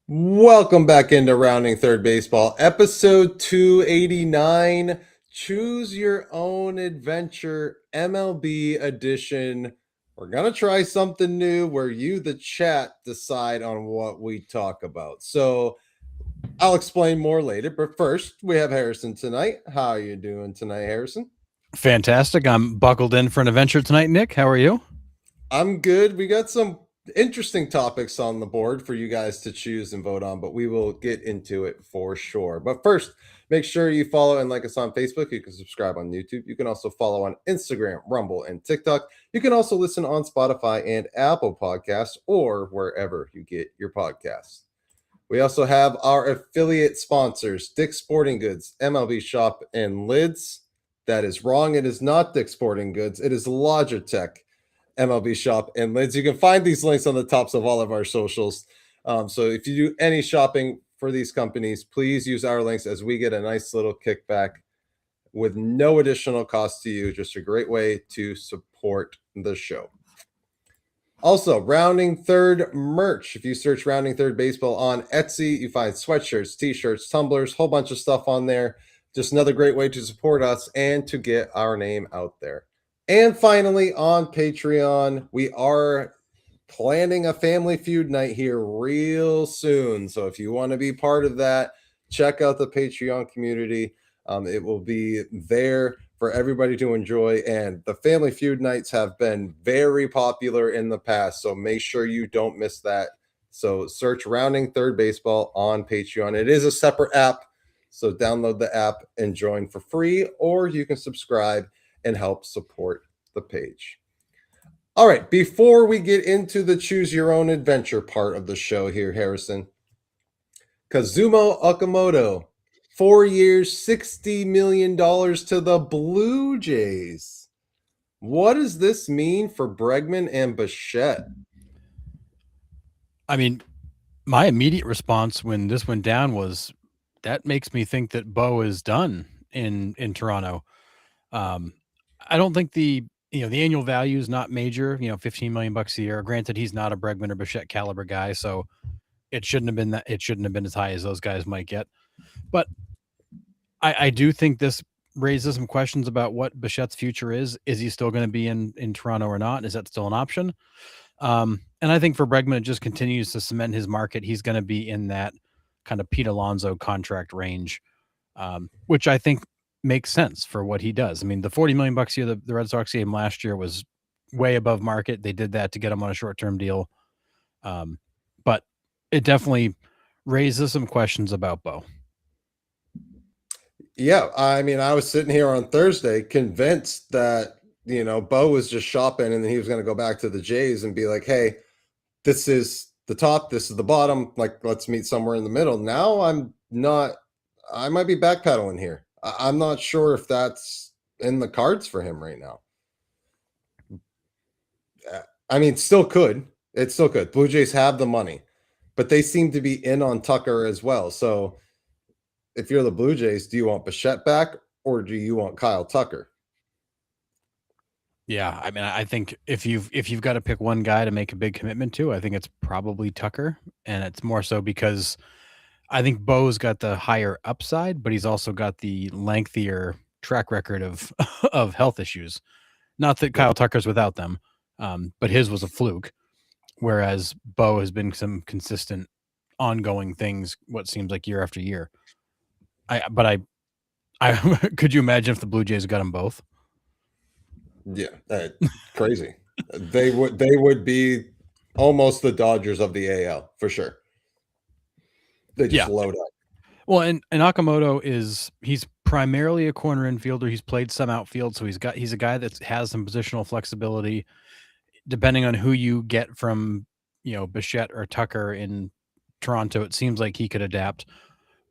Welcome back into Rounding Third Baseball, episode 289. Choose Your Own Adventure, MLB edition. We're going to try something new where you, the chat, decide on what we talk about. So I'll explain more later, but first, we have Harrison tonight. How are you doing tonight, Harrison? Fantastic. I'm buckled in for an adventure tonight, Nick. How are you? I'm good. We got some interesting topics on the board for you guys to choose and vote on, but we will get into it for sure. But first, make sure you follow and like us on Facebook. You can subscribe on YouTube. You can also follow on Instagram, Rumble, and TikTok. You can also listen on Spotify and Apple Podcasts or wherever you get your podcasts. We also have our affiliate sponsors, Dick's Sporting Goods, MLB Shop, and Lids. That is wrong. It is not Dick's Sporting Goods. It is Logitech, MLB Shop, and Lids. You can find these links on the tops of all of our socials. So if you do any shopping for these companies, please use our links as we get a nice little kickback with no additional cost to you. Just a great way to support the show. Also, Rounding Third merch. If you search Rounding Third Baseball on Etsy, you find sweatshirts, t-shirts, tumblers, whole bunch of stuff on there. Just another great way to support us and to get our name out there. And finally, on Patreon, we are planning a Family Feud night here real soon. So if you want to be part of that, check out the Patreon community. It will be there for everybody to enjoy. And the Family Feud nights have been very popular in the past. So make sure you don't miss that. So search Rounding Third Baseball on Patreon. It is a separate app. So download the app and join for free, or you can subscribe and help support the page. All right, before we get into the choose your own adventure part of the show here, Harrison, Kazumo Okamoto, 4 years, $60 million to the Blue Jays. What does this mean for Bregman and Bichette? I mean, my immediate response when this went down was that makes me think that Bo is done in Toronto. I don't think the annual value is not major. 15 million bucks a year. Granted, he's not a Bregman or Bichette caliber guy, so it shouldn't have been that. It shouldn't have been as high as those guys might get. But I do think this raises some questions about what Bichette's future is. Is he still going to be in Toronto or not? Is that still an option? And I think for Bregman, it just continues to cement his market. He's going to be in that kind of Pete Alonso contract range, which I think makes sense for what he does. I mean, the 40 million bucks a year the Red Sox gave him last year was way above market. They did that to get him on a short-term deal. But it definitely raises some questions about Bo. Yeah, I mean, I was sitting here on Thursday convinced that, Bo was just shopping and then he was going to go back to the Jays and be like, hey, this is the top, this is the bottom. Like, let's meet somewhere in the middle. Now I'm not, I might be backpedaling here. I'm not sure if that's in the cards for him right now. I mean, still could. It still could. Blue Jays have the money, but they seem to be in on Tucker as well. So if you're the Blue Jays, do you want Bichette back or do you want Kyle Tucker? Yeah, I mean, I think if you've got to pick one guy to make a big commitment to, I think it's probably Tucker, and it's more so because I think Bo's got the higher upside, but he's also got the lengthier track record of of health issues. Not that Kyle Tucker's without them, but his was a fluke, whereas Bo has been some consistent, ongoing things. What seems like year after year. I could you imagine if the Blue Jays got them both? Yeah, crazy. They would be almost the Dodgers of the AL for sure. They just Yeah. load up. Well, and Akamoto he's primarily a corner infielder. He's played some outfield, so he's a guy that has some positional flexibility. Depending on who you get from, Bichette or Tucker in Toronto, it seems like he could adapt.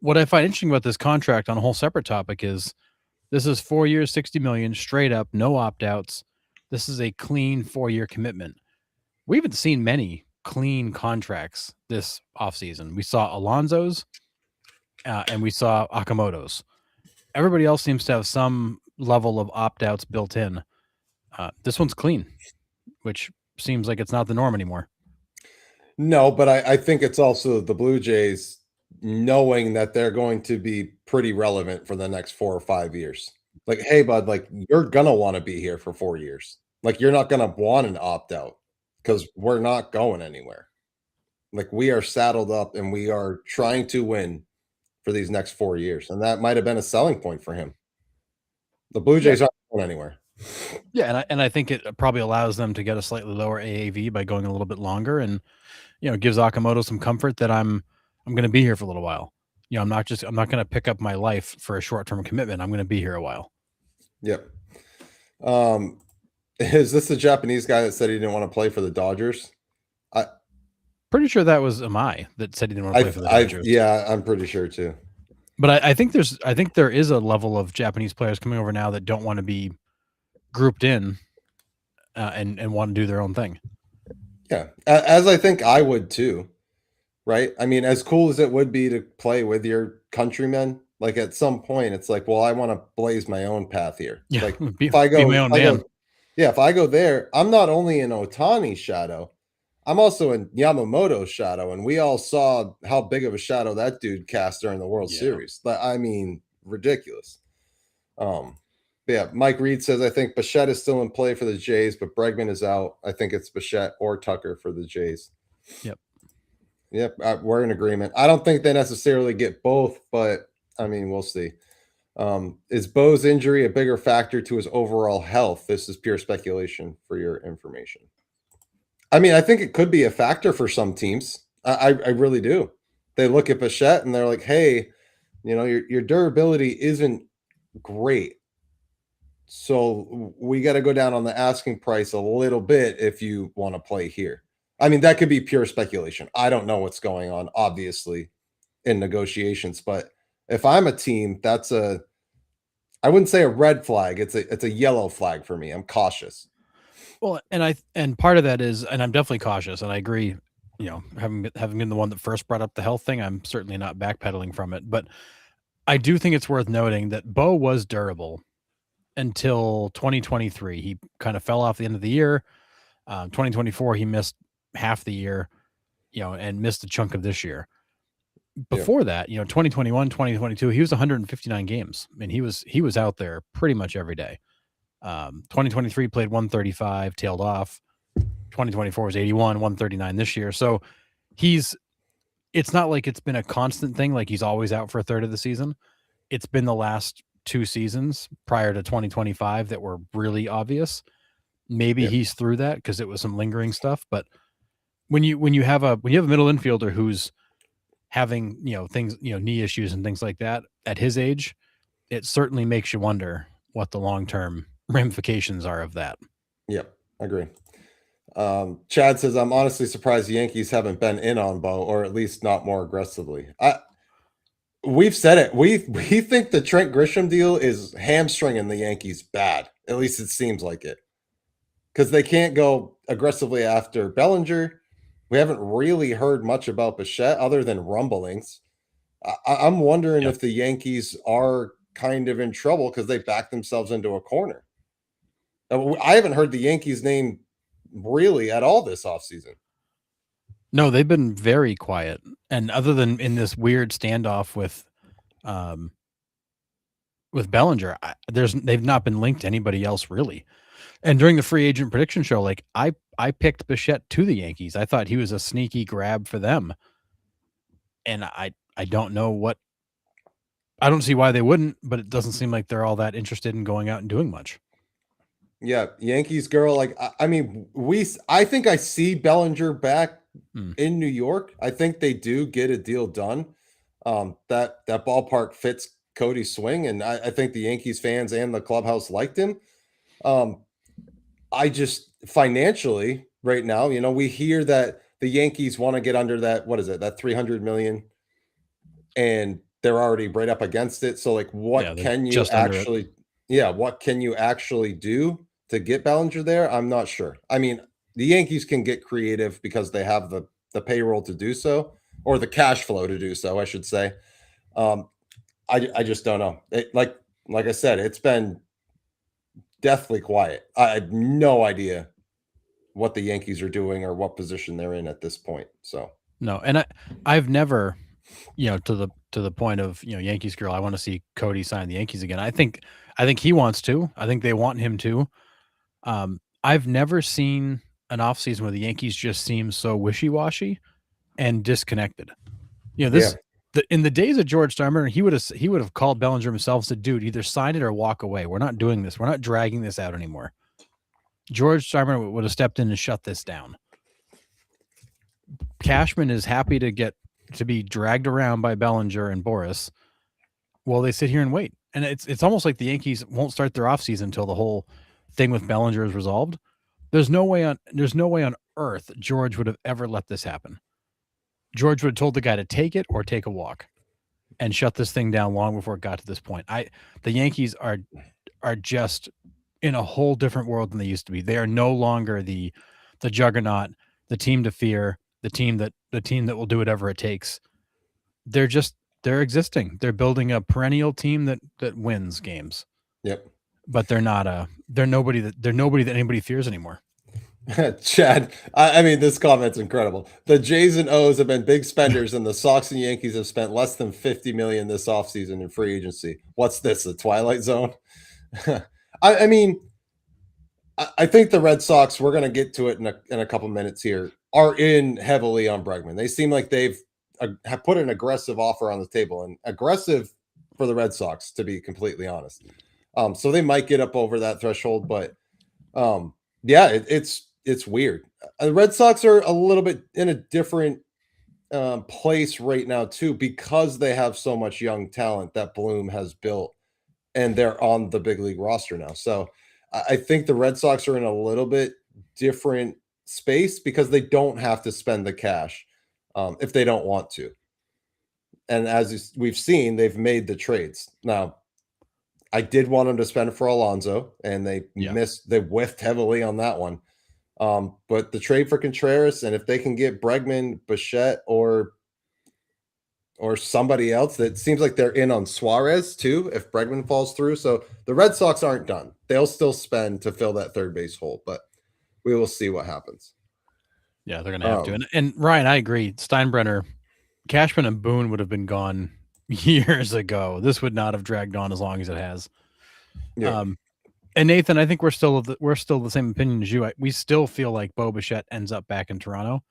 What I find interesting about this contract on a whole separate topic is this is 4 years, 60 million straight up, no opt outs. This is a clean 4-year commitment. We haven't seen many clean contracts this offseason. We saw Alonso's and we saw Akamoto's. Everybody else seems to have some level of opt outs built in. This one's clean, which seems like it's not the norm anymore. No, but I think it's also the Blue Jays knowing that they're going to be pretty relevant for the next 4 or 5 years. Like, "Hey, bud, like, you're gonna wanna be here for 4 years. Like, you're not gonna want an opt-out because 'cause we're not going anywhere. Like, we are saddled up, and we are trying to win for these next 4 years," and that might have been a selling point for him. The Blue Yeah. Jays aren't going anywhere. Yeah, and I think it probably allows them to get a slightly lower AAV by going a little bit longer, and gives Akamoto some comfort that I'm going to be here for a little while. I'm not going to pick up my life for a short term commitment. I'm going to be here a while. Yep. Um, is this the Japanese guy that said he didn't wanna play for the Dodgers? I Pretty sure that was Amai that said he didn't want to play for the I Dodgers. yeah, I'm pretty sure too. But I think there is a level of Japanese players coming over now that don't want to be grouped in and want to do their own thing. Yeah, as I think I would too, right? I mean, as cool as it would be to play with your countrymen, like at some point, it's like, well, I want to blaze my own path here. Yeah, Like be my own if I go, man. yeah, if I go there, I'm not only in Otani's shadow, I'm also in Yamamoto's shadow, and we all saw how big of a shadow that dude cast during the World Yeah. Series. But I mean, ridiculous. Um, but yeah, Mike Reed says I think Bichette is still in play for the Jays, but Bregman is out. I think it's Bichette or Tucker for the Jays. Yep. Yep, we're in agreement. I don't think they necessarily get both, but I mean, we'll see. Is Bo's injury a bigger factor to his overall health? This is pure speculation for your information. I mean, I think it could be a factor for some teams. I really do. They look at Bichette and they're like, hey, your durability isn't great. So we got to go down on the asking price a little bit if you want to play here. I mean, that could be pure speculation. I don't know what's going on, obviously, in negotiations. But if I'm a team, I wouldn't say a red flag. It's a yellow flag for me. I'm cautious. Well, and part of that is, and I'm definitely cautious, and I agree. Having been the one that first brought up the health thing, I'm certainly not backpedaling from it. But I do think it's worth noting that Bo was durable until 2023. He kind of fell off the end of the year. 2024, he missed half the year, and missed a chunk of this year. Yeah. Before that, 2021, 2022, he was 159 games. I mean, he was out there pretty much every day. 2023 played 135, tailed off. 2024 was 81, 139 this year. So it's not like it's been a constant thing, like he's always out for a third of the season. It's been the last 2 seasons prior to 2025 that were really obvious. Maybe Yeah. he's through that because it was some lingering stuff. But when you have a middle infielder who's having things, knee issues and things like that at his age, it certainly makes you wonder what the long-term ramifications are of that. Yep. I agree. Chad says, I'm honestly surprised the Yankees haven't been in on Bo, or at least not more aggressively. We've said it. We think the Trent Grisham deal is hamstringing the Yankees bad. At least it seems like it. Because they can't go aggressively after Bellinger. We haven't really heard much about Bichette other than rumblings. I'm wondering Yeah. if the Yankees are kind of in trouble because they backed themselves into a corner. I haven't heard the Yankees name really at all this offseason. No, they've been very quiet. And other than in this weird standoff with Bellinger, they've not been linked to anybody else really. And during the free agent prediction show, like I picked Bichette to the Yankees. I thought he was a sneaky grab for them. And I don't know what I don't see why they wouldn't, but it doesn't seem like they're all that interested in going out and doing much. Yeah, Yankees girl. Like I mean, I think I see Bellinger back Hmm. in New York. I think they do get a deal done. That ballpark fits Cody's swing, and I think the Yankees fans and the clubhouse liked him. Um, I just financially right now, we hear that the Yankees want to get under that. What is it? That 300 million, and they're already right up against it. So, like, Yeah, what they're can you just under it. actually? Yeah, what can you actually do to get Bellinger there? I'm not sure. I mean, the Yankees can get creative because they have the payroll to do so, or the cash flow to do so, I should say. Um, I just don't know. Like I said, it's been deathly quiet. I had no idea what the Yankees are doing or what position they're in at this point. So No, and I've never, to the point of, Yankees girl, I want to see Cody sign the Yankees again. I think he wants to. I think they want him to. I've never seen an offseason where the Yankees just seem so wishy-washy and disconnected. yeah, In the days of George Steinbrenner, he would have called Bellinger himself and said, "Dude, either sign it or walk away. We're not doing this. We're not dragging this out anymore." George Steinbrenner would have stepped in and shut this down. Cashman is happy to be dragged around by Bellinger and Boris while they sit here and wait. And it's almost like the Yankees won't start their offseason until the whole thing with Bellinger is resolved. There's no way on earth George would have ever let this happen. George would have told the guy to take it or take a walk and shut this thing down long before it got to this point. The Yankees are just in a whole different world than they used to be. They are no longer the juggernaut, the team to fear, the team that will do whatever it takes. They're existing. They're building a perennial team that wins games. yep. But they're nobody that anybody fears anymore. Chad, I mean, this comment's incredible. The Jays and O's have been big spenders, and the Sox and Yankees have spent less than $50 million this offseason in free agency. What's this, the Twilight Zone? I mean, I think the Red Sox, we're going to get to it in a couple minutes here, are in heavily on Bregman. They seem like they've have put an aggressive offer on the table, and aggressive for the Red Sox, to be completely honest. So they might get up over that threshold, but yeah, it's weird. The Red Sox are a little bit in a different place right now too, because they have so much young talent that Bloom has built, and they're on the big league roster now. So I think the Red Sox are in a little bit different space because they don't have to spend the cash if they don't want to. And as we've seen, they've made the trades. Now, I did want them to spend for Alonso, and they whiffed heavily on that one. But the trade for Contreras, and if they can get Bregman, Bichette, or somebody else, that seems like they're in on Suarez too, if Bregman falls through. So the Red Sox aren't done. They'll still spend to fill that third base hole, but we will see what happens. Yeah, they're going to have to. And Ryan, I agree. Steinbrenner, Cashman, and Boone would have been gone years ago. This would not have dragged on as long as it has. Yeah. And Nathan, I think we're still the same opinion as you. We still feel like Bo Bichette ends up back in Toronto.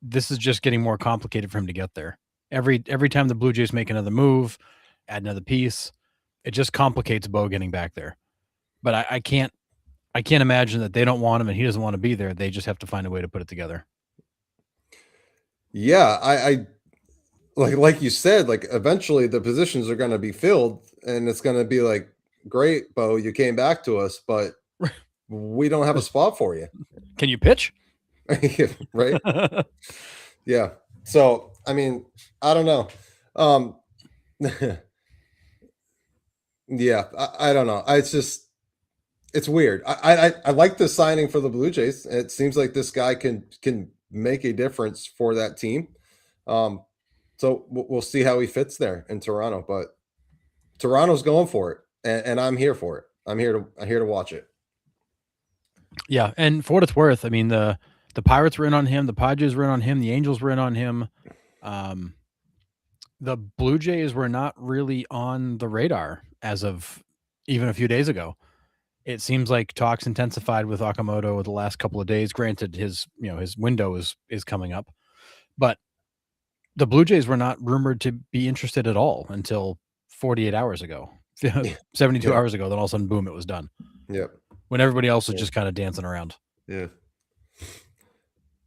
This is just getting more complicated for him to get there. Every time the Blue Jays make another move, add another piece, it just complicates Bo getting back there. But I can't imagine that they don't want him and he doesn't want to be there. They just have to find a way to put it together. Yeah, I like you said, like eventually the positions are going to be filled, and it's going to be like, great, Bo, you came back to us, but we don't have a spot for you. Can you pitch? Right? Yeah. So, I mean, I don't know. Yeah, I don't know. It's weird. I like the signing for the Blue Jays. It seems like this guy can make a difference for that team. So we'll see how he fits there in Toronto, but Toronto's going for it, and I'm here for it. I'm here to watch it. Yeah, and for what it's worth, I mean the Pirates were in on him, the Padres were in on him, the Angels were in on him. The Blue Jays were not really on the radar as of even a few days ago. It seems like talks intensified with Okamoto the last couple of days. Granted, his window is coming up, but the Blue Jays were not rumored to be interested at all until 48 hours ago, 72 hours ago. Then all of a sudden, boom, it was done. Yep. When everybody else was just kind of dancing around. Yeah.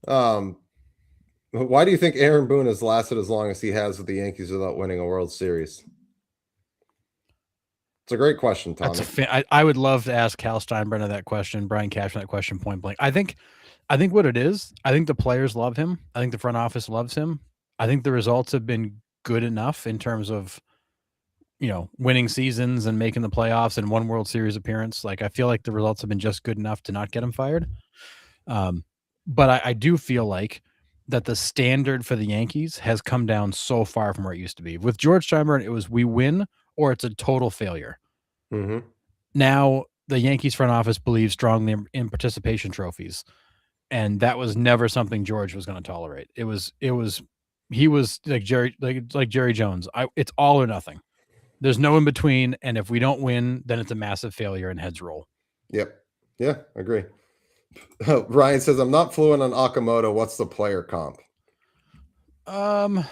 Why do you think Aaron Boone has lasted as long as he has with the Yankees without winning a World Series? It's a great question, Tommy. I would love to ask Cal Steinbrenner that question, Brian Cashman that question point blank. I think what it is, I think the players love him. I think the front office loves him. I think the results have been good enough in terms of, winning seasons and making the playoffs and one World Series appearance. Like, I feel like the results have been just good enough to not get him fired. But I do feel like that the standard for the Yankees has come down so far from where it used to be. With George Steinbrenner, it was we win or it's a total failure. Mm-hmm. Now the Yankees front office believes strongly in participation trophies. and that was never something George was going to tolerate. He was like Jerry Jones. It's all or nothing. There's no in between, and if we don't win, then it's a massive failure and heads roll. Yep. Yeah, I agree. Ryan says, I'm not fluent on Okamoto. What's the player comp? There's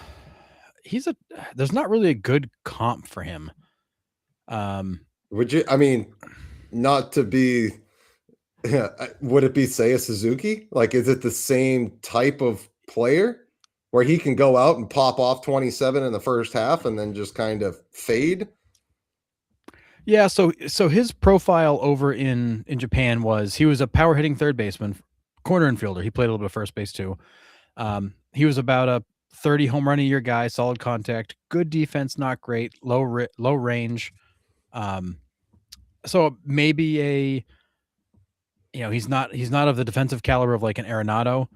not really a good comp for him. Would you, I mean, not to be, would it be, say, a Suzuki? Like, is it the same type of player where he can go out and pop off 27 in the first half and then just kind of fade? Yeah, so his profile over in Japan was he was a power hitting third baseman, corner infielder. He played a little bit of first base too. He was about a 30 home run a year guy, solid contact, good defense, not great, low range. So maybe he's not of the defensive caliber of like an Arenado.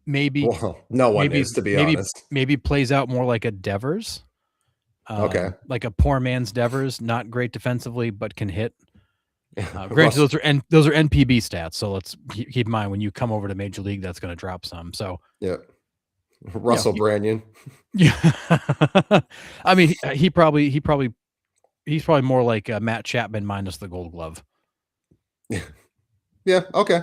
Maybe no one is, to be honest. Maybe plays out more like a Devers. Okay. Like a poor man's Devers, not great defensively, but can hit. Granted, those are NPB stats, so let's keep in mind when you come over to Major League, that's going to drop some. So yeah, Russell Branyan. Yeah, I mean, he's probably more like Matt Chapman minus the Gold Glove. Yeah. Okay.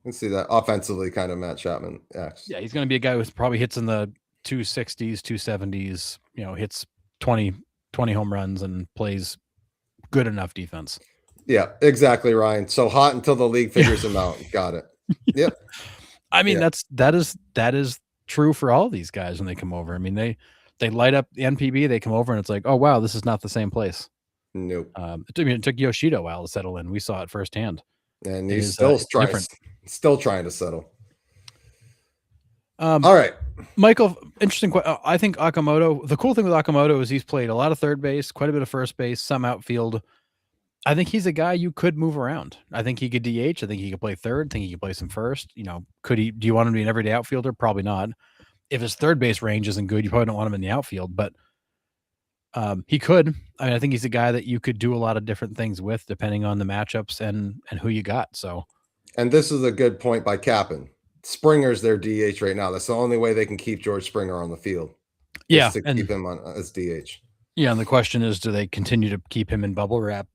Let's see that offensively, kind of Matt Chapman. Yeah, he's going to be a guy who probably hits in the 260s, 270s. Hits 20 home runs and plays good enough defense. Yeah, exactly, Ryan. So hot until the league figures him out. Got it. Yep. I mean, that is true for all these guys when they come over. I mean, they light up the NPB, they come over and it's like, oh wow, this is not the same place. Nope. It took Yoshida a while to settle in. We saw it firsthand. And he's still trying to settle. All right, Michael, interesting question. I think Okamoto, the cool thing with Okamoto is he's played a lot of third base, quite a bit of first base, some outfield. I think he's a guy you could move around. I think he could DH. I think he could play third. I think he could play some first. Could he? Do you want him to be an everyday outfielder? Probably not. If his third base range isn't good, you probably don't want him in the outfield. But he could. I mean, I think he's a guy that you could do a lot of different things with, depending on the matchups and who you got. So, and this is a good point by Cap'n. Springer's their DH right now. That's the only way they can keep George Springer on the field. Yeah, to keep him on as DH. Yeah, and the question is, do they continue to keep him in bubble wrap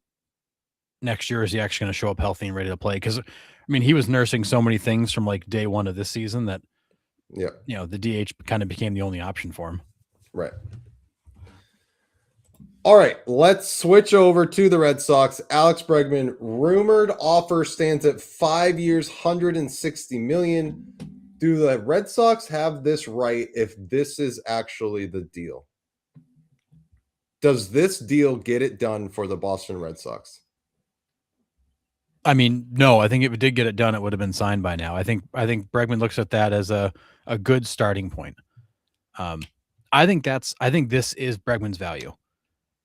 next year? Is he actually going to show up healthy and ready to play? Because I mean, he was nursing so many things from like day one of this season that the DH kind of became the only option for him. Right. All right, let's switch over to the Red Sox. Alex Bregman, rumored offer stands at 5 years, $160 million. Do the Red Sox have this right if this is actually the deal? Does this deal get it done for the Boston Red Sox? I mean, no, I think if it did get it done, it would have been signed by now. I think Bregman looks at that as a good starting point. I think this is Bregman's value.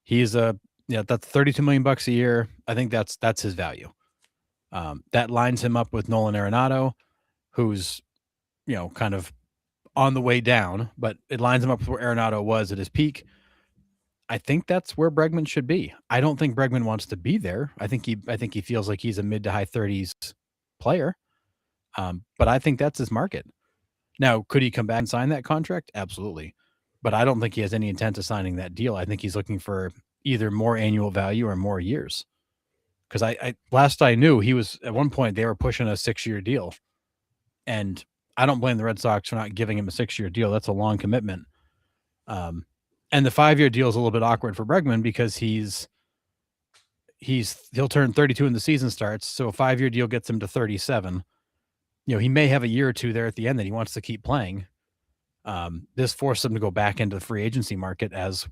He's that's $32 million a year. I think that's his value. That lines him up with Nolan Arenado, who's kind of on the way down, but it lines him up with where Arenado was at his peak. I think that's where Bregman should be. I don't think Bregman wants to be there. I think he feels like he's a mid to high 30s player. But I think that's his market. Now, could he come back and sign that contract? Absolutely. But I don't think he has any intent of signing that deal. I think he's looking for either more annual value or more years. Because I last I knew, he was at one point they were pushing a 6-year deal. And I don't blame the Red Sox for not giving him a 6-year deal. That's a long commitment. And the 5-year deal is a little bit awkward for Bregman because he'll turn 32 when the season starts. So a 5-year deal gets him to 37. He may have a year or two there at the end that he wants to keep playing. This forced him to go back into the free agency market as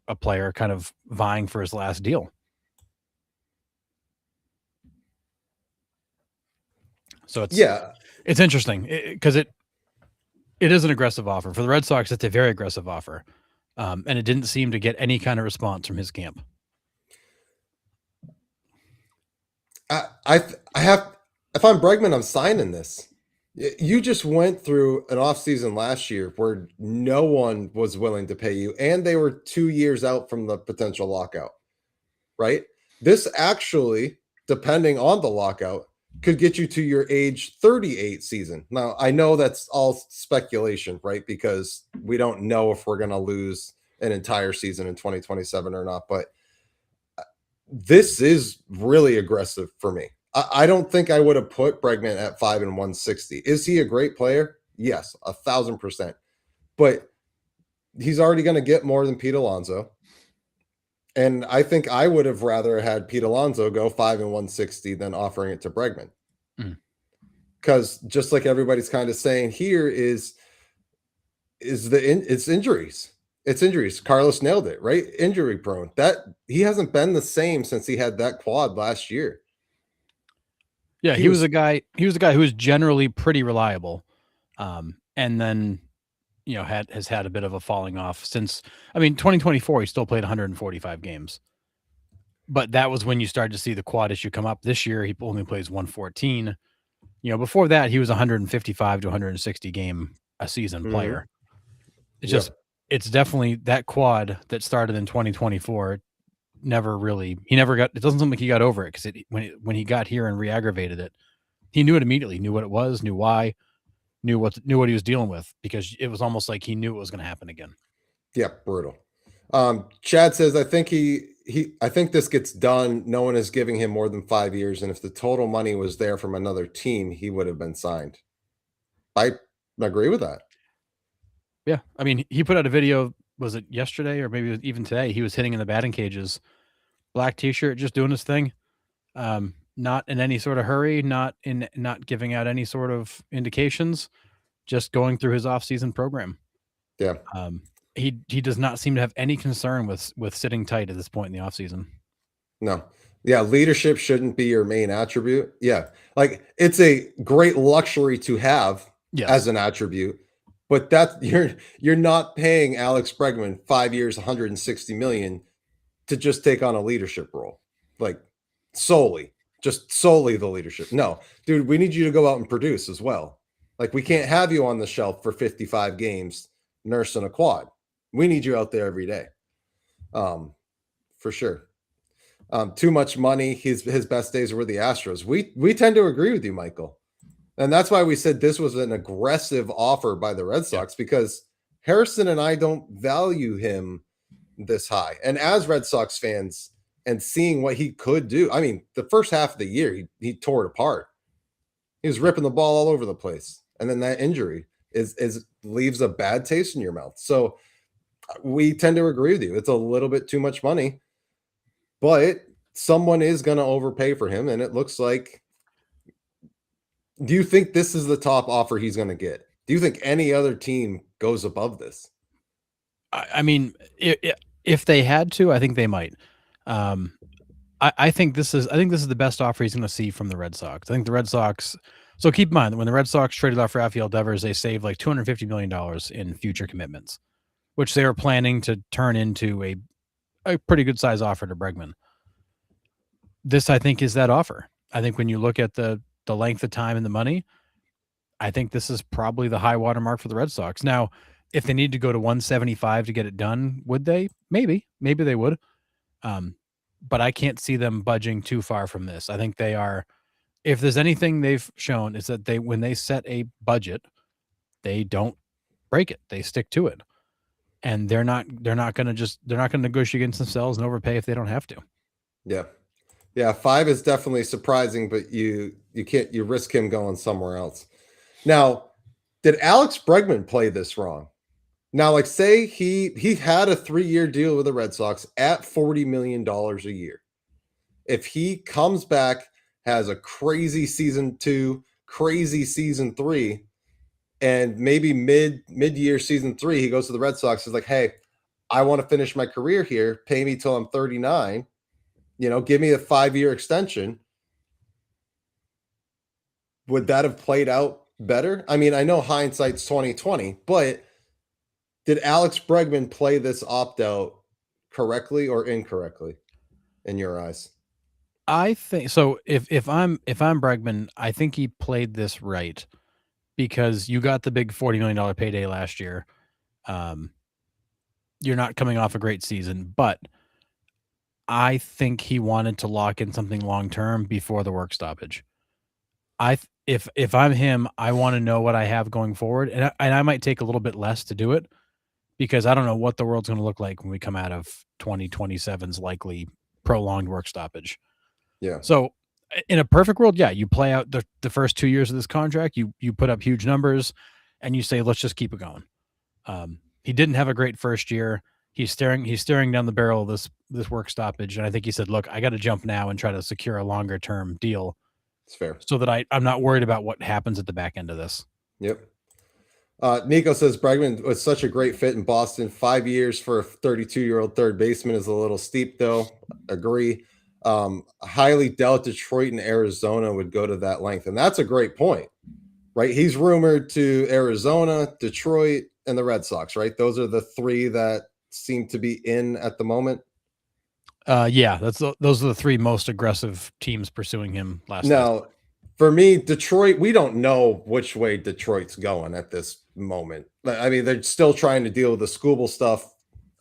a player kind of vying for his last deal. So it's interesting because it is an aggressive offer for the Red Sox. It's a very aggressive offer. And it didn't seem to get any kind of response from his camp. If I'm Bregman, I'm signing this. You just went through an offseason last year where no one was willing to pay you, and they were 2 years out from the potential lockout, right? This actually, depending on the lockout, could get you to your age 38 season. Now, I know that's all speculation, right? Because we don't know if we're going to lose an entire season in 2027 or not, but this is really aggressive for me. I don't think I would have put Bregman at 5 and 160. Is he a great player? Yes, 1,000%. But he's already going to get more than Pete Alonso. And I think I would have rather had Pete Alonso go 5 and 160 than offering it to Bregman. Because just like everybody's kind of saying here it's injuries. It's injuries. Carlos nailed it, right? Injury prone. That he hasn't been the same since he had that quad last year. Yeah, he was a guy who was generally pretty reliable. And then has had a bit of a falling off since 2024 he still played 145 games. But that was when you started to see the quad issue come up. This year he only plays 114. Before that he was 155 to 160 game a season player. It's just it's definitely that quad that started in 2024 it doesn't seem like he got over it because when he got here and re-aggravated it, he knew it immediately, knew what it was, knew why, knew what he was dealing with, because it was almost like he knew it was going to happen again. Yeah, brutal. Chad says, I think I think this gets done. No one is giving him more than 5 years, and if the total money was there from another team, he would have been signed. I agree with that. Yeah, he put out a video. Was it yesterday or maybe even today? He was hitting in the batting cages, black T-shirt, just doing his thing. Not in any sort of hurry, not giving out any sort of indications, just going through his off-season program. Yeah. He does not seem to have any concern with sitting tight at this point in the offseason. No. Yeah, leadership shouldn't be your main attribute. Yeah. Like it's a great luxury to have as an attribute, but that you're not paying Alex Bregman 5 years, 160 million to just take on a leadership role. Like solely the leadership. No, dude, we need you to go out and produce as well. Like we can't have you on the shelf for 55 games nursing a quad. We need you out there every day. For sure. Too much money. His best days were the Astros. We tend to agree with you, Michael. And that's why we said this was an aggressive offer by the Red Sox, because Harrison and I don't value him this high. And as Red Sox fans and seeing what he could do, the first half of the year, he tore it apart. He was ripping the ball all over the place. And then that injury leaves a bad taste in your mouth. So we tend to agree with you. It's a little bit too much money, but someone is going to overpay for him. And it looks like, do you think this is the top offer he's going to get? Do you think any other team goes above this? If they had to, I think they might. I think this is the best offer he's going to see from the Red Sox. I think the Red Sox. So keep in mind that when the Red Sox traded off Rafael Devers, they saved like $250 million in future commitments, which they were planning to turn into a pretty good size offer to Bregman. This, I think, is that offer. I think when you look at the length of time and the money, I think this is probably the high water mark for the Red Sox. Now, if they need to go to 175 to get it done, would they? Maybe they would. But I can't see them budging too far from this. I think they are. If there's anything they've shown, is that when they set a budget, they don't break it. They stick to it, and they're not going to negotiate against themselves and overpay if they don't have to. Yeah. 5 is definitely surprising, but you risk him going somewhere else. Now, did Alex Bregman play this wrong? Now, like say he had a 3-year deal with the Red Sox at $40 million a year. If he comes back, has a crazy season 2, crazy season 3, and maybe mid-year season 3, he goes to the Red Sox, is like, hey, I want to finish my career here. Pay me till I'm 39. Give me a 5-year extension. Would that have played out better? I know hindsight's 2020, but did Alex Bregman play this opt-out correctly or incorrectly in your eyes? I think so. If I'm Bregman, I think he played this right, because you got the big $40 million payday last year. You're not coming off a great season, but I think he wanted to lock in something long-term before the work stoppage. If I'm him, I want to know what I have going forward, and I might take a little bit less to do it because I don't know what the world's going to look like when we come out of 2027's likely prolonged work stoppage. Yeah, So, in a perfect world, yeah, you play out the first 2 years of this contract, you put up huge numbers, and you say, let's just keep it going. He didn't have a great first year. He's staring down the barrel of this work stoppage, and I think he said, "Look, I got to jump now and try to secure a longer term deal it's fair. so that I'm not worried about what happens at the back end of this." Yep. Nico says Bregman was such a great fit in Boston. 5 years for a 32-year-old third baseman is a little steep, though. Agree. Highly doubt Detroit and Arizona would go to that length, and that's a great point, right? He's rumored to Arizona, Detroit, and the Red Sox, right? Those are the three that seem to be in at the moment. Yeah, those are the three most aggressive teams pursuing him last. Now, for me, Detroit, we don't know which way Detroit's going at this moment. I mean, they're still trying to deal with the Skubal stuff.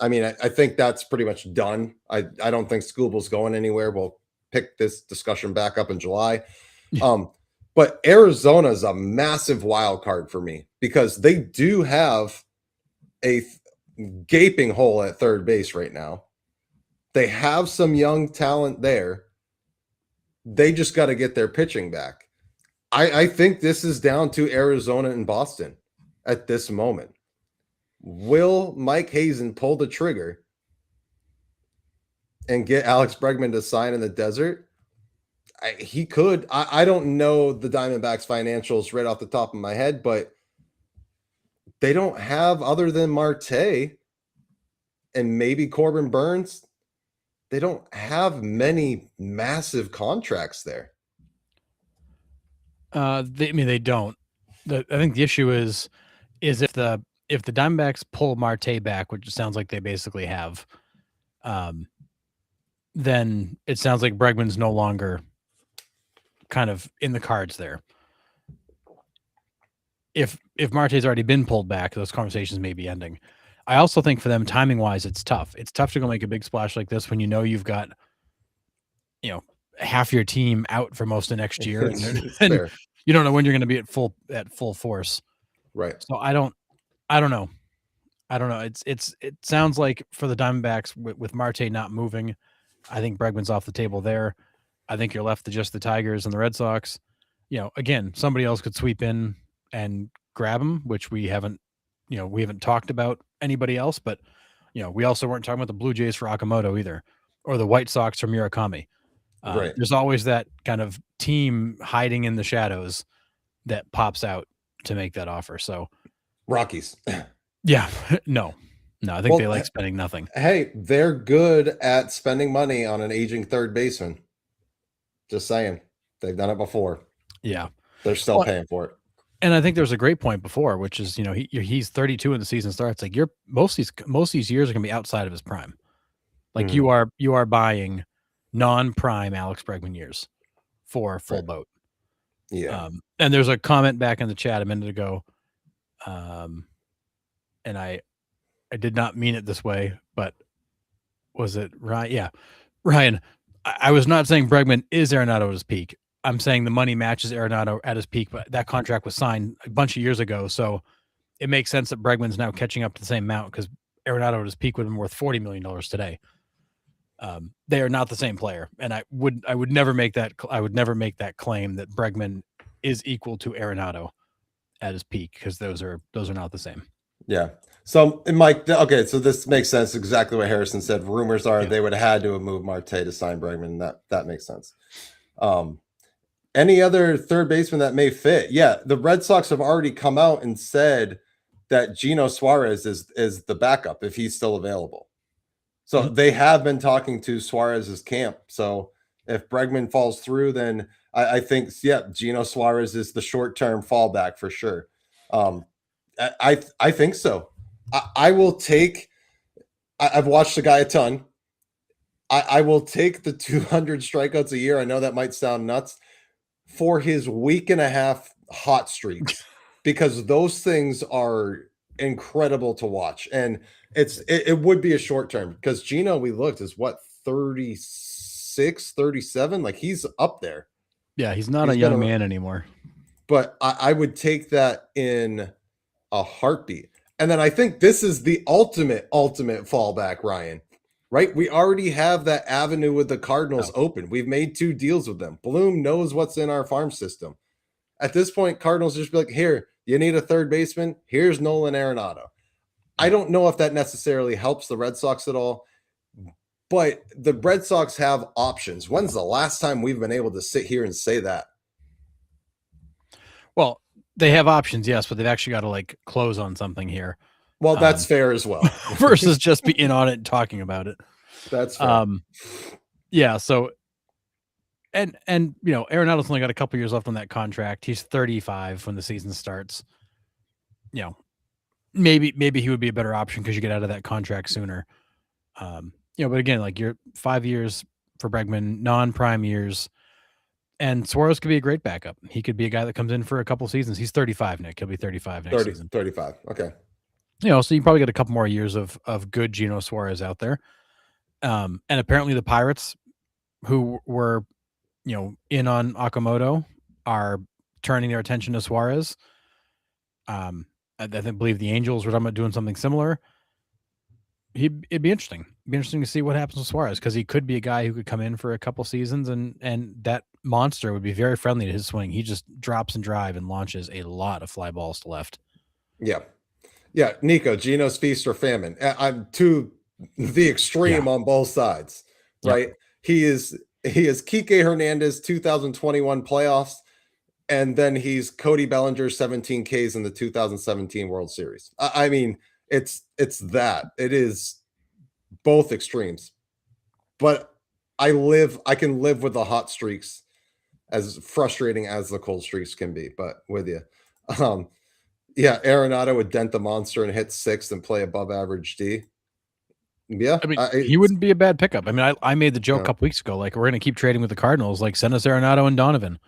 I mean, I think that's pretty much done. I don't think Skubal's going anywhere. We'll pick this discussion back up in July. But Arizona is a massive wild card for me because they do have a gaping hole at third base right now. They have some young talent there. They just got to get their pitching back. I think this is down to Arizona and Boston at this moment. Will Mike Hazen pull the trigger and get Alex Bregman to sign in the desert? He could. I don't know the Diamondbacks financials right off the top of my head, but they don't have, other than Marte and maybe Corbin Burns, they don't have many massive contracts there. They don't. I think the issue is if the Diamondbacks pull Marte back, which it sounds like they basically have, then it sounds like Bregman's no longer kind of in the cards there. If Marte's already been pulled back, those conversations may be ending. I also think for them, timing wise, it's tough. It's tough to go make a big splash like this when you know you've got, half your team out for most of next year, and you don't know when you're going to be at full force. Right. So I don't know. It sounds like for the Diamondbacks with Marte not moving, I think Bregman's off the table there. I think you're left to just the Tigers and the Red Sox. Again, somebody else could sweep in and grab him, which we haven't talked about anybody else, but we also weren't talking about the Blue Jays for Okamoto either, or the White Sox for Murakami. Right. There's always that kind of team hiding in the shadows that pops out to make that offer. So Rockies. Yeah, no, I think they like spending nothing. Hey, they're good at spending money on an aging third baseman. Just saying, they've done it before. Yeah, they're still paying for it. And I think there was a great point before, which is he's 32 and the season starts. Like most of these years are going to be outside of his prime. Like you are buying non-prime Alex Bregman years for full boat. Yeah. And there's a comment back in the chat a minute ago. And I did not mean it this way, but was it Ryan? Yeah. Ryan, I was not saying Bregman is Arenado at his peak. I'm saying the money matches Arenado at his peak, but that contract was signed a bunch of years ago. So it makes sense that Bregman's now catching up to the same amount because Arenado at his peak would have been worth $40 million today. They are not the same player. And I would never make that claim that Bregman is equal to Arenado at his peak, because those are not the same. Yeah. So Mike, okay, so this makes sense. Exactly what Harrison said. Rumors are they would have had to have moved Marte to sign Bregman. That makes sense. Any other third baseman that may fit? Yeah, the Red Sox have already come out and said that Gino Suarez is the backup if he's still available. So they have been talking to Suarez's camp. So if Bregman falls through, then I think, Gino Suarez is the short-term fallback for sure. I think so. I will take. I've watched the guy a ton. I will take the 200 strikeouts a year. I know that might sound nuts for his week and a half hot streaks, because those things are incredible to watch. And it would be a short term, because Gino, we looked, is what, 36, 37? Like, he's up there. Yeah, he's not He's a been young man anymore. but I would take that in a heartbeat. And then I think this is the ultimate fallback, Ryan. Right? We already have that avenue with the Cardinals Oh. open. We've made 2 deals with them. Bloom knows what's in our farm system. At this point, Cardinals just be like, here, you need a third baseman. Here's Nolan Arenado. I don't know if that necessarily helps the Red Sox at all, but the Red Sox have options. When's the last time we've been able to sit here and say that? Well, they have options, yes, but they've actually got to like close on something here. Well, that's fair as well. Versus just being on it and talking about it. That's fair. Yeah. So, and you know, Arenado's only got a couple years left on that contract. He's 35 when the season starts. You know, maybe he would be a better option because you get out of that contract sooner. You know, but again, like you're 5 years for Bregman, non-prime years, and Suarez could be a great backup. He could be a guy that comes in for a couple seasons. He's 35, Nick. He'll be 35 next season. 35. Okay. You know, so you probably get a couple more years of good Geno Suarez out there. And apparently the Pirates, who were, you know, in on Okamoto, are turning their attention to Suarez. I believe the Angels were talking about doing something similar. It'd be interesting. It'd be interesting to see what happens with Suarez because he could be a guy who could come in for a couple seasons and that monster would be very friendly to his swing. He just drops and drive and launches a lot of fly balls to left. Yeah. Yeah. Nico, Geno's feast or famine. I'm to the extreme on both sides, right? Yep. He is Kike Hernandez 2021 playoffs, and then he's Cody Bellinger 17 Ks in the 2017 World Series. I mean, it's that. It is both extremes. But I can live with the hot streaks, as frustrating as the cold streaks can be, but with you. Yeah, Arenado would dent the monster and hit 6th and play above average D. Yeah, I mean, he wouldn't be a bad pickup. I mean, I made the joke a couple weeks ago, like we're going to keep trading with the Cardinals. Like send us Arenado and Donovan,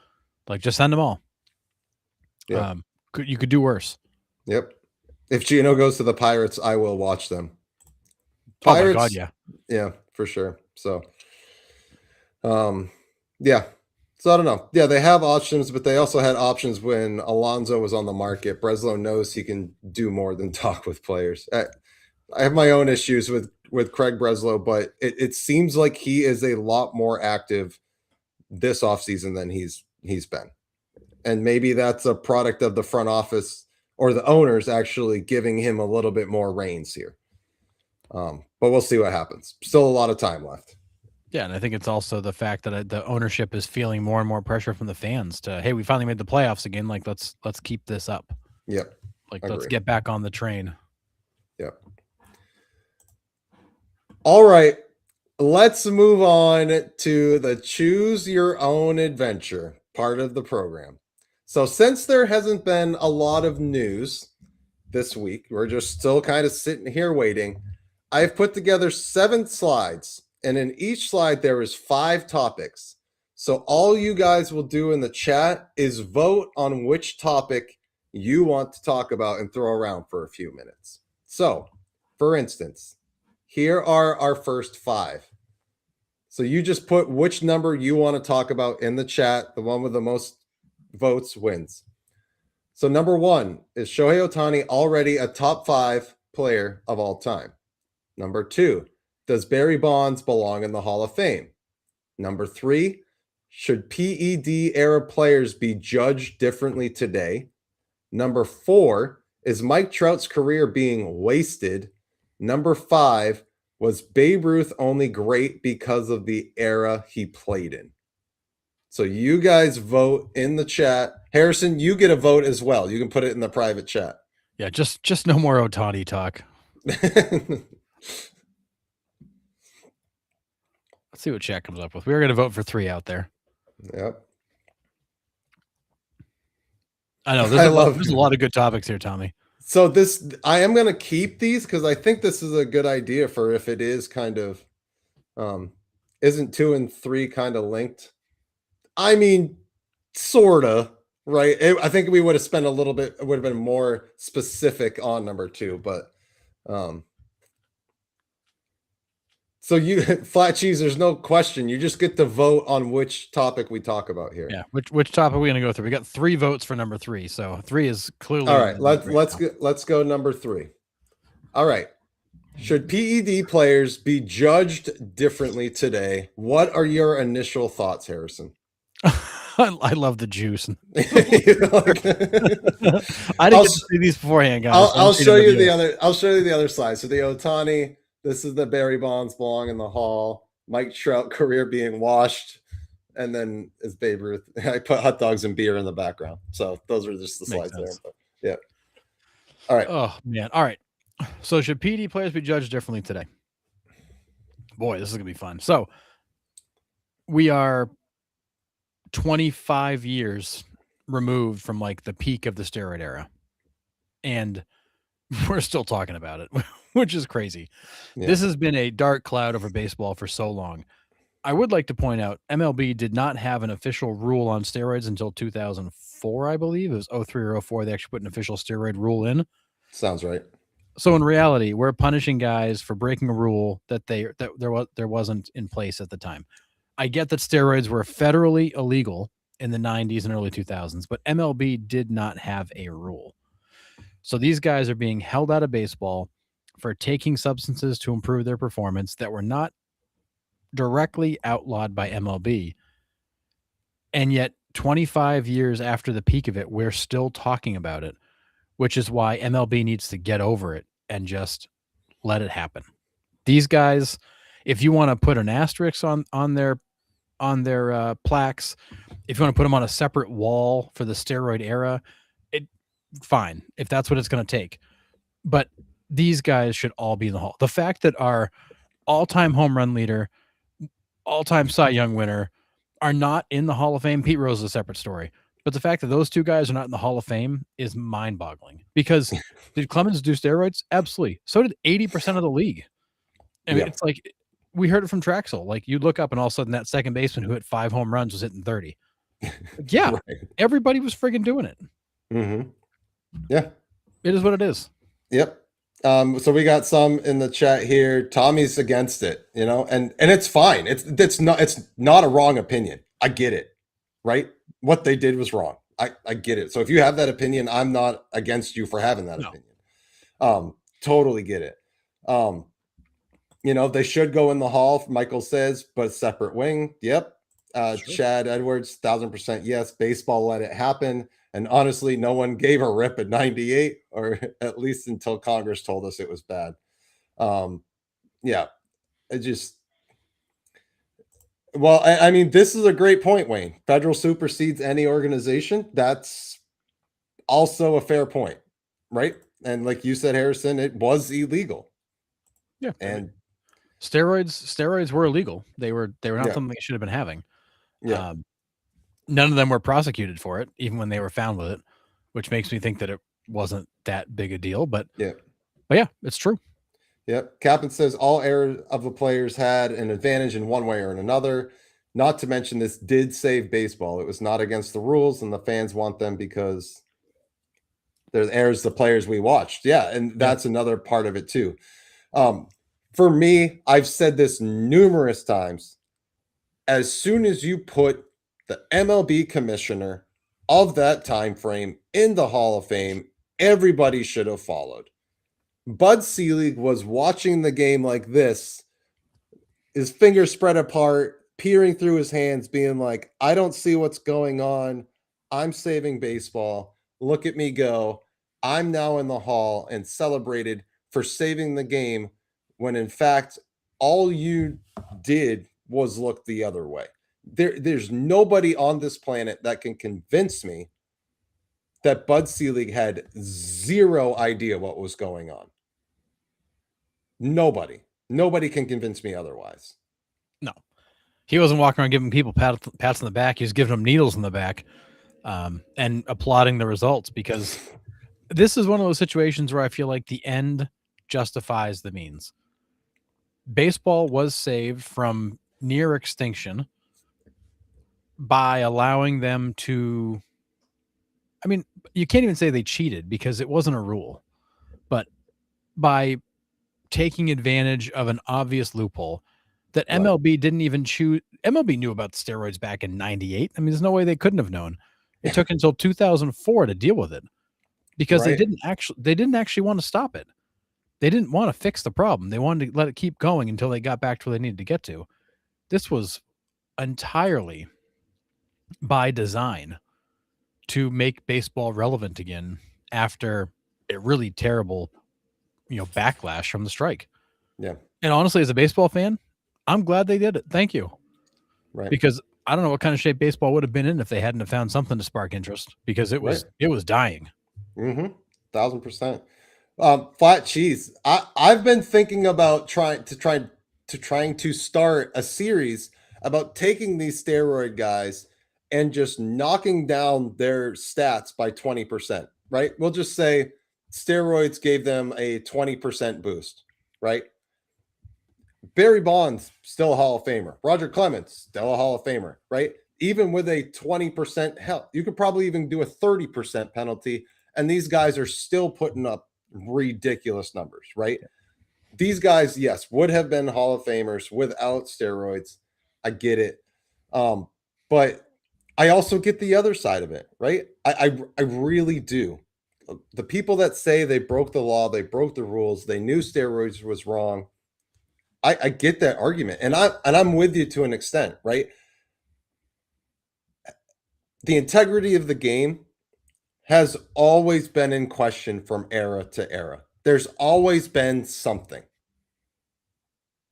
like just send them all. Yeah, you could do worse. Yep. If Geno goes to the Pirates, I will watch them. Pirates, oh my God, yeah, yeah, for sure. So, yeah. So I don't know. Yeah, they have options, but they also had options when Alonso was on the market. Breslow knows he can do more than talk with players. I have my own issues with Craig Breslow, but it seems like he is a lot more active this offseason than he's been. And maybe that's a product of the front office or the owners actually giving him a little bit more reins here. But we'll see what happens. Still a lot of time left. Yeah, and I think it's also the fact that the ownership is feeling more and more pressure from the fans to, hey, we finally made the playoffs again. Like, let's keep this up. Yep. Like, let's get back on the train. Yep. All right. Let's move on to the choose your own adventure part of the program. So since there hasn't been a lot of news this week, we're just still kind of sitting here waiting. I've put together 7 slides, and in each slide there is 5 topics. So all you guys will do in the chat is vote on which topic you want to talk about and throw around for a few minutes. So, for instance, here are our first 5. So you just put which number you want to talk about in the chat. The one with the most votes wins. So number 1, is Shohei Ohtani already a top 5 player of all time? Number 2, does Barry Bonds belong in the Hall of Fame? Number 3, should PED era players be judged differently today? Number 4, is Mike Trout's career being wasted? Number 5, was Babe Ruth only great because of the era he played in? So you guys vote in the chat. Harrison, you get a vote as well. You can put it in the private chat. Yeah, just no more Ohtani talk. Let's see what chat comes up with. We're going to vote for 3 out there. Yep. I know there's a lot of good topics here, Tommy. So I am going to keep these because I think this is a good idea for if it is kind of, isn't 2 and 3 kind of linked? I mean, sorta, right? I think we would have spent a little bit, it would have been more specific on number 2, but So you flat cheese, there's no question. You just get to vote on which topic we talk about here. Yeah. Which topic are we going to go through? We got 3 votes for number 3. So 3 is clearly All in right, the lead right now. let's go number 3. All right. Should PED players be judged differently today? What are your initial thoughts, Harrison? I love the juice. I I'll didn't get to see these beforehand, guys. I'll show you the other. I'll show you the other side. So the Ohtani. This is the Barry Bonds belong in the Hall. Mike Trout career being washed, and then is Babe Ruth. I put hot dogs and beer in the background. So those are just the Makes slides there. sense. But yeah. All right. Oh man. All right. So should PD players be judged differently today? Boy, this is gonna be fun. So we are 25 years removed from like the peak of the steroid era, and we're still talking about it, which is crazy. Yeah. This has been a dark cloud over baseball for so long. I would like to point out MLB did not have an official rule on steroids until 2004, I believe. It was 03 or 04 they actually put an official steroid rule in. Sounds right. So in reality, we're punishing guys for breaking a rule that there wasn't in place at the time. I get that steroids were federally illegal in the 90s and early 2000s, but MLB did not have a rule. So these guys are being held out of baseball for taking substances to improve their performance that were not directly outlawed by MLB. And yet 25 years after the peak of it, we're still talking about it, which is why MLB needs to get over it and just let it happen. These guys, if you want to put an asterisk on their plaques, if you want to put them on a separate wall for the steroid era, fine, if that's what it's going to take. But these guys should all be in the Hall. The fact that our all-time home run leader, all-time Cy Young winner are not in the Hall of Fame. Pete Rose is a separate story. But the fact that those two guys are not in the Hall of Fame is mind-boggling. Because did Clemens do steroids? Absolutely. So did 80% of the league. I mean, it's like we heard it from Traxel. Like you look up and all of a sudden that second baseman who hit 5 home runs was hitting 30. Yeah, right. Everybody was friggin' doing it. Mm-hmm. Yeah, it is what it is. Yep. So we got some in the chat here. Tommy's against it, and it's fine. It's not a wrong opinion. I get it, right? What they did was wrong. I get it. So if you have that opinion, I'm not against you for having that opinion. Totally get it. They should go in the Hall, Michael says, but separate wing. Yep. Sure. Chad Edwards, 1000% yes. Baseball let it happen. And honestly, no one gave a rip at 98, or at least until Congress told us it was bad. Yeah, it just. Well, I mean, this is a great point, Wayne. Federal supersedes any organization. That's also a fair point, right? And like you said, Harrison, it was illegal. Yeah, and steroids were illegal. They were not something they should have been having. Yeah. None of them were prosecuted for it, even when they were found with it, which makes me think that it wasn't that big a deal. But yeah, it's true. Yep. Captain says all errors of the players had an advantage in one way or in another. Not to mention this did save baseball. It was not against the rules, and the fans want them because they're errors the players we watched. Yeah, and that's another part of it too. For me, I've said this numerous times. As soon as you put the MLB commissioner of that time frame in the Hall of Fame, everybody should have followed. Bud Selig was watching the game like this, his fingers spread apart, peering through his hands, being like, I don't see what's going on. I'm saving baseball. Look at me go. I'm now in the Hall, and celebrated for saving the game when in fact all you did was look the other way. There's nobody on this planet that can convince me that Bud Selig had zero idea what was going on. Nobody can convince me otherwise. No, he wasn't walking around giving people pats on the back. He was giving them needles in the back, and applauding the results, because this is one of those situations where I feel like the end justifies the means. Baseball was saved from near extinction by allowing them to, I mean, you can't even say they cheated because it wasn't a rule, but by taking advantage of an obvious loophole, that Right. MLB didn't even choose. MLB knew about steroids back in '98. I mean, there's no way they couldn't have known. It took until 2004 to deal with it because Right. they didn't actually want to stop it. They didn't want to fix the problem. They wanted to let it keep going until they got back to where they needed to get to. This was entirely by design to make baseball relevant again after a really terrible, backlash from the strike. Yeah. And honestly, as a baseball fan, I'm glad they did it. Thank you. Right. Because I don't know what kind of shape baseball would have been in if they hadn't have found something to spark interest because it was dying. 1,000%. Flat cheese. I've been thinking about trying to start a series about taking these steroid guys and just knocking down their stats by 20%, right? We'll just say steroids gave them a 20% boost, right? Barry Bonds, still a Hall of Famer. Roger Clemens, still a Hall of Famer, right? Even with a 20% help, you could probably even do a 30% penalty, and these guys are still putting up ridiculous numbers, right? These guys, yes, would have been Hall of Famers without steroids. I get it. But I also get the other side of it, right? I really do. The people that say they broke the law, they broke the rules, they knew steroids was wrong. I get that argument, and I'm with you to an extent, right? The integrity of the game has always been in question from era to era. There's always been something,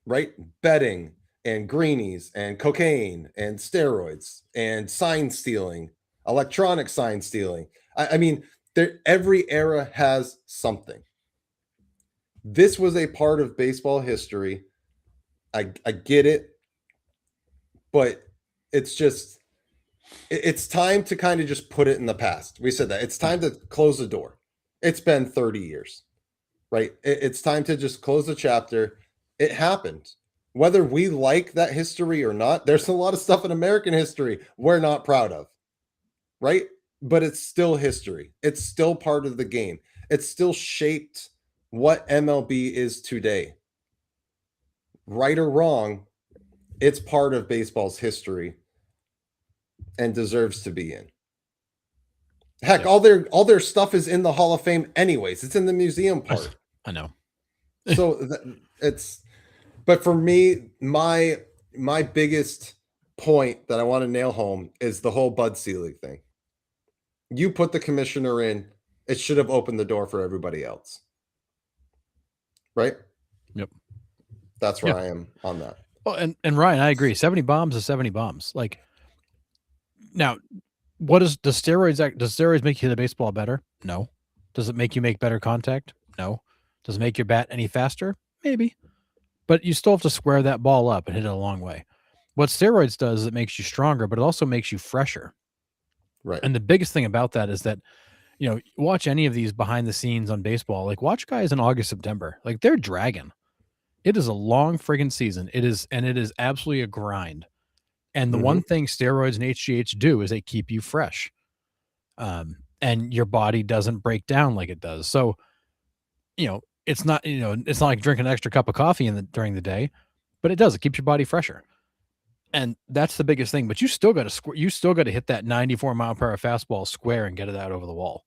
right? Betting and greenies and cocaine and steroids and sign stealing, electronic sign stealing. I mean, every era has something. This was a part of baseball history. I get it, but it's just it's time to kind of just put it in the past. We said that it's time to close the door. It's been 30 years, right? It's time to just close the chapter. It happened. Whether we like that history or not, there's a lot of stuff in American history we're not proud of, right? But it's still history. It's still part of the game. It's still shaped what MLB is today. Right or wrong, it's part of baseball's history and deserves to be in. Heck, Yeah. all their stuff is in the Hall of Fame anyways. It's in the museum part. I know. So it's but for me, my biggest point that I want to nail home is the whole Bud Selig thing. You put the commissioner in, it should have opened the door for everybody else. Right? Yep. That's where I am on that. Well, and Ryan, I agree. 70 bombs is 70 bombs. Like now, does steroids make you hit a baseball better? No. Does it make you make better contact? No. Does it make your bat any faster? Maybe. But you still have to square that ball up and hit it a long way. What steroids does is it makes you stronger, but it also makes you fresher. Right. And the biggest thing about that is that, watch any of these behind the scenes on baseball, like watch guys in August, September, like they're dragging. It is a long friggin' season. It is absolutely a grind. And the one thing steroids and HGH do is they keep you fresh. And your body doesn't break down like it does. So, it's not like drinking an extra cup of coffee during the day, but it does. It keeps your body fresher. And that's the biggest thing. But you still got to hit that 94-mile-per-hour fastball square and get it out over the wall.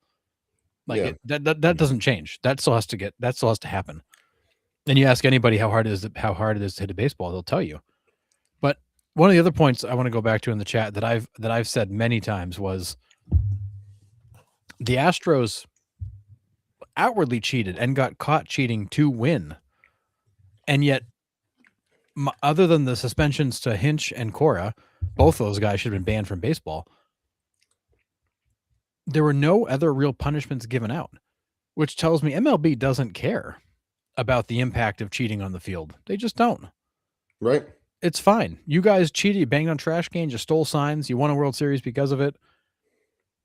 Like that doesn't change. That still has to happen. And you ask anybody how hard it is to hit a baseball, they'll tell you. But one of the other points I want to go back to in the chat that I've said many times was the Astros outwardly cheated and got caught cheating to win. And yet, other than the suspensions to Hinch and Cora, both those guys should have been banned from baseball. There were no other real punishments given out, which tells me MLB doesn't care about the impact of cheating on the field. They just don't. Right. It's fine. You guys cheated, you banged on trash cans, you stole signs, you won a World Series because of it.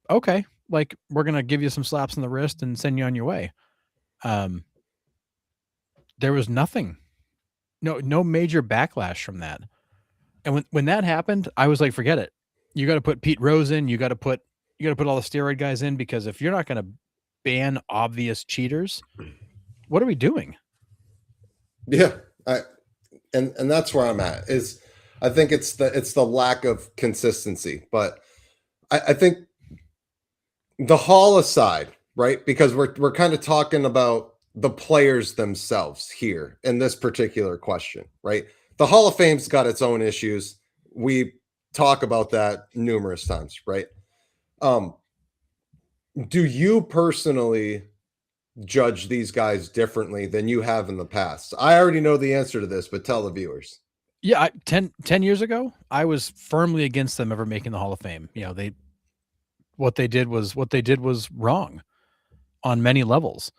Okay. Like, we're going to give you some slaps in the wrist and send you on your way. There was nothing. No major backlash from that. And when that happened, I was like, forget it. You got to put Pete Rose in. You got to put all the steroid guys in, because if you're not going to ban obvious cheaters, what are we doing? Yeah. and that's where I'm at. Is I think it's the lack of consistency, but I think the Hall aside, right? Because we're kind of talking about the players themselves here in this particular question, right? The Hall of Fame's got its own issues. We talk about that numerous times, right? Um, do you personally judge these guys differently than you have in the past? I already know the answer to this, but tell the viewers. Yeah, 10 years ago, I was firmly against them ever making the Hall of Fame. You know, they what they did was wrong on many levels.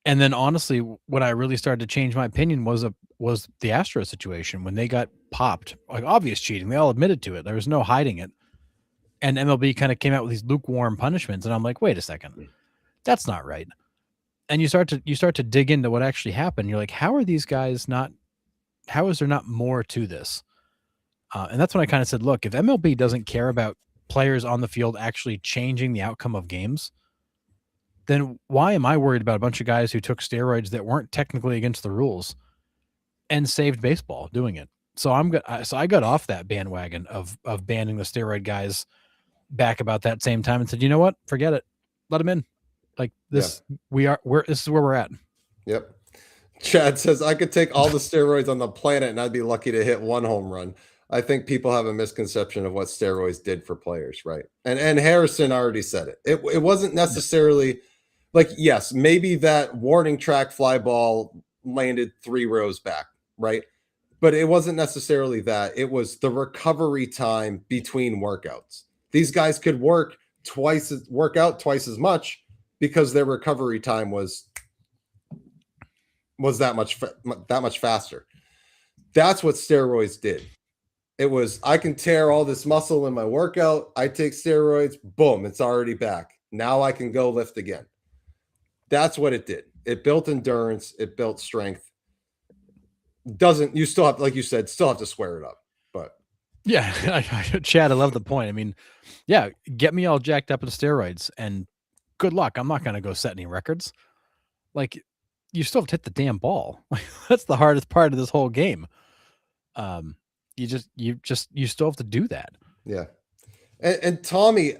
And then honestly, when I really started to change my opinion was the Astros situation when they got popped. Like obvious cheating. They all admitted to it. There was no hiding it. And MLB kind of came out with these lukewarm punishments. And I'm like, wait a second. That's not right. And you start to dig into what actually happened. You're like, how is there not more to this? And that's when I kind of said, look, if MLB doesn't care about players on the field actually changing the outcome of games, then why am I worried about a bunch of guys who took steroids that weren't technically against the rules and saved baseball doing it? So I got off that bandwagon of banning the steroid guys back about that same time and said, you know what? Forget it. Let them in. Like this, this is where we're at. Yep. Chad says I could take all the steroids on the planet and I'd be lucky to hit one home run. I think people have a misconception of what steroids did for players, right? And Harrison already said it. It wasn't necessarily like, yes, maybe that warning track fly ball landed 3 rows back, right? But it wasn't necessarily that. It was the recovery time between workouts. These guys could work out twice as much because their recovery time was that much faster. That's what steroids did. It was, I can tear all this muscle in my workout. I take steroids, boom, it's already back. Now I can go lift again. That's what it did. It built endurance. It built strength. You still have, like you said, still have to square it up. But yeah, Chad, I love the point. I mean, yeah, get me all jacked up in steroids and good luck. I'm not going to go set any records. Like, you still have to hit the damn ball. That's the hardest part of this whole game. You still have to do that. Yeah. And Tommy,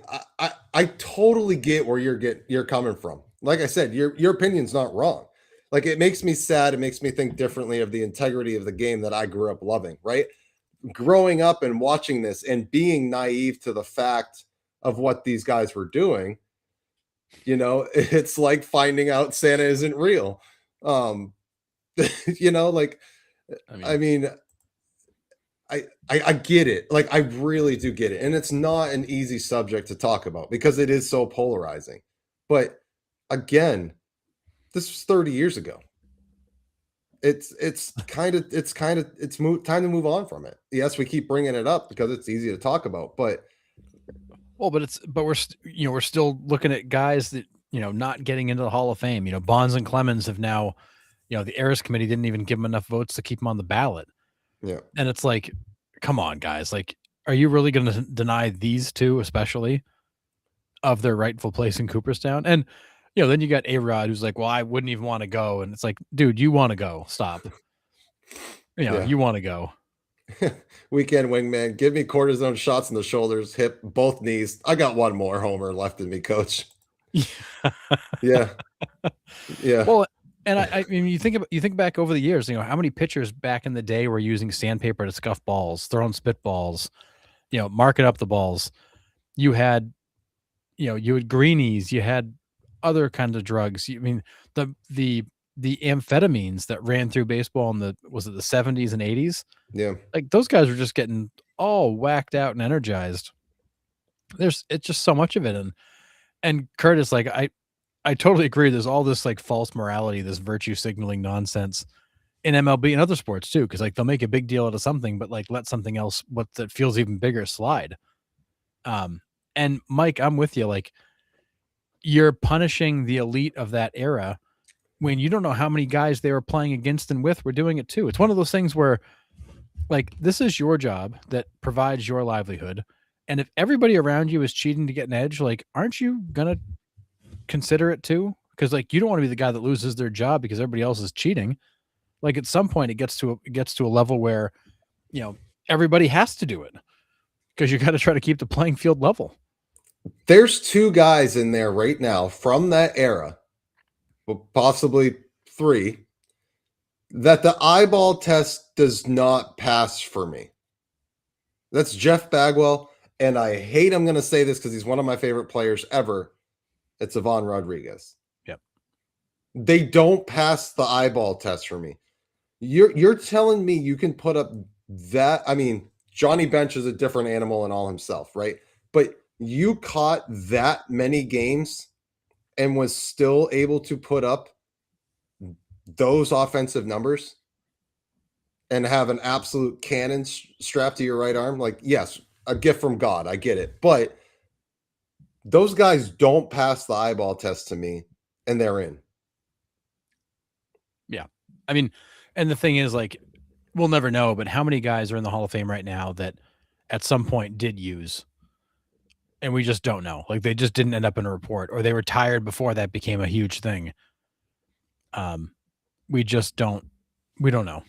I totally get where you're coming from. Like I said, your opinion's not wrong. Like, it makes me sad. It makes me think differently of the integrity of the game that I grew up loving, right? Growing up and watching this and being naive to the fact of what these guys were doing, it's like finding out Santa isn't real. Like, I mean, I get it. Like, I really do get it. And it's not an easy subject to talk about because it is so polarizing. But again, this was 30 years ago. It's time to move on from it. Yes, we keep bringing it up because it's easy to talk about, but we're still looking at guys that, not getting into the Hall of Fame. Bonds and Clemens have now, the Eras Committee didn't even give them enough votes to keep them on the ballot. Yeah. And it's like, come on, guys. Like, are you really going to deny these two, especially, of their rightful place in Cooperstown? And, then you got A-Rod who's like, well, I wouldn't even want to go. And it's like, dude, you want to go. Stop. You want to go. Weekend wingman, give me cortisone shots in the shoulders, hip, both knees. I got one more homer left in me, coach. Yeah. Yeah. Well, and I mean, you think back over the years, how many pitchers back in the day were using sandpaper to scuff balls, throwing spitballs, marking up the balls. You had greenies, you had other kinds of drugs. I mean, the amphetamines that ran through baseball in the 70s and 80s? Yeah. Like, those guys were just getting all whacked out and energized. It's just so much of it. And Curtis, like, I totally agree. There's all this like false morality, this virtue signaling nonsense in MLB and other sports too. Cause like they'll make a big deal out of something, but like let something else, that feels even bigger, slide. And Mike, I'm with you. Like, you're punishing the elite of that era when you don't know how many guys they were playing against and with were doing it too. It's one of those things where, like, this is your job that provides your livelihood. And if everybody around you is cheating to get an edge, like, aren't you going to consider it too? Because, like, you don't want to be the guy that loses their job because everybody else is cheating. Like at some point, it gets to a level where, everybody has to do it because you got to try to keep the playing field level. There's two guys in there right now from that era, possibly three, that the eyeball test does not pass for me. That's Jeff Bagwell, and I hate I'm going to say this because he's one of my favorite players ever. It's Ivan Rodriguez. Yep. They don't pass the eyeball test for me. You're telling me you can put up that? I mean, Johnny Bench is a different animal in all himself, right? But you caught that many games and was still able to put up those offensive numbers and have an absolute cannon strapped to your right arm. Like, yes, a gift from God. I get it. But those guys don't pass the eyeball test to me, and they're in. Yeah. I mean, and the thing is, like, we'll never know, but how many guys are in the Hall of Fame right now that at some point did use, and we just don't know. Like, they just didn't end up in a report, or they retired before that became a huge thing. We just don't know.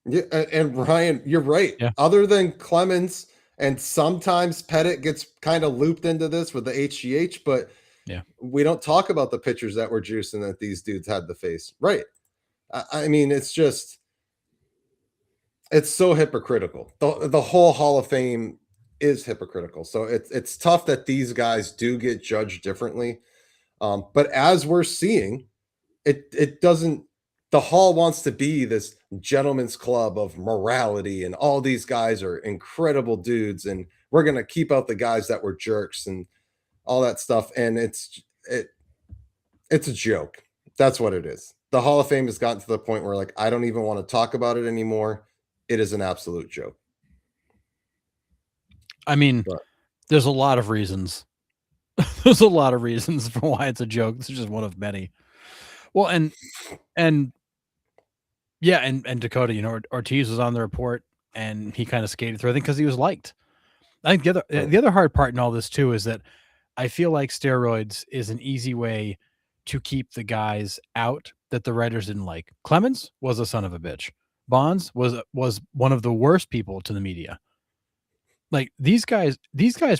Yeah, and Ryan, you're right. Yeah. Other than Clemens, and sometimes Pettit gets kind of looped into this with the HGH, but yeah, we don't talk about the pitchers that were juicing that these dudes had to face. Right. I mean, it's so hypocritical. The whole Hall of Fame is hypocritical. So it's tough that these guys do get judged differently. But as we're seeing, it doesn't. The Hall wants to be this gentleman's club of morality, and all these guys are incredible dudes, and we're gonna keep out the guys that were jerks and all that stuff. And it's a joke. That's what it is. The Hall of Fame has gotten to the point where, like, I don't even want to talk about it anymore. It is an absolute joke. I mean, there's a lot of reasons. There's a lot of reasons for why it's a joke. This is just one of many. Well, and yeah, and Dakota, Ortiz was on the report and he kind of skated through, I think, because he was liked. I think the other hard part in all this too is that I feel like steroids is an easy way to keep the guys out that the writers didn't like. Clemens was a son of a bitch. Bonds was one of the worst people to the media. Like these guys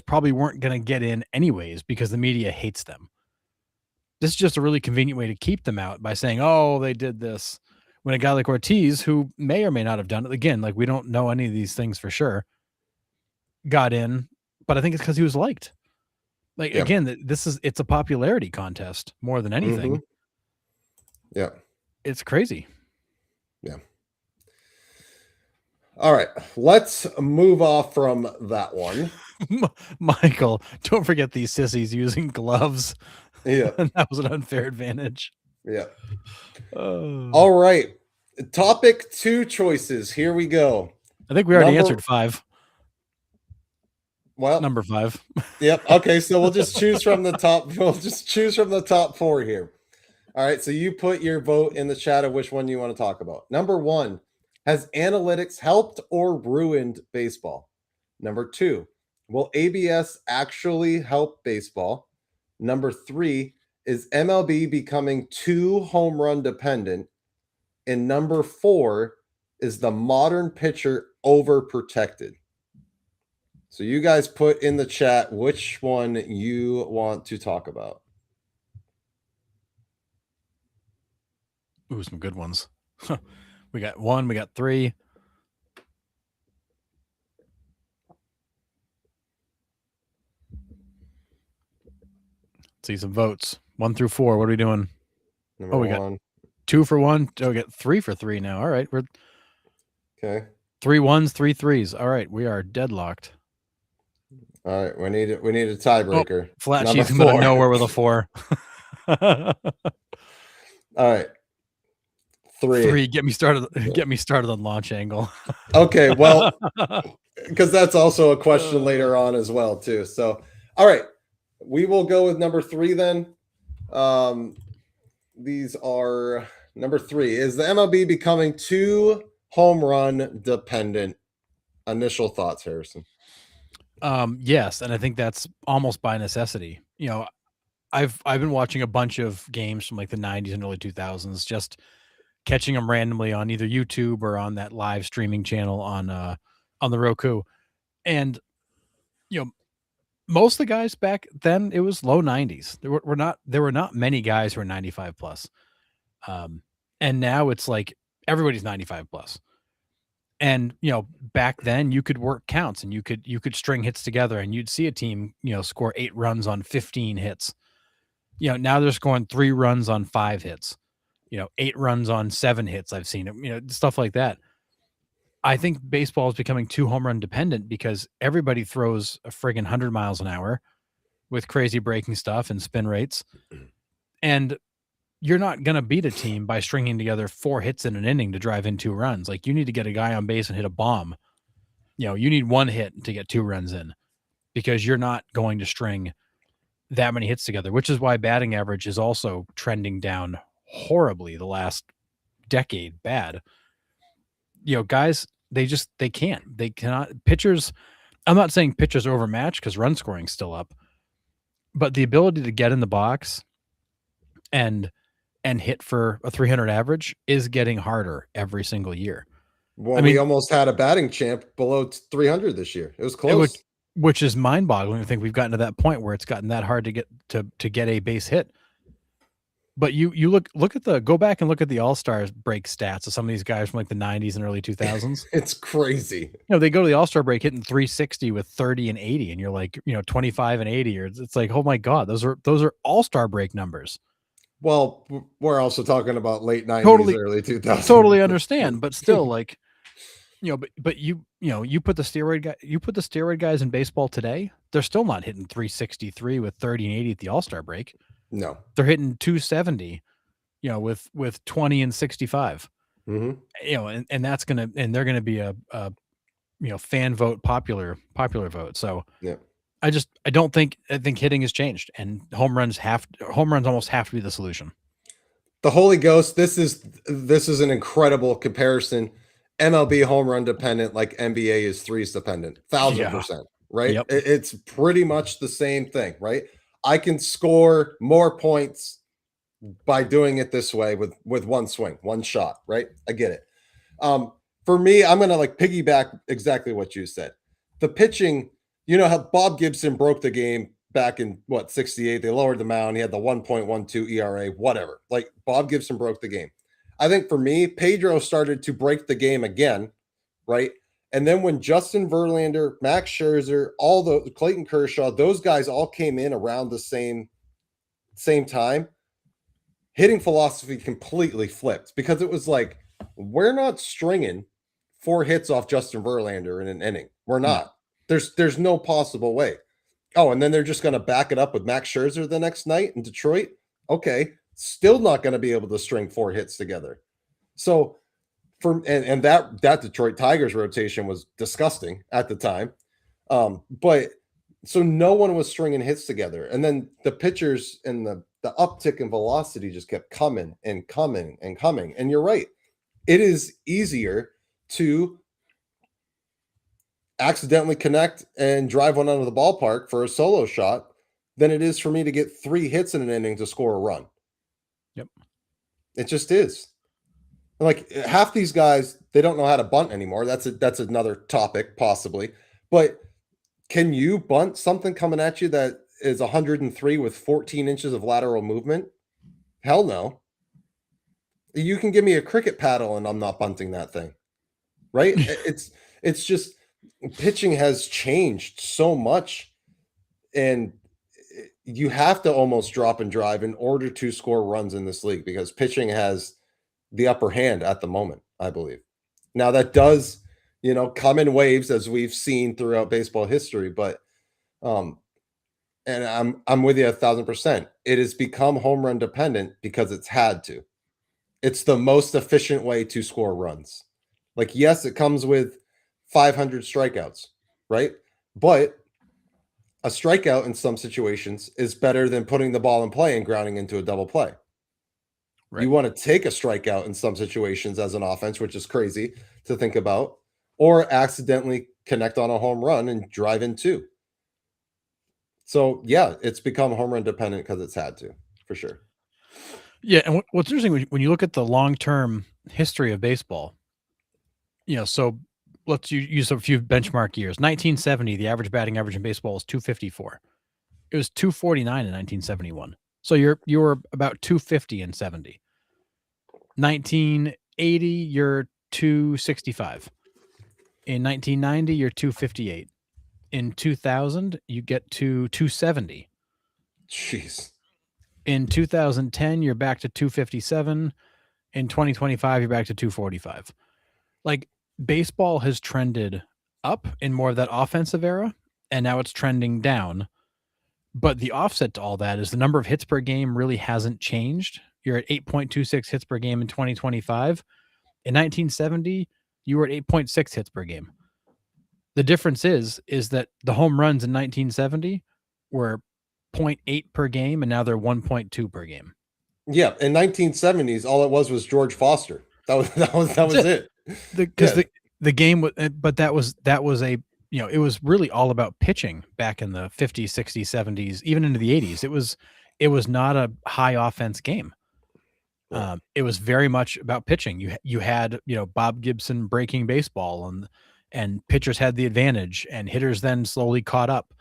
probably weren't going to get in anyways because the media hates them. This is just a really convenient way to keep them out by saying, "Oh, they did this." When a guy like Ortiz, who may or may not have done it, again, like we don't know any of these things for sure, got in, but I think it's because he was liked. Like, yeah. Again, it's a popularity contest more than anything. Mm-hmm. Yeah. It's crazy. Yeah. All right. Let's move off from that one. Michael, don't forget these sissies using gloves. Yeah. That was an unfair advantage. Yeah. All right. Topic 2 choices. Here we go. I think we already answered 5. Well, number 5. Yep. Okay. So we'll just choose from the top. We'll just choose from the top 4 here. All right. So you put your vote in the chat of which one you want to talk about. Number 1, has analytics helped or ruined baseball? Number 2, will ABS actually help baseball? Number 3, is MLB becoming too home run dependent? And number 4, is the modern pitcher overprotected? So you guys put in the chat which one you want to talk about. Ooh, some good ones. We got 1, we got 3. Let's see some votes. 1 through 4. What are we doing? Number we got 2 for 1. Oh, we got 3 for 3 now. All right. We're okay. 3 1s, 3 3s. All right. We are deadlocked. All right. We need a tiebreaker. Flat she's in the middle of nowhere with a 4. All right. 3. Get me started on launch angle. Okay, well, because that's also a question later on as well too. So, all right, we will go with number 3 then. These are number 3. Is the MLB becoming too home run dependent? Initial thoughts, Harrison. Yes, and I think that's almost by necessity. I've been watching a bunch of games from like the 90s and early 2000s just catching them randomly on either YouTube or on that live streaming channel on the Roku. And you know, most of the guys back then, it was low 90s. There were not many guys who were 95 plus. And now it's like everybody's 95 plus. And back then you could work counts and you could string hits together and you'd see a team, score 8 runs on 15 hits. Now they're scoring 3 runs on 5 hits. 8 runs on 7 hits. I've seen it, stuff like that. I think baseball is becoming too home run dependent because everybody throws a friggin' 100 miles an hour with crazy breaking stuff and spin rates. And you're not going to beat a team by stringing together 4 hits in an inning to drive in 2 runs. Like, you need to get a guy on base and hit a bomb. You need 1 hit to get 2 runs in because you're not going to string that many hits together, which is why batting average is also trending down horribly the last decade. Bad. Guys, they cannot. Pitchers, I'm not saying pitchers are overmatched because run scoring's still up, but the ability to get in the box and hit for a 300 average is getting harder every single year. Well, we almost had a batting champ below 300 this year. It was close. Which is mind-boggling to think we've gotten to that point where it's gotten that hard to get a base hit. But you go back and look at the All-Stars break stats of some of these guys from like the 90s and early 2000s. It's crazy. They go to the All-Star break hitting 360 with 30 and 80, and you're like, 25 and 80, or it's like, oh my God, those are All-Star break numbers. Well, we're also talking about late 90s, early 2000s. Totally understand, but still, like, but you put the steroid guys in baseball today, they're still not hitting 363 with 30 and 80 at the All-Star break. No, they're hitting 270, with 20 and 65. Mm-hmm. And that's they're gonna be a fan vote popular vote. So yeah. I think hitting has changed, and home runs almost have to be the solution. The Holy Ghost. This is an incredible comparison. MLB home run dependent, like NBA is threes dependent, 1,000%. Right? Yep. It's pretty much the same thing, right? I can score more points by doing it this way with one swing, one shot, right? I get it. For me, I'm gonna like piggyback exactly what you said. The pitching. You know how Bob Gibson broke the game back in 68? They lowered the mound. He had the 1.12 ERA, whatever. Like, Bob Gibson broke the game. I think for me, Pedro started to break the game again, right? And then when Justin Verlander, Max Scherzer, all the Clayton Kershaw, those guys all came in around the same time, hitting philosophy completely flipped because it was like, we're not stringing 4 hits off Justin Verlander in an inning. We're not. There's no possible way. Oh, and then they're just going to back it up with Max Scherzer the next night in Detroit. Okay, still not going to be able to string 4 hits together. So that Detroit Tigers rotation was disgusting at the time. But so no one was stringing hits together, and then the pitchers and the uptick in velocity just kept coming and coming and coming. And you're right, it is easier to accidentally connect and drive one out of the ballpark for a solo shot than it is for me to get 3 hits in an inning to score a run. Yep. It just is. Like, half these guys, they don't know how to bunt anymore. That's another topic possibly. But can you bunt something coming at you that is 103 with 14 inches of lateral movement? Hell no. You can give me a cricket paddle and I'm not bunting that thing. Right? It's just, pitching has changed so much, and you have to almost drop and drive in order to score runs in this league because pitching has the upper hand at the moment, I believe. Now that does, come in waves as we've seen throughout baseball history, but and I'm with you 1,000%. It has become home run dependent because it's had to. It's the most efficient way to score runs. Like, yes, it comes with 500 strikeouts, right? But a strikeout in some situations is better than putting the ball in play and grounding into a double play. Right. You want to take a strikeout in some situations as an offense, which is crazy to think about, or accidentally connect on a home run and drive in 2. So, yeah, it's become home run dependent because it's had to, for sure. Yeah, and what's interesting when you look at the long-term history of baseball, so let's use a few benchmark years. 1970, the average batting average in baseball was 254. It was 249 in 1971. So you were about 250 in 70. 1980, you're 265. In 1990, you're 258. In 2000, you get to 270. Jeez. In 2010, you're back to 257. In 2025, you're back to 245. Like, baseball has trended up in more of that offensive era, and now it's trending down. But the offset to all that is the number of hits per game really hasn't changed. You're at 8.26 hits per game in 2025. In 1970, you were at 8.6 hits per game. The difference is that the home runs in 1970 were 0.8 per game, and now they're 1.2 per game. Yeah, in 1970s, all it was George Foster. That was it. Because the game was, but that was a, it was really all about pitching back in the 50s, 60s, 70s, even into the 80s. It was not a high offense game. Right. It was very much about pitching. You had, Bob Gibson breaking baseball, and pitchers had the advantage, and hitters then slowly caught up.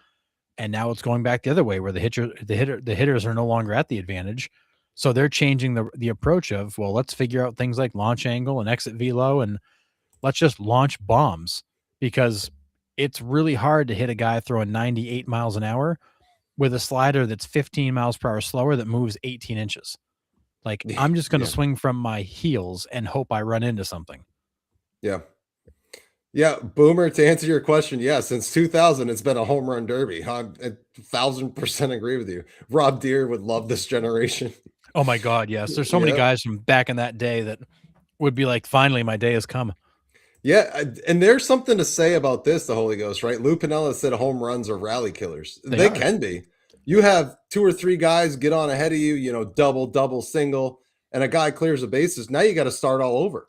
And now it's going back the other way, where the hitters are no longer at the advantage. So they're changing the approach of, well, let's figure out things like launch angle and exit velo, and let's just launch bombs, because it's really hard to hit a guy throwing 98 miles an hour with a slider that's 15 miles per hour slower that moves 18 inches. Like, I'm just going to swing from my heels and hope I run into something. Yeah. Yeah, Boomer, to answer your question, yeah, since 2000, it's been a home run derby. I 1,000% agree with you. Rob Deere would love this generation. Oh my God, yes. There's so many guys from back in that day that would be like, finally, my day has come. Yeah, and there's something to say about this, the Holy Ghost, right? Lou Piniella said home runs are rally killers. They can be. You have 2 or 3 guys get on ahead of you, double, single, and a guy clears the bases. Now you got to start all over.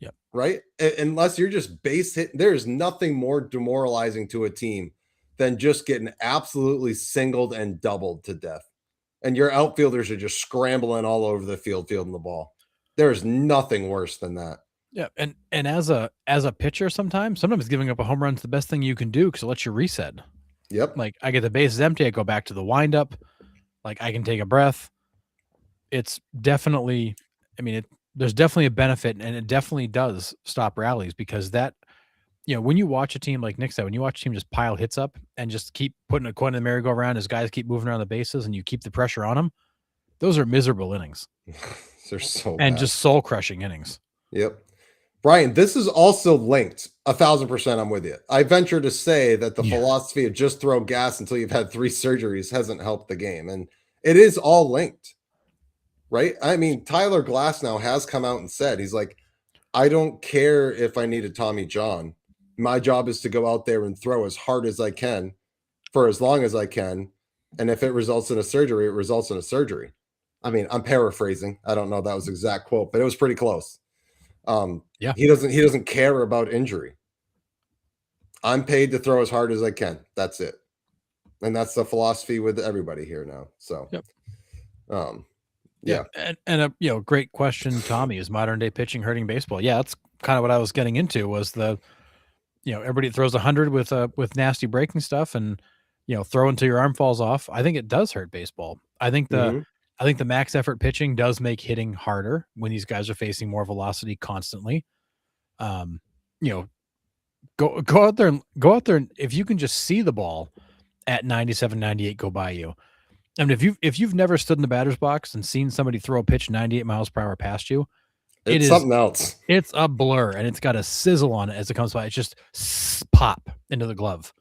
Yep. Right? Unless you're just base hit, there's nothing more demoralizing to a team than just getting absolutely singled and doubled to death. And your outfielders are just scrambling all over the field, fielding the ball. There's nothing worse than that. Yeah, and as a pitcher, sometimes giving up a home run is the best thing you can do, because it lets you reset. Yep. Like, I get the bases empty, I go back to the windup, like, I can take a breath. It's definitely, there's definitely a benefit, and it definitely does stop rallies, because that, when you watch a team, like Nick said, when you watch a team just pile hits up and just keep putting a coin in the merry-go-round as guys keep moving around the bases, and you keep the pressure on them, those are miserable innings. They're so and bad. Just soul-crushing innings. Yep. Brian, this is also linked. 1,000% I'm with you. I venture to say that the philosophy of just throw gas until you've had 3 surgeries hasn't helped the game. And it is all linked, right? I mean, Tyler Glasnow has come out and said, he's like, I don't care if I need a Tommy John. My job is to go out there and throw as hard as I can for as long as I can. And if it results in a surgery, it results in a surgery. I mean, I'm paraphrasing. I don't know if that was the exact quote, but it was pretty close. He doesn't care about injury. I'm paid to throw as hard as I can. That's it. And that's the philosophy with everybody here now. So, yeah. And a great question, Tommy, is modern day pitching hurting baseball? Yeah, that's kind of what I was getting into, was the, everybody throws 100 with nasty breaking stuff, and, throw until your arm falls off. I think it does hurt baseball. I think the max effort pitching does make hitting harder when these guys are facing more velocity constantly. Go out there and if you can just see the ball at 97, 98 go by you. I mean, if you've never stood in the batter's box and seen somebody throw a pitch 98 miles per hour past you, it's something else. It's a blur, and it's got a sizzle on it as it comes by. It's just pop into the glove.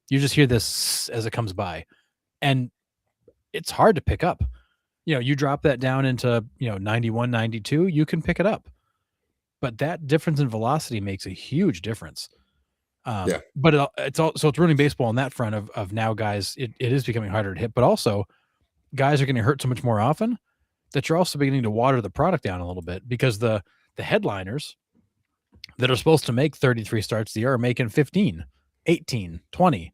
You just hear this as it comes by, and it's hard to pick up. You drop that down into, 91, 92, you can pick it up. But that difference in velocity makes a huge difference. But it's ruining baseball on that front of now, guys. It is becoming harder to hit, but also guys are getting hurt so much more often that you're also beginning to water the product down a little bit, because the headliners that are supposed to make 33 starts a year are making 15, 18, 20,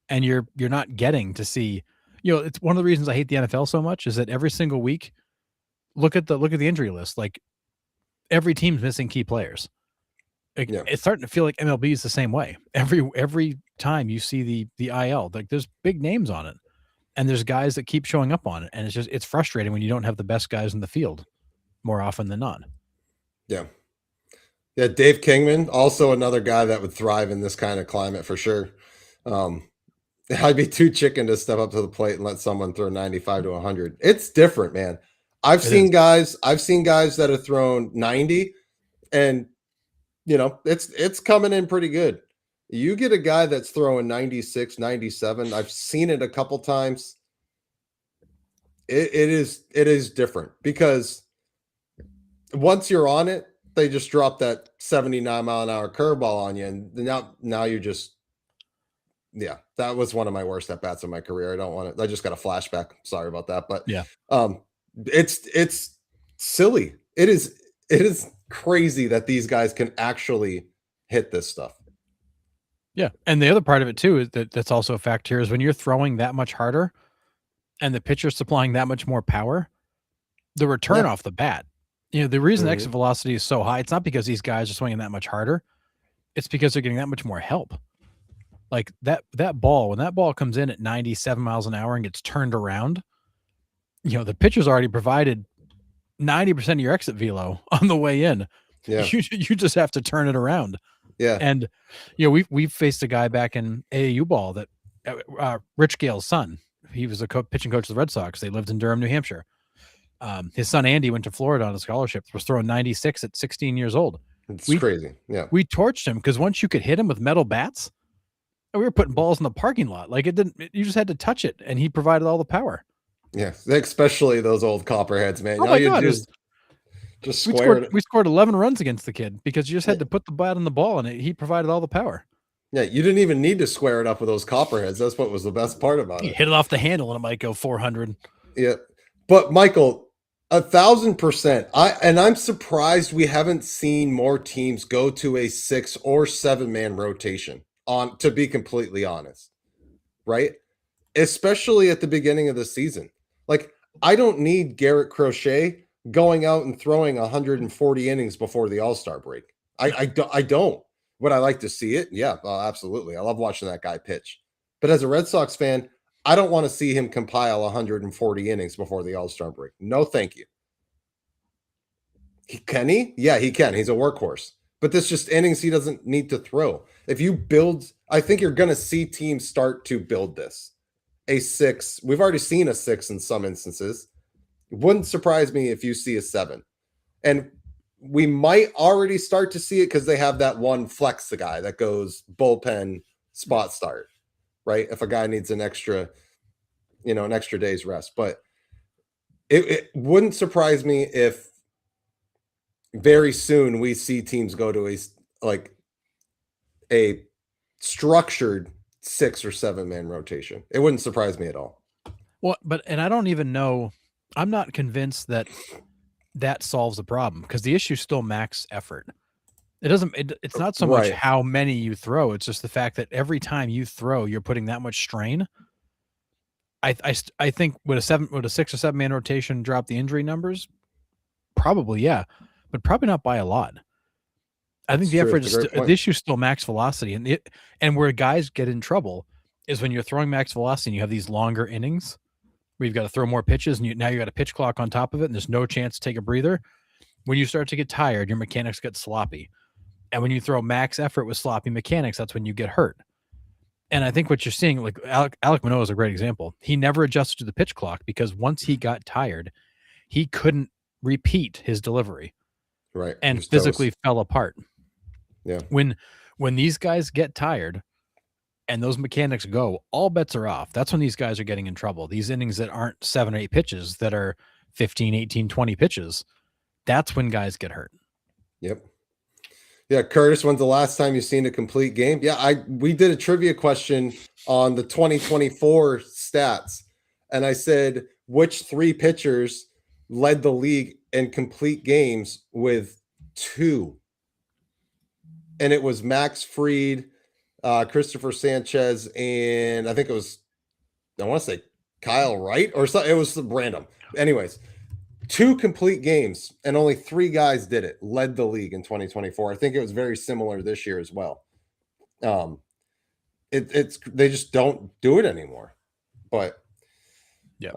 and you're not getting to see. It's one of the reasons I hate the NFL so much, is that every single week, look at the injury list. Like, every team's missing key players. Yeah. It's starting to feel like MLB is the same way. Every time you see the IL, like there's big names on it, and there's guys that keep showing up on it, and it's frustrating when you don't have the best guys in the field more often than not. Yeah. Yeah, Dave Kingman, also another guy that would thrive in this kind of climate for sure. I'd be too chicken to step up to the plate and let someone throw 95 to 100. It's different, man. I've seen guys that have thrown 90 and it's coming in pretty good. You get a guy that's throwing 96, 97. I've seen it a couple times. It is different because once you're on it, they just drop that 79-mile-an-hour curveball on you, and now you just that was one of my worst at bats in my career. I just got a flashback. Sorry about that, but yeah, it's silly. It is crazy that these guys can actually hit this stuff. Yeah, and the other part of it too is that's also a fact here is when you're throwing that much harder, and the pitcher's supplying that much more power, the return off the bat. The reason exit velocity is so high, it's not because these guys are swinging that much harder. It's because they're getting that much more help. Like that ball, when that ball comes in at 97 miles an hour and gets turned around, the pitcher's already provided 90% of your exit velo on the way in. Yeah. You just have to turn it around. Yeah. And we've faced a guy back in AAU ball that Rich Gale's son. He was a pitching coach of the Red Sox. They lived in Durham, New Hampshire. His son Andy went to Florida on a scholarship. Was throwing 96 at 16 years old. It's crazy. Yeah, we torched him because once you could hit him with metal bats, we were putting balls in the parking lot. Like you just had to touch it, and he provided all the power. Yeah, especially those old copperheads, man. Oh my God, just squared. We scored 11 runs against the kid because you just had to put the bat on the ball, and he provided all the power. Yeah, you didn't even need to square it up with those copperheads. That's what was the best part about it. You hit it off the handle, and it might go 400. Yeah, but Michael, 1,000%. I'm surprised we haven't seen more teams go to a 6 or 7-man rotation. To be completely honest, right? Especially at the beginning of the season. Like, I don't need Garrett Crochet going out and throwing 140 innings before the All-Star break. I don't. Would I like to see it? Yeah, absolutely. I love watching that guy pitch. But as a Red Sox fan, I don't want to see him compile 140 innings before the All-Star break. No, thank you. Can he? Yeah, he can. He's a workhorse. But this just innings he doesn't need to throw. If you build, I think you're going to see teams start to build this. A 6. We've already seen a 6 in some instances. It wouldn't surprise me if you see a 7. And we might already start to see it because they have that one flex guy that goes bullpen spot start, right? If a guy needs an extra day's rest. But it wouldn't surprise me if very soon we see teams go to a structured 6 or 7-man rotation. It wouldn't surprise me at all. Well, and I don't even know. I'm not convinced that solves the problem because the issue is still max effort. It's not so much how many you throw. It's just the fact that every time you throw, you're putting that much strain. I think would a 6 or 7-man rotation drop the injury numbers? Probably, yeah, but probably not by a lot. I think the issue is still max velocity, and where guys get in trouble is when you're throwing max velocity and you have these longer innings where you've got to throw more pitches, and now you got a pitch clock on top of it, and there's no chance to take a breather. When you start to get tired, your mechanics get sloppy, and when you throw max effort with sloppy mechanics, that's when you get hurt. And I think what you're seeing, like Alek Manoah is a great example. He never adjusted to the pitch clock because once he got tired, he couldn't repeat his delivery, right, and physically fell apart. Yeah. When these guys get tired and those mechanics go, all bets are off. That's when these guys are getting in trouble. These innings that aren't 7 or 8 pitches, that are 15, 18, 20 pitches, that's when guys get hurt. Yep. Yeah, Curtis, when's the last time you've seen a complete game? Yeah, we did a trivia question on the 2024 stats, and I said, which 3 pitchers led the league in complete games with 2? And it was Max Fried, Christopher Sanchez, and I think it was, I want to say Kyle Wright or something. It was random. Anyways, 2 complete games, and only 3 guys did it. Led the league in 2024. I think it was very similar this year as well. It's they just don't do it anymore. But yeah,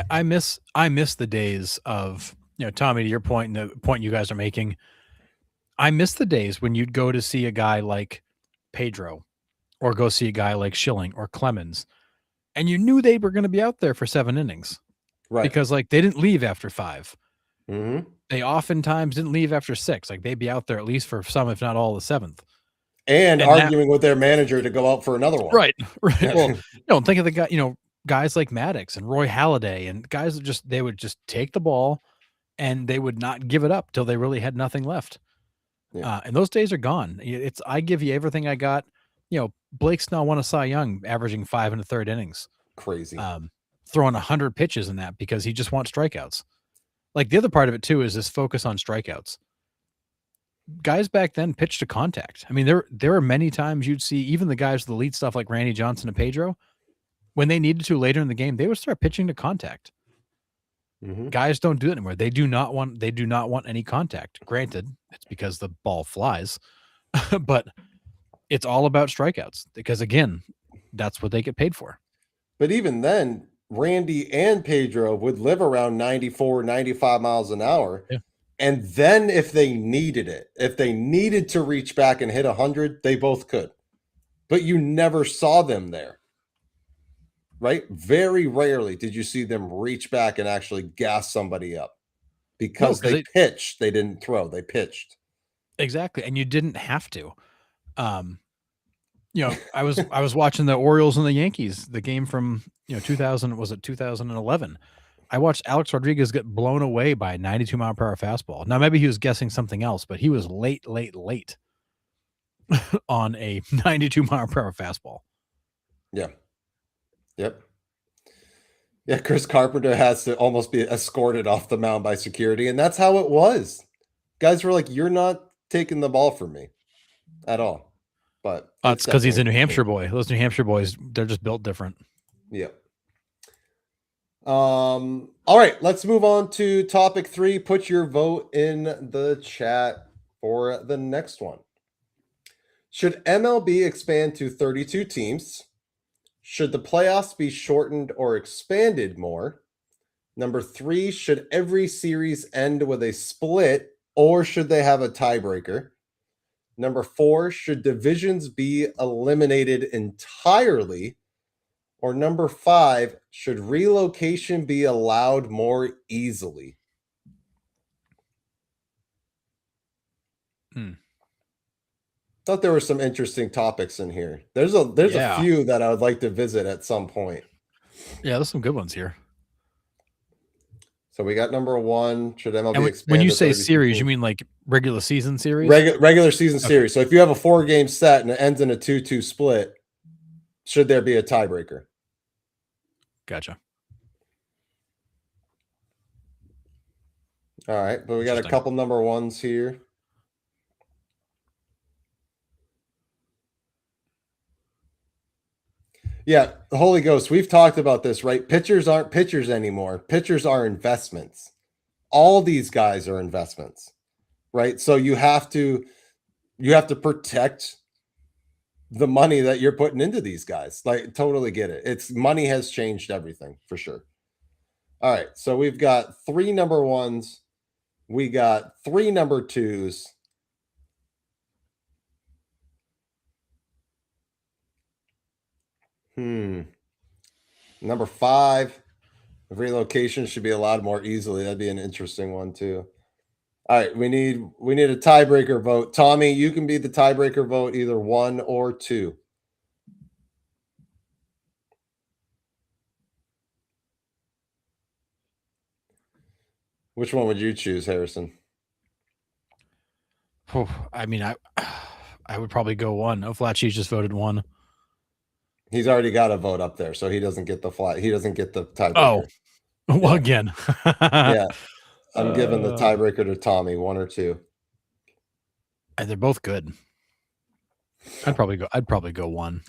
I miss the days of, Tommy, to your point and the point you guys are making. I miss the days when you'd go to see a guy like Pedro or go see a guy like Schilling or Clemens, and you knew they were going to be out there for 7 innings. Right. Because like they didn't leave after 5. Mm-hmm. They oftentimes didn't leave after 6. Like they'd be out there at least for some, if not all, the 7th. And arguing with their manager to go out for another one. Right. Well, think of the guy, guys like Maddox and Roy Halladay and guys that they would just take the ball and they would not give it up till they really had nothing left. Yeah. And those days are gone. I give you everything I got. Blake Snell won a Cy Young, averaging 5 1/3 innings. Crazy. Throwing 100 pitches in that because he just wants strikeouts. Like the other part of it too is this focus on strikeouts. Guys back then pitched to contact. I mean, there are many times you'd see even the guys with the lead stuff like Randy Johnson and Pedro, when they needed to later in the game, they would start pitching to contact. Mm-hmm. Guys don't do it anymore. They do not want any contact. Granted, it's because the ball flies, but it's all about strikeouts because again, that's what they get paid for. But even then, Randy and Pedro would live around 94, 95 miles an hour. Yeah. And then if they needed it, if they needed to reach back and hit 100, they both could. But you never saw them there. Right? Very rarely did you see them reach back and actually gas somebody up because they pitched. They didn't throw. They pitched. Exactly. And you didn't have to. I was watching the Orioles and the Yankees, the game from 2011. I watched Alex Rodriguez get blown away by a 92-mile-per-hour fastball. Now maybe he was guessing something else, but he was late on a 92-mile-per-hour fastball. Yeah. Yep. Yeah, Chris Carpenter has to almost be escorted off the mound by security, and that's how it was. Guys were like, "You're not taking the ball from me at all." But it's because he's a New Hampshire boy. Those New Hampshire boys, they're just built different. Yeah. All right, let's move on to topic 3. Put your vote in the chat for the next one. Should MLB expand to 32 teams? Should the playoffs be shortened or expanded more? Number 3, should every series end with a split or should they have a tiebreaker? Number 4, should divisions be eliminated entirely? Or number 5, should relocation be allowed more easily? Thought there were some interesting topics in here. There's a few that I would like to visit at some point. Yeah, there's some good ones here. So we got number 1. Should MLB expand? When you say series, you mean like regular season series? Regular season series. So if you have a 4-game set and it ends in a 2-2 split, should there be a tiebreaker? Gotcha. All right, but we got a couple number 1s here. Yeah, the Holy Ghost, we've talked about this, right? Pitchers aren't pitchers anymore. Pitchers are investments. All these guys are investments, right? So you have to protect the money that you're putting into these guys. Like, totally get it. It's money has changed everything for sure. All right, so we've got 3 number 1s. We got 3 number 2s. Number 5, relocation should be allowed more easily. That'd be an interesting one too. All right, we need a tiebreaker vote. Tommy, you can be the tiebreaker vote, either 1 or 2. Which one would you choose, Harrison? Oh, I mean, I would probably go 1. O'Flaherty just voted 1. He's already got a vote up there, so he doesn't get the tiebreaker. Oh, well, again. Yeah. I'm giving the tiebreaker to Tommy, 1 or 2. And they're both good. I'd probably go 1.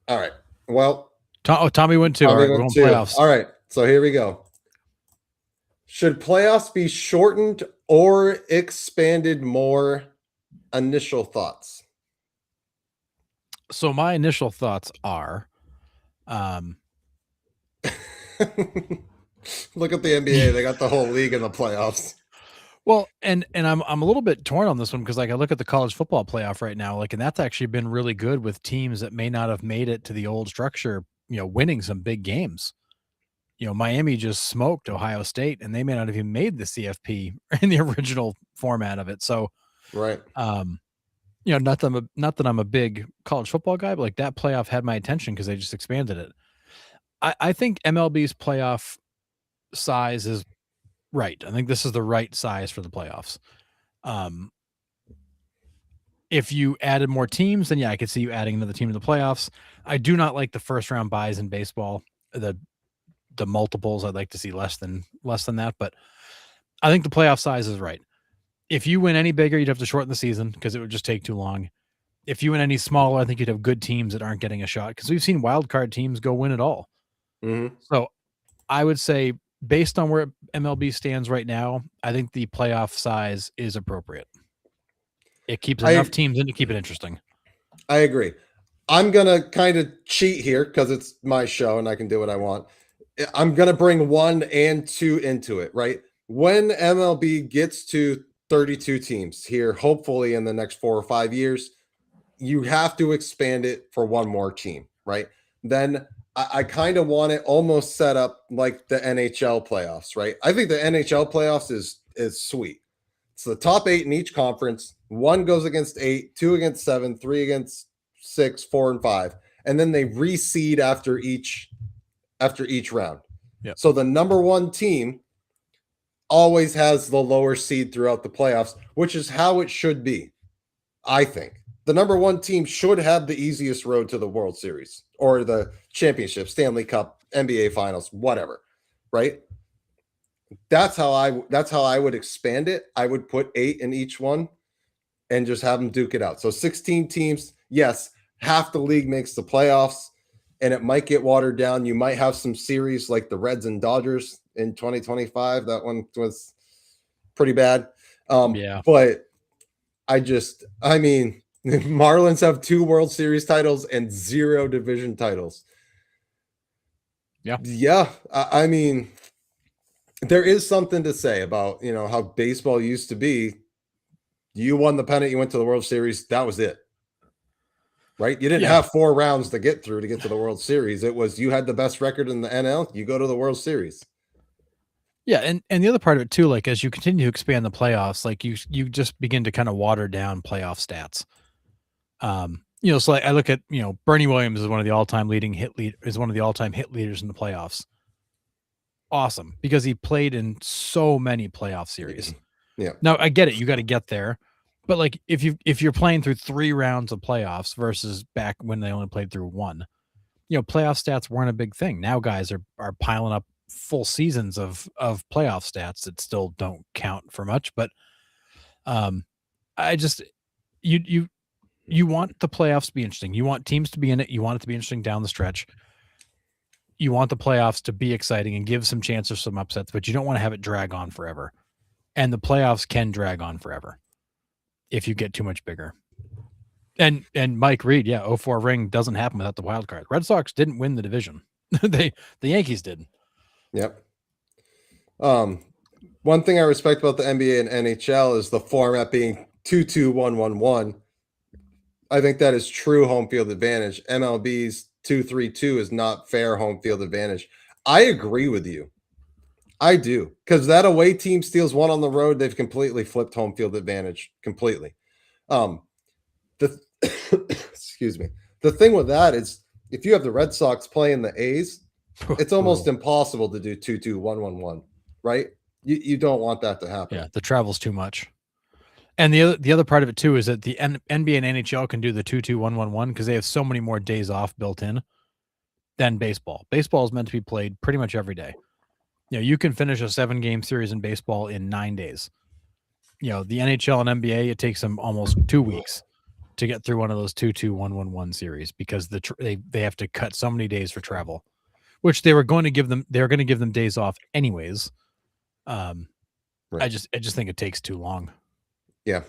All right. Well, Tommy went 2. All right, we're going playoffs. All right. So here we go. Should playoffs be shortened or expanded more? Initial thoughts. So my initial thoughts are, um, Look at the NBA. They got the whole league in the playoffs. well, and I'm a little bit torn on this one because like I look at the college football playoff right now, like, and that's actually been really good with teams that may not have made it to the old structure, winning some big games. Miami just smoked Ohio State, and they may not have even made the CFP in the original format of it. So, Right. not that I'm a big college football guy, but like that playoff had my attention because they just expanded it. I think MLB's playoff size is right. I think this is the right size for the playoffs. Um, if you added more teams, then yeah, I could see you adding another team to the playoffs. I do not like the first round buys in baseball. The multiples, I'd like to see less than that, but I think the playoff size is right. If you win any bigger, you'd have to shorten the season because it would just take too long. If you win any smaller, I think you'd have good teams that aren't getting a shot because we've seen wild card teams go win it all. Mm-hmm. So I would say, based on where MLB stands right now, I think the playoff size is appropriate. It keeps enough teams in to keep it interesting. I agree. I'm going to kind of cheat here because it's my show and I can do what I want. I'm going to bring 1 and 2 into it, right? When MLB gets to 32 teams here, hopefully in the next 4 or 5 years, you have to expand it for one more team, right? Then I kind of want it almost set up like the NHL playoffs, right? I think the NHL playoffs is sweet. It's the top 8 in each conference. 1 goes against 8, 2 against 7, 3 against 6, 4, and 5, and then they reseed after each round. Yep. So the number 1 team always has the lower seed throughout the playoffs, which is how it should be. I think the number 1 team should have the easiest road to the World Series or the championship, Stanley Cup, NBA Finals, whatever, right? That's how I would expand it. I would put 8 in each one and just have them duke it out. So 16 teams, yes, half the league makes the playoffs, and it might get watered down. You might have some series like the Reds and Dodgers in 2025. That one was pretty bad. Yeah. But I mean, Marlins have 2 World Series titles and 0 division titles. Yeah. Yeah. I mean, there is something to say about, how baseball used to be. You won the pennant, you went to the World Series. That was it. Right? You didn't have 4 rounds to get through to get to the World Series. It was you had the best record in the NL, you go to the World Series. Yeah, and the other part of it too, like as you continue to expand the playoffs, like you just begin to kind of water down playoff stats. So like I look at, Bernie Williams is one of the all-time hit leaders in the playoffs. Awesome, because he played in so many playoff series. Yeah. Now I get it, you got to get there. But like if you're playing through 3 rounds of playoffs versus back when they only played through 1, playoff stats weren't a big thing. Now guys are piling up full seasons of playoff stats that still don't count for much. But I just you want the playoffs to be interesting. You want teams to be in it. You want it to be interesting down the stretch. You want the playoffs to be exciting and give some chance of some upsets, but you don't want to have it drag on forever. And the playoffs can drag on forever if you get too much bigger. And Mike Reed, 04 ring doesn't happen without the wild card. Red Sox didn't win the division. The Yankees did. Yep. One thing I respect about the NBA and NHL is the format being 2-2-1-1-1. I think that is true home field advantage. MLB's 2-3-2 is not fair home field advantage. I agree with you. I do, because that away team steals 1 on the road, they've completely flipped home field advantage completely. Excuse me. The thing with that is, if you have the Red Sox playing the A's, it's almost impossible to do 2-2-1-1-1, right? You don't want that to happen. Yeah, the travel's too much. And the other part of it too is that the NBA and NHL can do the 2-2-1-1-1 because they have so many more days off built in than baseball. Baseball is meant to be played pretty much every day. You can finish a 7-game series in baseball in 9 days. The NHL and NBA, it takes them almost 2 weeks to get through one of those 2-2-1-1-1 series because they have to cut so many days for travel, which they're going to give them days off anyways. I Right. just think it takes too long. Yeah.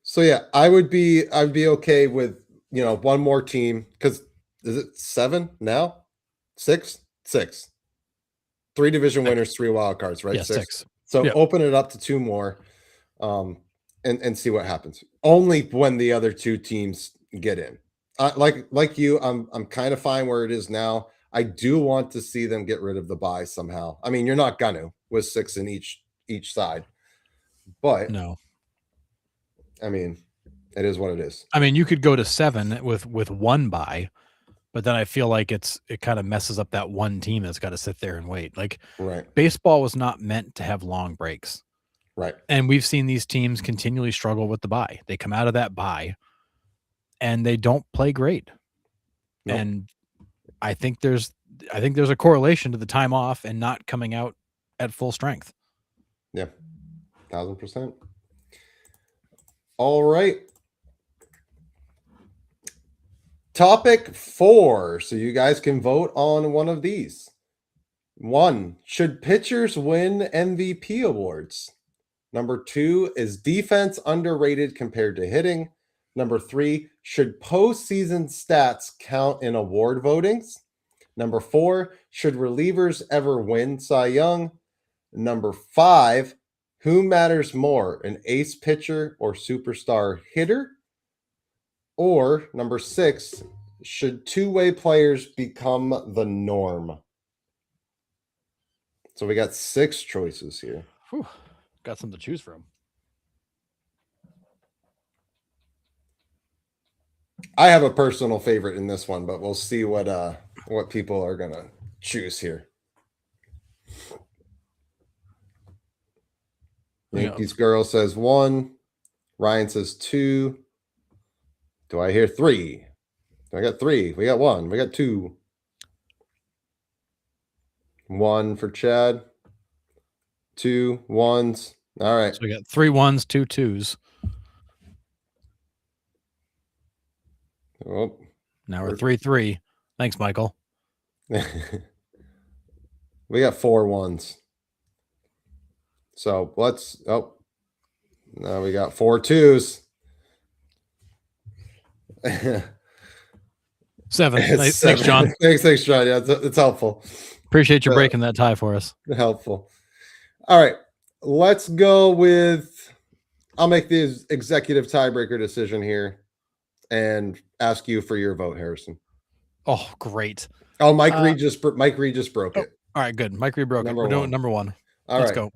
So yeah, I'd be okay with, one more team, because is it 7 now? 6? 6. 3 division 6. winners, 3 wild cards, right? Yeah, 6. 6. So Yep. open it up to 2 more, and see what happens. Only when the other 2 teams get in. Like you, I'm kind of fine where it is now. I do want to see them get rid of the bye somehow. I mean, you're not gonna with 6 in each side, but No. I mean, it is what it is. I mean, you could go to 7 with 1 bye, but then I feel like it kind of messes up that one team that's got to sit there and wait. Like Right. baseball was not meant to have long breaks. Right. And we've seen these teams continually struggle with the bye. They come out of that bye and they don't play great. Nope. And I think there's a correlation to the time off and not coming out at full strength. Yeah. 1000%. All right. Topic 4. So you guys can vote on one of these. 1, should pitchers win MVP awards? Number 2, is defense underrated compared to hitting? Number 3, should postseason stats count in award votings? Number 4, should relievers ever win Cy Young? Number 5, who matters more, an ace pitcher or superstar hitter? Or number 6, should two-way players become the norm? So we got 6 choices here. Whew, got some to choose from. I have a personal favorite in this one, but we'll see what people are gonna choose here. Yankees girl says 1. Ryan says 2. Do I hear 3? I got 3. We got 1. We got 2. 1 for Chad. 2 1s. All right. So we got 3 1s, 2 2s. Oh. Now we're 3-3. Thanks, Michael. We got 4 1s. So now we got 4 2s. 7. Thanks, John. Thanks, John. Yeah, it's helpful. Appreciate you breaking that tie for us. Helpful. All right. Let's go with, I'll make the executive tiebreaker decision here and ask you for your vote, Harrison. Oh, great. Oh, Mike Reed just broke it. All right, good. Mike Reed broke it. We're doing number 1. Let's go.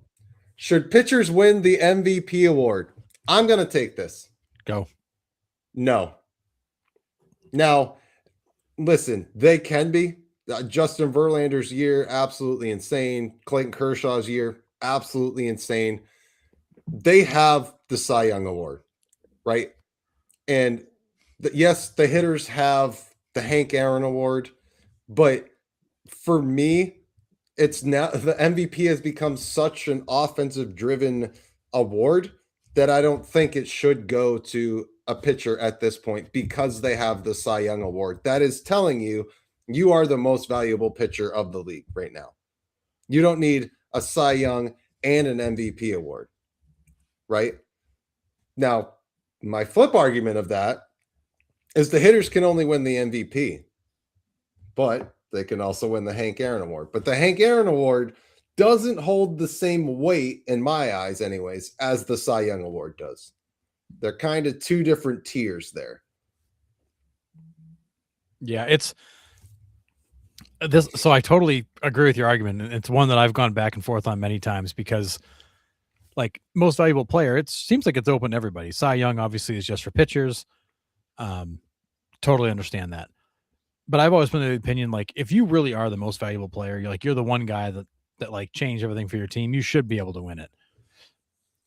Should pitchers win the MVP award? I'm going to take this. Go. No. Now, listen, they can be. Justin Verlander's year, absolutely insane. Clayton Kershaw's year, absolutely insane. They have the Cy Young Award, right? And yes, the hitters have the Hank Aaron Award, but for me, it's now the MVP has become such an offensive driven award that I don't think it should go to a pitcher at this point because they have the Cy Young Award. That is telling you you are the most valuable pitcher of the league right now. You don't need a Cy Young and an MVP award, right? Now, my flip argument of that is the hitters can only win the MVP, but they can also win the Hank Aaron Award. But the Hank Aaron Award doesn't hold the same weight, in my eyes anyways, as the Cy Young Award does. They're kind of 2 different tiers there. Yeah, it's this. So I totally agree with your argument. And it's one that I've gone back and forth on many times because, like, most valuable player, it seems like it's open to everybody. Cy Young obviously is just for pitchers. Totally understand that. But I've always been of the opinion, like, if you really are the most valuable player, you're the one guy that like changed everything for your team, you should be able to win it.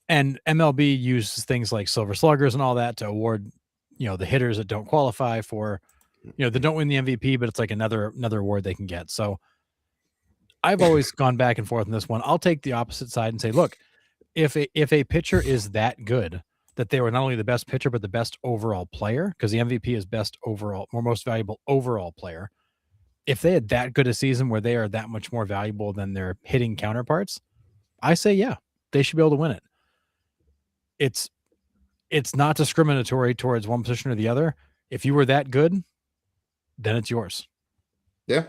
And MLB uses things like silver sluggers and all that to award, the hitters that don't qualify for, they don't win the MVP, but it's like another award they can get. So I've always gone back and forth on this one. I'll take the opposite side and say, look, if a pitcher is that good that they were not only the best pitcher, but the best overall player, because the MVP is best overall or most valuable overall player. If they had that good a season where they are that much more valuable than their hitting counterparts, I say, yeah, they should be able to win it. It's not discriminatory towards one position or the other. If you were that good, then it's yours. Yeah.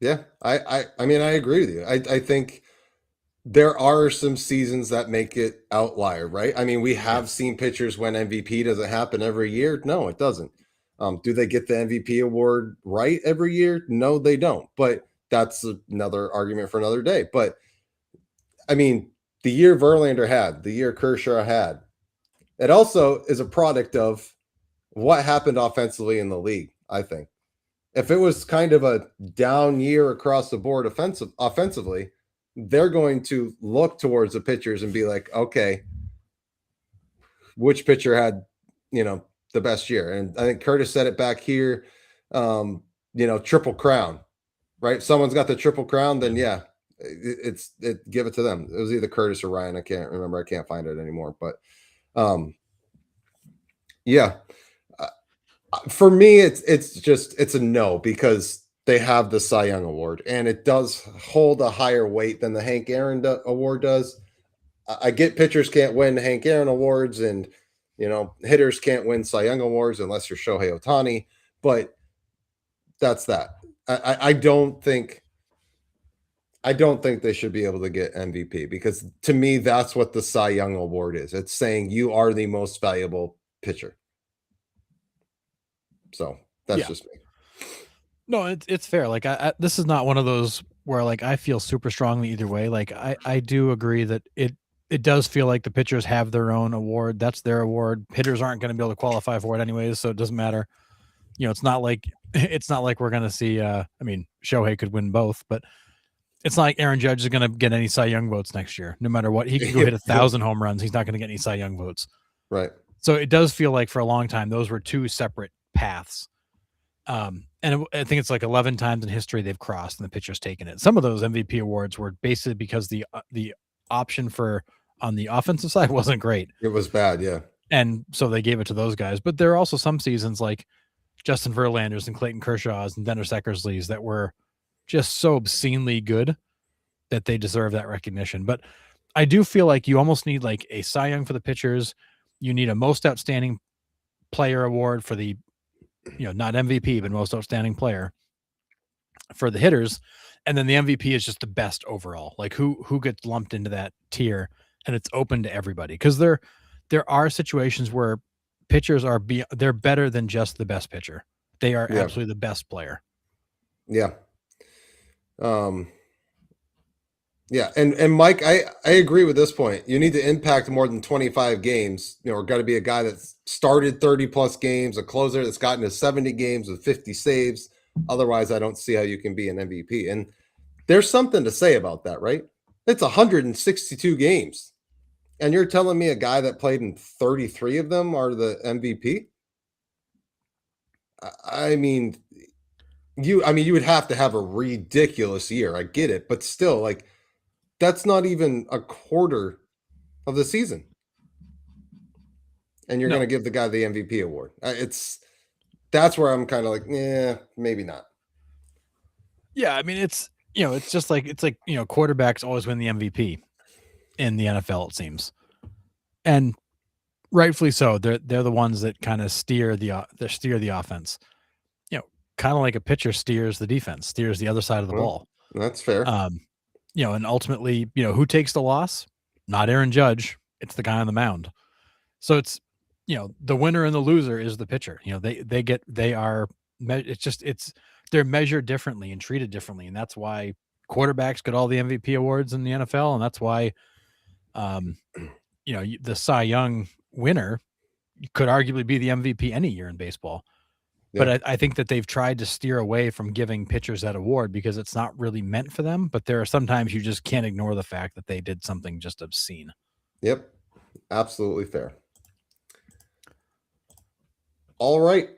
Yeah. I mean, I agree with you. I think there are some seasons that make it outlier, right? I mean, we Yeah. have seen pitchers win MVP. Does it happen every year? No, it doesn't. Do they get the MVP award right every year? No, they don't. But that's another argument for another day. But I mean, the year Verlander had, the year Kershaw had, it also is a product of what happened offensively in the league, I think. If it was kind of a down year across the board offensively, they're going to look towards the pitchers and be like, okay, which pitcher had, the best year? And I think Curtis said it back here, triple crown, right? Someone's got the triple crown, then yeah, give it to them. It was either Curtis or Ryan. I can't remember. I can't find it anymore, but yeah. For me, it's a no because they have the Cy Young Award, and it does hold a higher weight than the Hank Aaron Award does. I get pitchers can't win Hank Aaron Awards, and hitters can't win Cy Young Awards unless you're Shohei Ohtani. But that's that. I don't think they should be able to get MVP because to me that's what the Cy Young Award is. It's saying you are the most valuable pitcher. So that's just me. No, it's fair. Like this is not one of those where like I feel super strongly either way. Like I do agree that it does feel like the pitchers have their own award. That's their award. Hitters aren't going to be able to qualify for it anyways, so it doesn't matter. It's not like we're going to see I mean, Shohei could win both, but it's not like Aaron Judge is going to get any Cy Young votes next year. No matter what, he could go hit 1,000 home runs. He's not going to get any Cy Young votes. Right. So it does feel like for a long time those were two separate paths. And I think it's like 11 times in history they've crossed and the pitcher's taken it. Some of those MVP awards were basically because the option for on the offensive side wasn't great. It was bad, yeah. And so they gave it to those guys. But there are also some seasons like Justin Verlander's and Clayton Kershaw's and Dennis Eckersley's that were just so obscenely good that they deserve that recognition. But I do feel like you almost need like a Cy Young for the pitchers. You need a most outstanding player award for the, not MVP, but most outstanding player for the hitters. And then the MVP is just the best overall. Like who gets lumped into that tier, and it's open to everybody. Because there are situations where pitchers they're better than just the best pitcher. They are absolutely the best player. Yeah. Yeah, and Mike, I agree with this point. You need to impact more than 25 games. Got to be a guy that's started 30 plus games, a closer that's gotten to 70 games with 50 saves. Otherwise, I don't see how you can be an MVP. And there's something to say about that, right? It's 162 games. And you're telling me a guy that played in 33 of them are the MVP? I mean, you would have to have a ridiculous year. I get it, but still, like, that's not even a quarter of the season. And you're going to give the guy the MVP award. That's where I'm kind of like, yeah, maybe not. Yeah, I mean, it's just like quarterbacks always win the MVP in the NFL, it seems, and rightfully so. They're the ones that kind of steer the offense. Kind of like a pitcher steers the defense, steers the other side of the ball. That's fair. And ultimately, who takes the loss? Not Aaron Judge. It's the guy on the mound. So it's, the winner and the loser is the pitcher. They're measured differently and treated differently. And that's why quarterbacks get all the MVP awards in the NFL. And that's why, the Cy Young winner could arguably be the MVP any year in baseball. Yeah. But I think that they've tried to steer away from giving pitchers that award because it's not really meant for them. But there are sometimes you just can't ignore the fact that they did something just obscene. Yep. Absolutely fair. All right.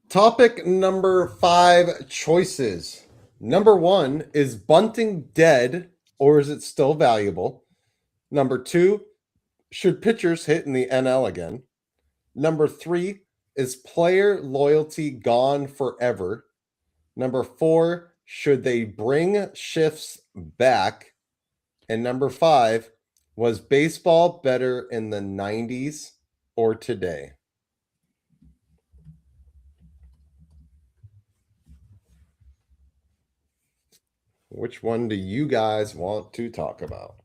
Topic number 5 choices. Number 1, is bunting dead or is it still valuable? Number 2, should pitchers hit in the NL again? Number 3, is player loyalty gone forever? Number 4, should they bring shifts back? And number 5, was baseball better in the 90s or today? Which one do you guys want to talk about?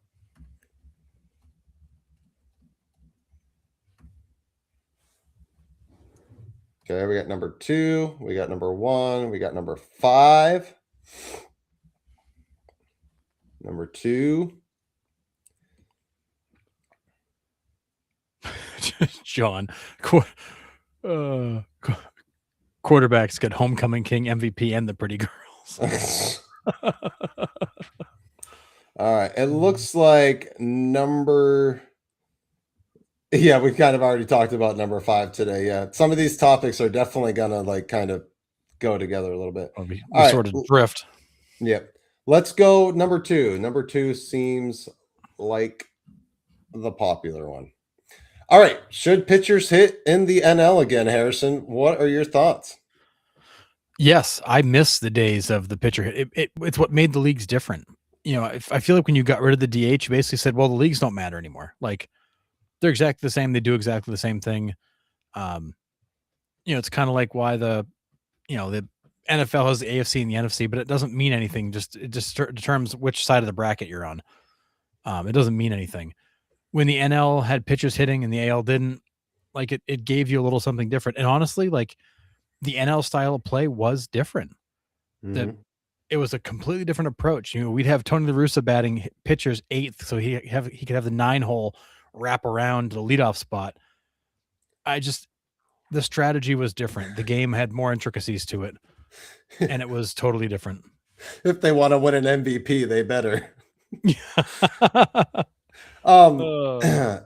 Okay, we got number 2, we got number 1, we got number 5. Number 2. John, quarterbacks get homecoming king, MVP, and the pretty girls. All right, it looks like number. Yeah, we kind of already talked about number 5 today. Yeah, some of these topics are definitely gonna like kind of go together a little bit. We All right. sort of drift. Yep. Let's go number 2. Number 2 seems like the popular one. All right. Should pitchers hit in the NL again, Harrison? What are your thoughts? Yes, I miss the days of the pitcher hit. It's what made the leagues different. You know, I feel like when you got rid of the DH, you basically said, well, the leagues don't matter anymore. Like they're exactly the same. They do exactly the same thing. You know, it's kind of like why the NFL has the AFC and the NFC, but it doesn't mean anything. It just determines which side of the bracket you're on. It doesn't mean anything. When the NL had pitchers hitting and the AL didn't, like it gave you a little something different. And honestly, like the NL style of play was different. That it was a completely different approach. You know, we'd have Tony La Russa batting pitchers 8th, so he could have the 9-hole wrap around the leadoff spot. The strategy was different. The game had more intricacies to it, and it was totally different. If they want to win an MVP, they better. I'm going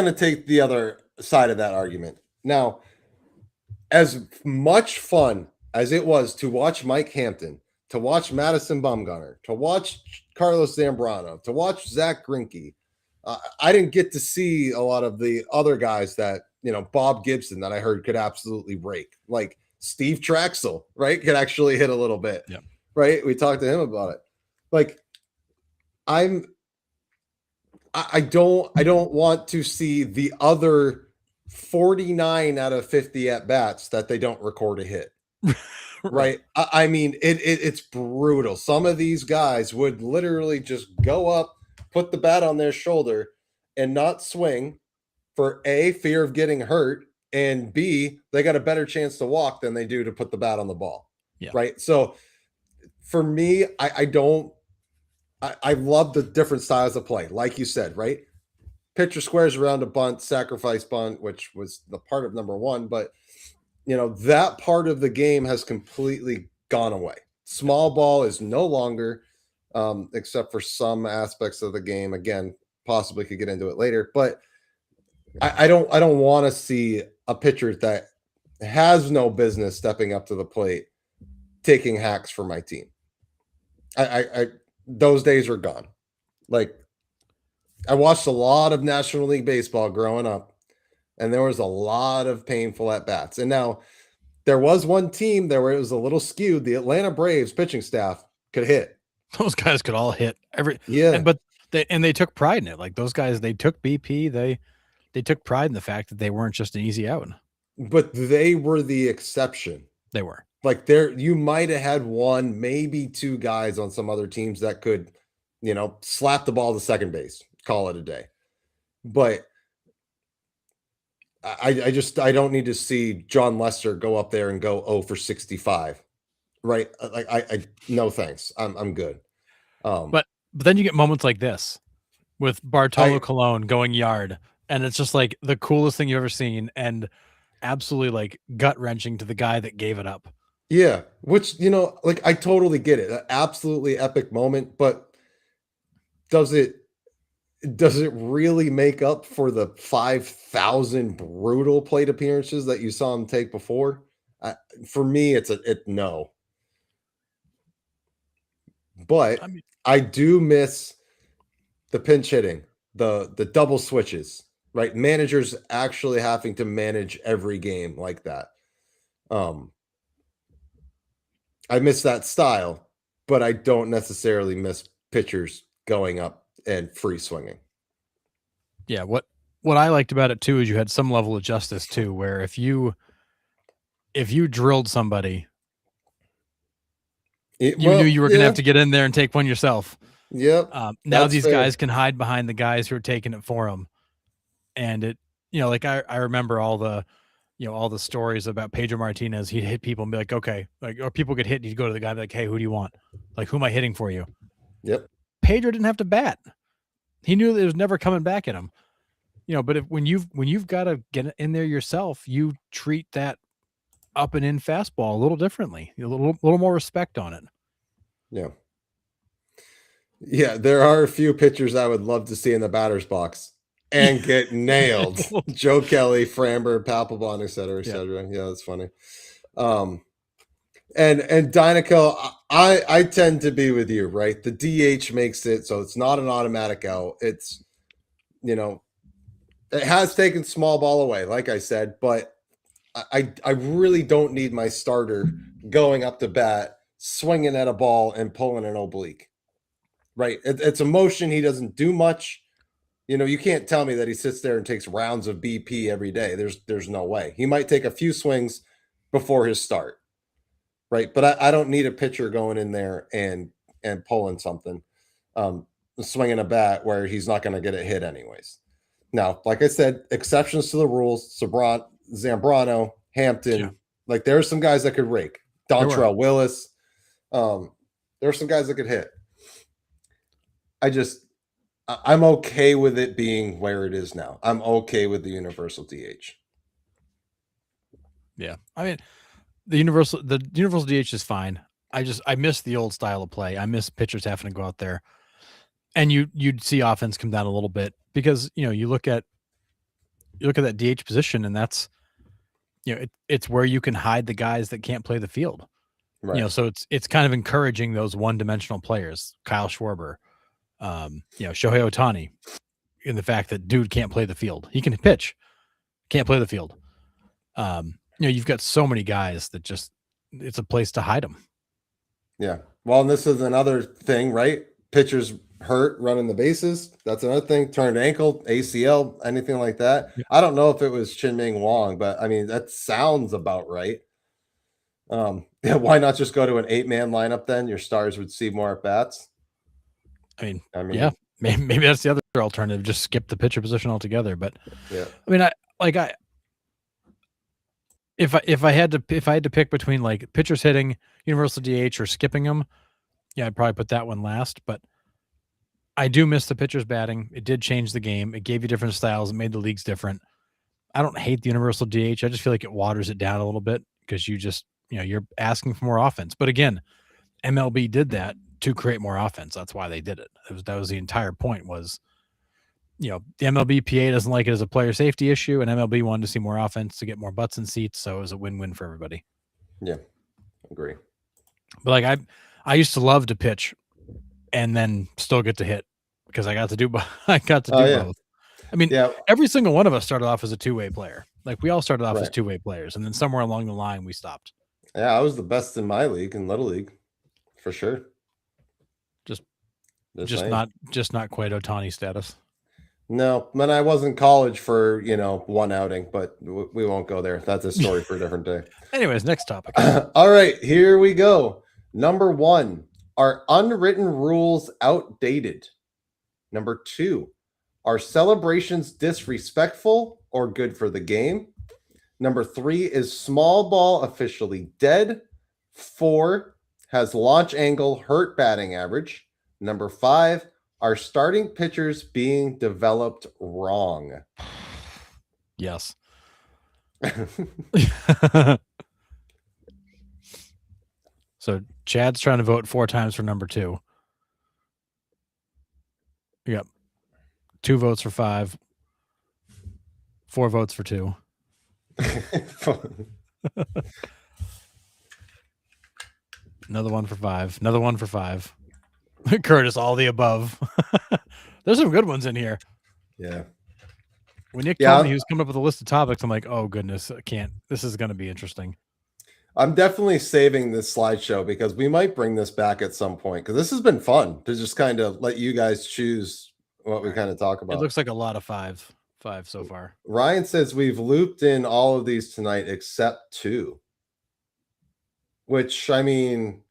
to take the other side of that argument. Now, as much fun as it was to watch Mike Hampton, to watch Madison Bumgarner, to watch Carlos Zambrano, to watch Zach Greinke, I didn't get to see a lot of the other guys that, you know, Bob Gibson that I heard could absolutely rake. Like Steve Traxel, right? Could actually hit a little bit. Yep. Right? We talked to him about it. Like I don't want to see the other 49 out of 50 at bats that they don't record a hit. Right. I mean, it's brutal. Some of these guys would literally just go up, put the bat on their shoulder and not swing for A, fear of getting hurt, and B, they got a better chance to walk than they do to put the bat on the ball. Yeah. Right. So for me, I love the different styles of play. Like you said, right? Pitcher squares around a bunt, sacrifice bunt, which was the part of number 1, but you know, that part of the game has completely gone away. Small ball is no longer, except for some aspects of the game. Again, possibly could get into it later, but I don't want to see a pitcher that has no business stepping up to the plate, taking hacks for my team. I those days are gone. Like I watched a lot of National League baseball growing up, and there was a lot of painful at bats. And now there was one team there where it was a little skewed. The Atlanta Braves pitching staff could hit. Those guys could all hit Yeah. But they took pride in it. Like those guys, they took BP. They took pride in the fact that they weren't just an easy out. But they were the exception. They were. Like you might have had 1, maybe 2 guys on some other teams that could, you know, slap the ball to second base, call it a day. But I don't need to see John Lester go up there and go 0 for 65. Right? Like I no thanks. I'm good. But then you get moments like this with Bartolo Colon going yard, and it's just like the coolest thing you've ever seen, and absolutely like gut wrenching to the guy that gave it up. Yeah, which, you know, like I totally get it. An absolutely epic moment, but does it really make up for the 5,000 brutal plate appearances that you saw him take before? For me, it's no. But I do miss the pinch hitting, the double switches, right? Managers actually having to manage every game like that. I miss that style, but I don't necessarily miss pitchers going up and free swinging. Yeah, what I liked about it too is you had some level of justice too, where if you drilled somebody, you knew you were going to have to get in there and take one yourself. Yep. Now these guys can hide behind the guys who are taking it for them, and it, like I remember all the, all the stories about Pedro Martinez. He'd hit people and be like, okay, like, or people get hit. He'd go to the guy and be like, hey, who do you want? Like, who am I hitting for you? Yep. Pedro didn't have to bat. He knew that it was never coming back at him. But when you've got to get in there yourself, you treat that up and in fastball a little differently, a little more respect on it. Yeah. Yeah, there are a few pitchers I would love to see in the batter's box and get nailed. Joe Kelly, Framber, Papelbon, et cetera, et cetera. Yeah, that's funny. And Dinoco, I tend to be with you, right? The DH makes it so it's not an automatic out. It's, it has taken small ball away, like I said, but I really don't need my starter going up to bat, swinging at a ball and pulling an oblique. Right. It's a motion. He doesn't do much. You can't tell me that he sits there and takes rounds of BP every day. There's no way. He might take a few swings before his start. Right. But I don't need a pitcher going in there and pulling something, swinging a bat where he's not going to get it hit anyways. Now, like I said, exceptions to the rules, Zambrano, Hampton, like there are some guys that could rake. Dontrell Willis. There are some guys that could hit. I'm okay with it being where it is now. I'm okay with the universal DH. Yeah. I mean, the universal DH is fine. I miss the old style of play. I miss pitchers having to go out there, and you'd see offense come down a little bit because, you look at that DH position, and that's, it's where you can hide the guys that can't play the field. Right. So it's kind of encouraging those one-dimensional players, Kyle Schwarber, Shohei Ohtani, in the fact that dude can't play the field. He can pitch, can't play the field. You've got so many guys that just, it's a place to hide them. Yeah. Well, and this is another thing, right? Pitchers hurt running the bases. That's another thing. Turned ankle, ACL, anything like that. Yeah. I don't know if it was Chien-Ming Wang, but I mean, that sounds about right. Why not just go to an 8-man lineup then? Your stars would see more at bats. I mean, yeah, maybe that's the other alternative. Just skip the pitcher position altogether. But yeah, I mean, if I had to pick between like pitchers hitting, universal DH, or skipping them, yeah, I'd probably put that one last. But I do miss the pitchers batting. It did change the game. It gave you different styles. It made the leagues different. I don't hate the universal DH. I just feel like it waters it down a little bit because you just, you're asking for more offense. But again, MLB did that to create more offense. That's why they did it. That was the entire point was, the MLBPA doesn't like it as a player safety issue, and MLB wanted to see more offense to get more butts in seats. So it was a win-win for everybody. Yeah, agree. But like I used to love to pitch and then still get to hit because I got to do both. I mean, every single one of us started off as a two-way player. Like we all started off as two-way players, and then somewhere along the line we stopped. Yeah, I was the best in my league, in Little League, for sure. Just not quite Ohtani status. No, and I was in college for, one outing, but we won't go there. That's a story for a different day. Anyways, next topic. All right, here we go. Number 1, are unwritten rules outdated? Number 2, are celebrations disrespectful or good for the game? Number 3, is small ball officially dead? 4, has launch angle hurt batting average? Number 5, are starting pitchers being developed wrong? Yes. So Chad's trying to vote 4 times for number 2. Yep. 2 votes for 5. 4 votes for 2. Another one for 5. Another one for 5. Curtis, all the above. There's some good ones in here. Yeah. When Nick told me he was coming up with a list of topics, I'm like, oh goodness, I can't. This is going to be interesting. I'm definitely saving this slideshow because we might bring this back at some point because this has been fun to just kind of let you guys choose what we All right. kind of talk It about. looks like a lot of five so far. Ryan says we've looped in all of these tonight except 2, which I mean,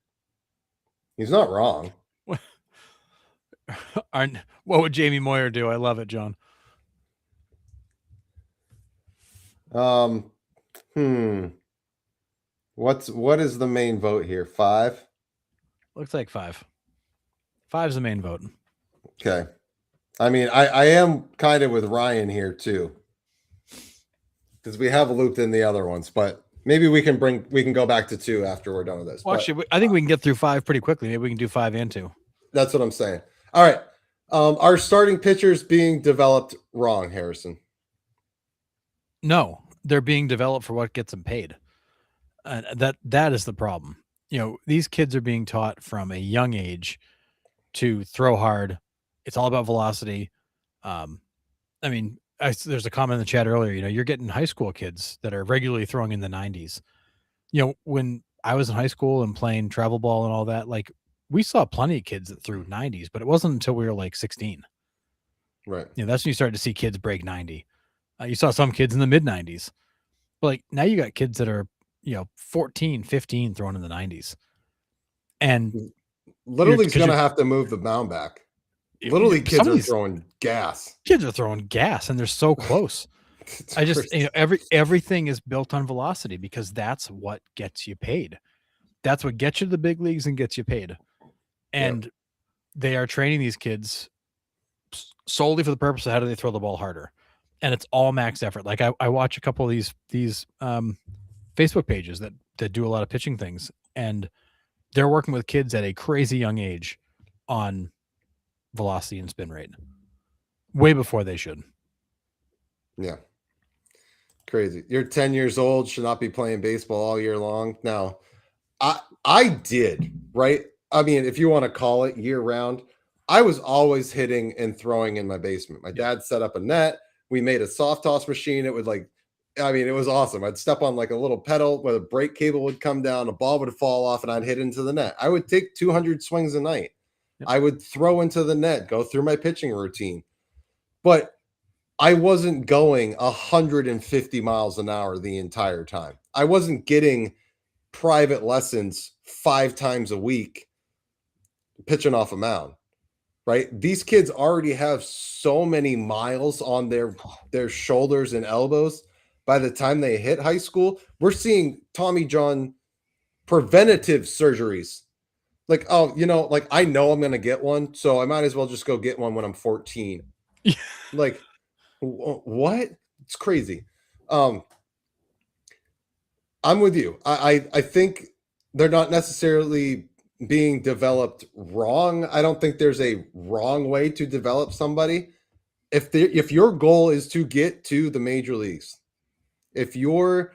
he's not wrong. What would Jamie Moyer do? I love it, John. What is the main vote here? 5? Looks like 5. 5's the main vote. Okay. I mean, I am kind of with Ryan here too. Because we have looped in the other ones, but maybe we can go back to 2 after we're done with this. Well, But actually, I think we can get through 5 pretty quickly. Maybe we can do 5 and 2. that's what I'm saying. All right. Our starting pitchers being developed wrong, Harrison. No, they're being developed for what gets them paid. That is the problem. These kids are being taught from a young age to throw hard. It's all about velocity. I mean, there's a comment in the chat earlier. You're getting high school kids that are regularly throwing in the 90s. When I was in high school and playing travel ball and all that, like we saw plenty of kids that threw 90s, but it wasn't until we were like 16. Right. That's when you started to see kids break 90. You saw some kids in the mid 90s. But like now you got kids that are 14, 15 throwing in the 90s. And Little League's going to have to move the mound back. Little League kids are throwing gas. Kids are throwing gas, and they're so close. I just everything is built on velocity because that's what gets you paid. That's what gets you to the big leagues and gets you paid. And they are training these kids solely for the purpose of how do they throw the ball harder. And it's all max effort. Like I watch a couple of these Facebook pages that do a lot of pitching things, and they're working with kids at a crazy young age on velocity and spin rate way before they should. Yeah. Crazy. You're 10 years old, should not be playing baseball all year long. Now, I did, right? I mean, if you want to call it year round, I was always hitting and throwing in my basement. My dad set up a net. We made a soft toss machine. It would it was awesome. I'd step on like a little pedal where the brake cable would come down, a ball would fall off, and I'd hit into the net. I would take 200 swings a night. Yep. I would throw into the net, go through my pitching routine. But I wasn't going 150 miles an hour the entire time. I wasn't getting private lessons 5 times a week pitching off a mound, right? These kids already have so many miles on their shoulders and elbows. By the time they hit high school, we're seeing Tommy John preventative surgeries. Like, oh, like I know I'm going to get one, so I might as well just go get one when I'm 14. Like, what? It's crazy. I'm with you. I think they're not necessarily being developed wrong. I don't think there's a wrong way to develop somebody. If your goal is to get to the major leagues, if your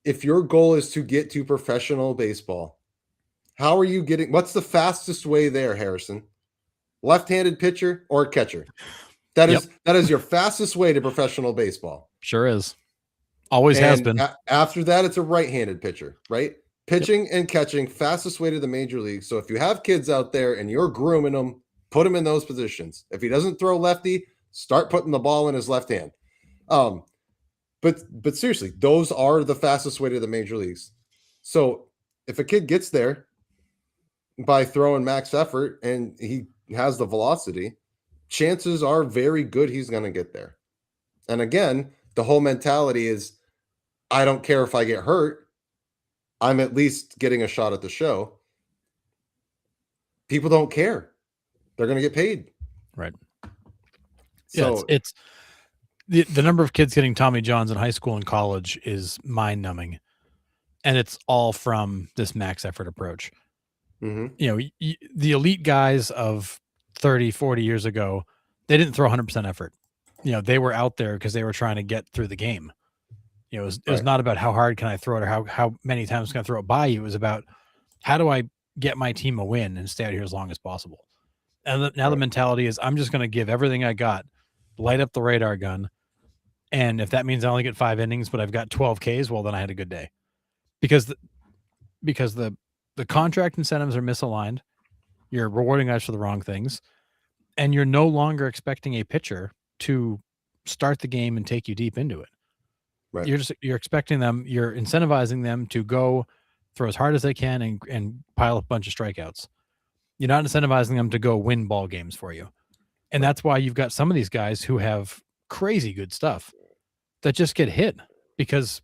goal is to get to professional baseball, how are you getting? What's the fastest way there, Harrison? Left-handed pitcher or catcher? That is your fastest way to professional baseball. Sure is. Always has been. After that, it's a right-handed pitcher, right? Pitching and catching, fastest way to the major league. So if you have kids out there and you're grooming them, put them in those positions. If he doesn't throw lefty, start putting the ball in his left hand. But seriously, those are the fastest way to the major leagues. So if a kid gets there by throwing max effort and he has the velocity, chances are very good he's going to get there. And again, the whole mentality is, I don't care if I get hurt. I'm at least getting a shot at the show. People don't care. They're going to get paid. Right. So yeah, it's the number of kids getting Tommy Johns in high school and college is mind numbing. And it's all from this max effort approach. Mm-hmm. The elite guys of 30, 40 years ago, they didn't throw 100% effort. They were out there because they were trying to get through the game. It was not about how hard can I throw it or how many times can I throw it by you. It was about how do I get my team a win and stay out here as long as possible. And now the mentality is I'm just going to give everything I got, light up the radar gun. And if that means I only get 5 innings, but I've got 12 Ks, well, then I had a good day. because the contract incentives are misaligned. You're rewarding guys for the wrong things, and you're no longer expecting a pitcher to start the game and take you deep into it. Right. You're expecting them, you're incentivizing them to go throw as hard as they can and pile up a bunch of strikeouts. You're not incentivizing them to go win ball games for you. And that's why you've got some of these guys who have crazy good stuff that just get hit because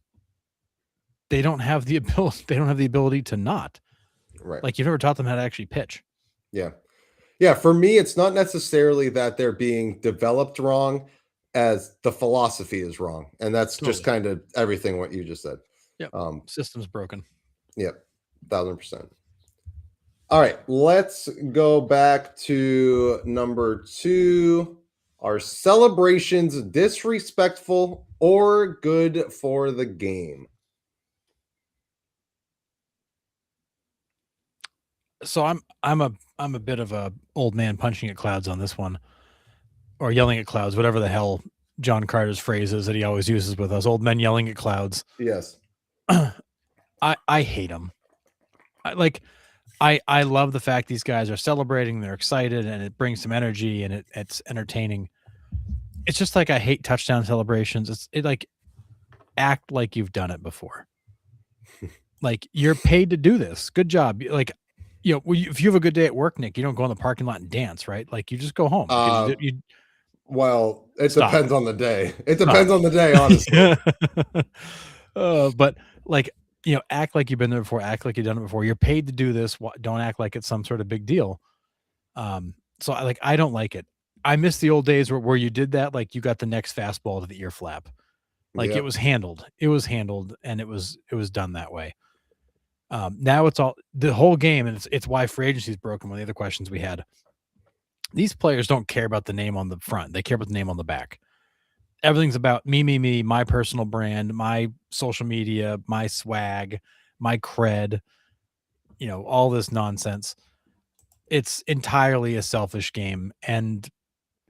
they don't have the ability to not. Right. Like, you've never taught them how to actually pitch. Yeah. Yeah. For me, it's not necessarily that they're being developed wrong, as the philosophy is wrong. And that's just Totally. kind of everything what you just said. Yep. System's broken. Yep. 1000%. All right. Let's go back to number 2. Are celebrations disrespectful or good for the game? So I'm a bit of a old man punching at clouds on this one, or yelling at clouds, whatever the hell John Carter's phrase is that he always uses with us, old men yelling at clouds. Yes. I hate them. I love the fact these guys are celebrating, they're excited, and it brings some energy, and it's entertaining. It's just like I hate touchdown celebrations. It like, act like you've done it before. Like, you're paid to do this. Good job. Like, if you have a good day at work, Nick, you don't go in the parking lot and dance, right? Like, you just go home. Well, it Stop. depends on the day. It depends on the day, honestly. But like, act like you've been there before. Act like you've done it before. You're paid to do this. Don't act like it's some sort of big deal. So I don't like it. I miss the old days where you did that. Like, you got the next fastball to the ear flap. Like, Yep. it was handled. It was handled, and it was done that way. Now it's all the whole game, and it's why free agency is broken. One of the other questions we had. These players don't care about the name on the front. They care about the name on the back. Everything's about me, my personal brand, my social media, my swag, my cred, all this nonsense. It's entirely a selfish game, and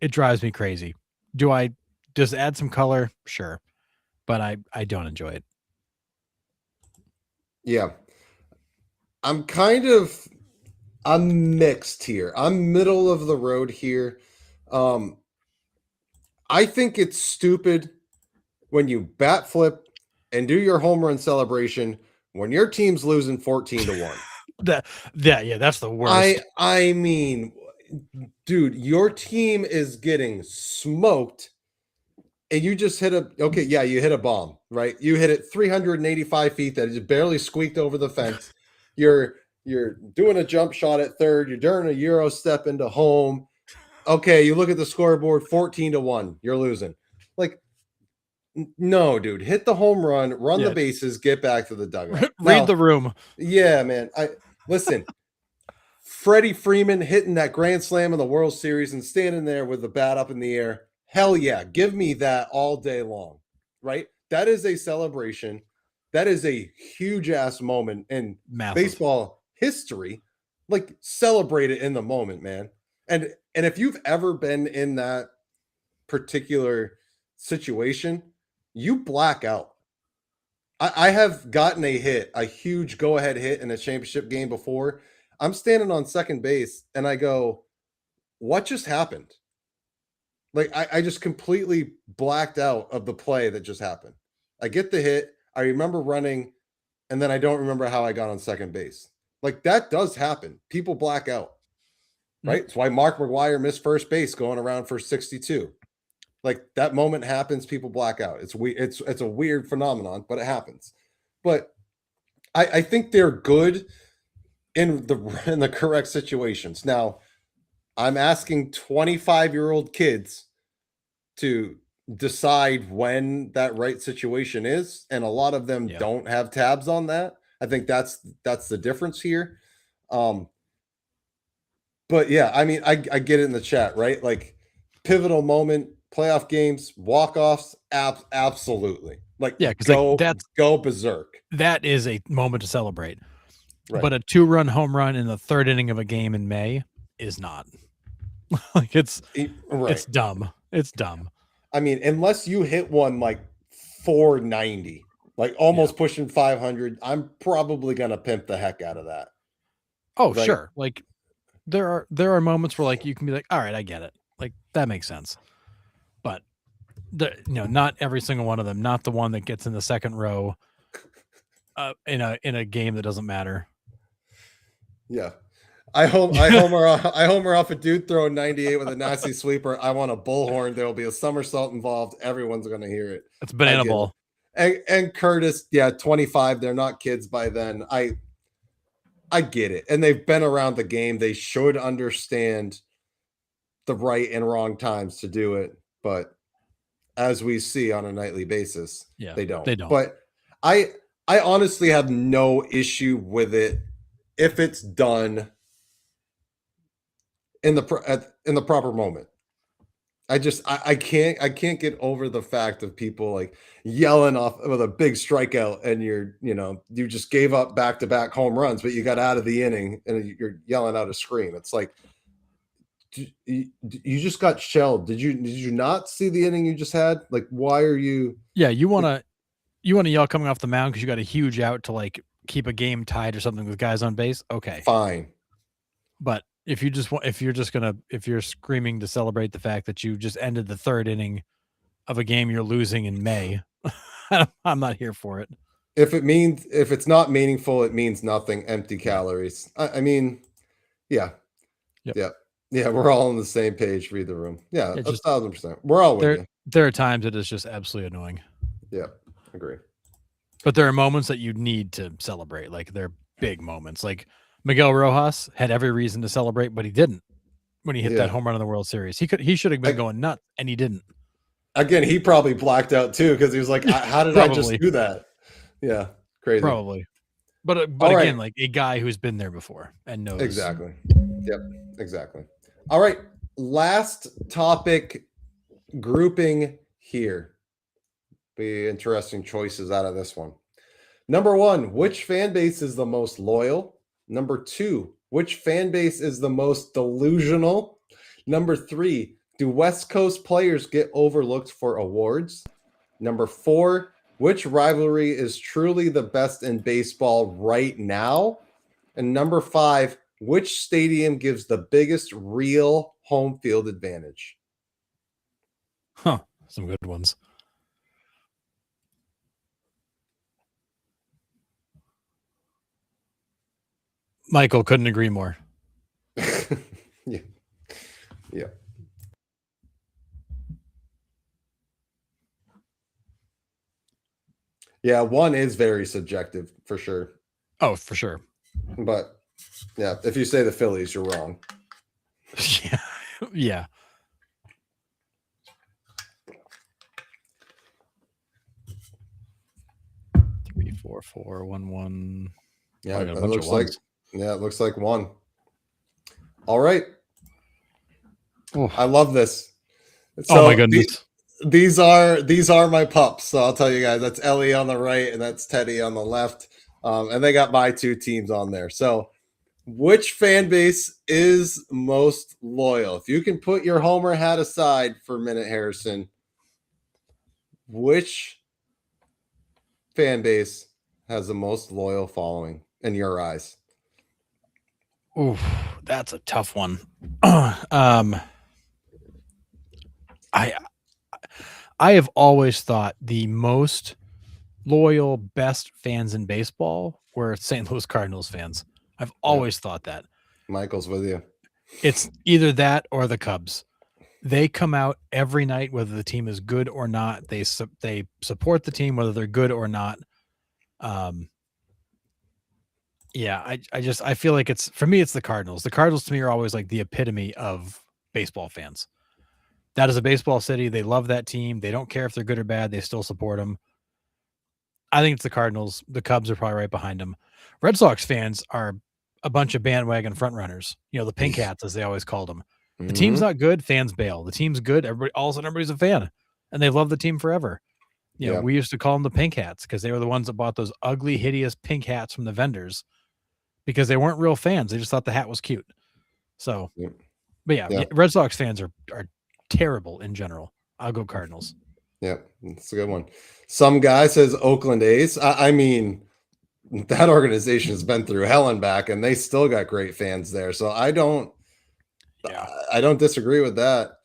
it drives me crazy. Does it add some color? Sure. But I don't enjoy it. Yeah. I'm mixed here. I'm middle of the road here. I think it's stupid when you bat flip and do your home run celebration when your team's losing 14-1. That's the worst. I mean, dude, your team is getting smoked, and you just hit you hit a bomb, right? You hit it 385 feet that just barely squeaked over the fence. You're doing a jump shot at third. You're doing a Euro step into home. Okay, you look at the scoreboard, 14-1. You're losing. Like, no, dude, hit the home run, run the bases, get back to the dugout. Read the room. Yeah, man. Listen. Freddie Freeman hitting that grand slam in the World Series and standing there with the bat up in the air. Hell yeah, give me that all day long, right? That is a celebration. That is a huge ass moment in baseball history. Like, celebrate it in the moment, man. And if you've ever been in that particular situation, you black out. I have gotten a huge go-ahead hit in a championship game before. I'm standing on second base and I go, what just happened? Like, I just completely blacked out of the play that just happened. I get the hit. I remember running, and then I don't remember how I got on second base. Like, that does happen. People black out, right? That's why Mark McGwire missed first base going around for 62. Like, that moment happens, people black out. It's a weird phenomenon, but it happens. But I think they're good in the correct situations. Now, I'm asking 25-year-old kids to decide when that right situation is, and a lot of them don't have tabs on that. I think that's the difference here. But yeah, I mean, I get it in the chat, right? Like, pivotal moment, playoff games, walk-offs, absolutely. Like, because go berserk. That is a moment to celebrate. Right. But a 2-run home run in the third inning of a game in May is not. Like, it's dumb. It's dumb. I mean, unless you hit one like 490, like almost pushing 500. I'm probably gonna pimp the heck out of that. Oh, Like, sure. Like there are moments where like you can be like, all right, I get it. Like that makes sense. But not every single one of them, not the one that gets in the second row in a game that doesn't matter. yeah. I homer off a dude throwing 98 with a nasty sweeper. I want a bullhorn. There will be a somersault involved. Everyone's gonna hear it. It's I banana get ball. it. And Curtis, 25. They're not kids by then. I get it. And they've been around the game. They should understand the right and wrong times to do it. But as we see on a nightly basis, they don't. They don't. But I honestly have no issue with it if it's done in the proper moment. I can't get over the fact of people like yelling off with a big strikeout and you just gave up back-to-back home runs, but you got out of the inning and you're yelling out a scream. It's like you just got shelled. Did you not see the inning you just had? Like, why are you? Yeah, you want to yell coming off the mound because you got a huge out to like keep a game tied or something with guys on base. Okay, fine. But if you're screaming to celebrate the fact that you just ended the third inning of a game you're losing in May, I'm not here for it. If it's not meaningful, it means nothing. Empty calories. I mean, yeah. Yep. Yeah, we're all on the same page. Read the room. Yeah, 1,000%. We're all with you. There are times it is just absolutely annoying. Yeah, agree. But there are moments that you need to celebrate. Like they're big moments. Like Miguel Rojas had every reason to celebrate, but he didn't when he hit that home run in the World Series. He should have been going nuts, and he didn't. Again, he probably blacked out too because he was like, "How did I just do that?" Yeah, crazy. Probably. But again, like a guy who's been there before and knows exactly. Yep, exactly. All right, last topic grouping here. Be interesting choices out of this one. Number 1, which fan base is the most loyal? Number 2, which fan base is the most delusional? Number 3, do West Coast players get overlooked for awards? Number 4, which rivalry is truly the best in baseball right now? And number 5, which stadium gives the biggest real home field advantage? Huh, some good ones. Michael, couldn't agree more. Yeah. Yeah. Yeah, one is very subjective for sure. Oh, for sure. But yeah, if you say the Phillies, you're wrong. Yeah. Yeah. Three, 4, 4, 1, 1. Yeah, it looks like one. All right. Oh, I love this. So oh my goodness. These are my pups. So I'll tell you guys, that's Ellie on the right and that's Teddy on the left. And they got my two teams on there. So which fan base is most loyal? If you can put your Homer hat aside for a minute, Harrison, which fan base has the most loyal following in your eyes? Ooh, that's a tough one. I have always thought the most loyal, best fans in baseball were St. Louis Cardinals fans. I've always thought that. Michael's with you. It's either that or the Cubs. They come out every night, whether the team is good or not. They support the team, whether they're good or not. Yeah, I feel like for me, it's the Cardinals. The Cardinals to me are always like the epitome of baseball fans. That is a baseball city. They love that team. They don't care if they're good or bad. They still support them. I think it's the Cardinals. The Cubs are probably right behind them. Red Sox fans are a bunch of bandwagon front runners. You know, the pink hats, as they always called them. The team's not good, fans bail. The team's good, all of a sudden everybody's a fan, and they love the team forever. You know, we used to call them the pink hats because they were the ones that bought those ugly, hideous pink hats from the vendors because they weren't real fans. They just thought the hat was cute. So, but yeah, Red Sox fans are terrible in general. I'll go Cardinals. Yeah, it's a good one. Some guy says Oakland A's. I mean, that organization has been through hell and back, and they still got great fans there. So Yeah. I don't disagree with that.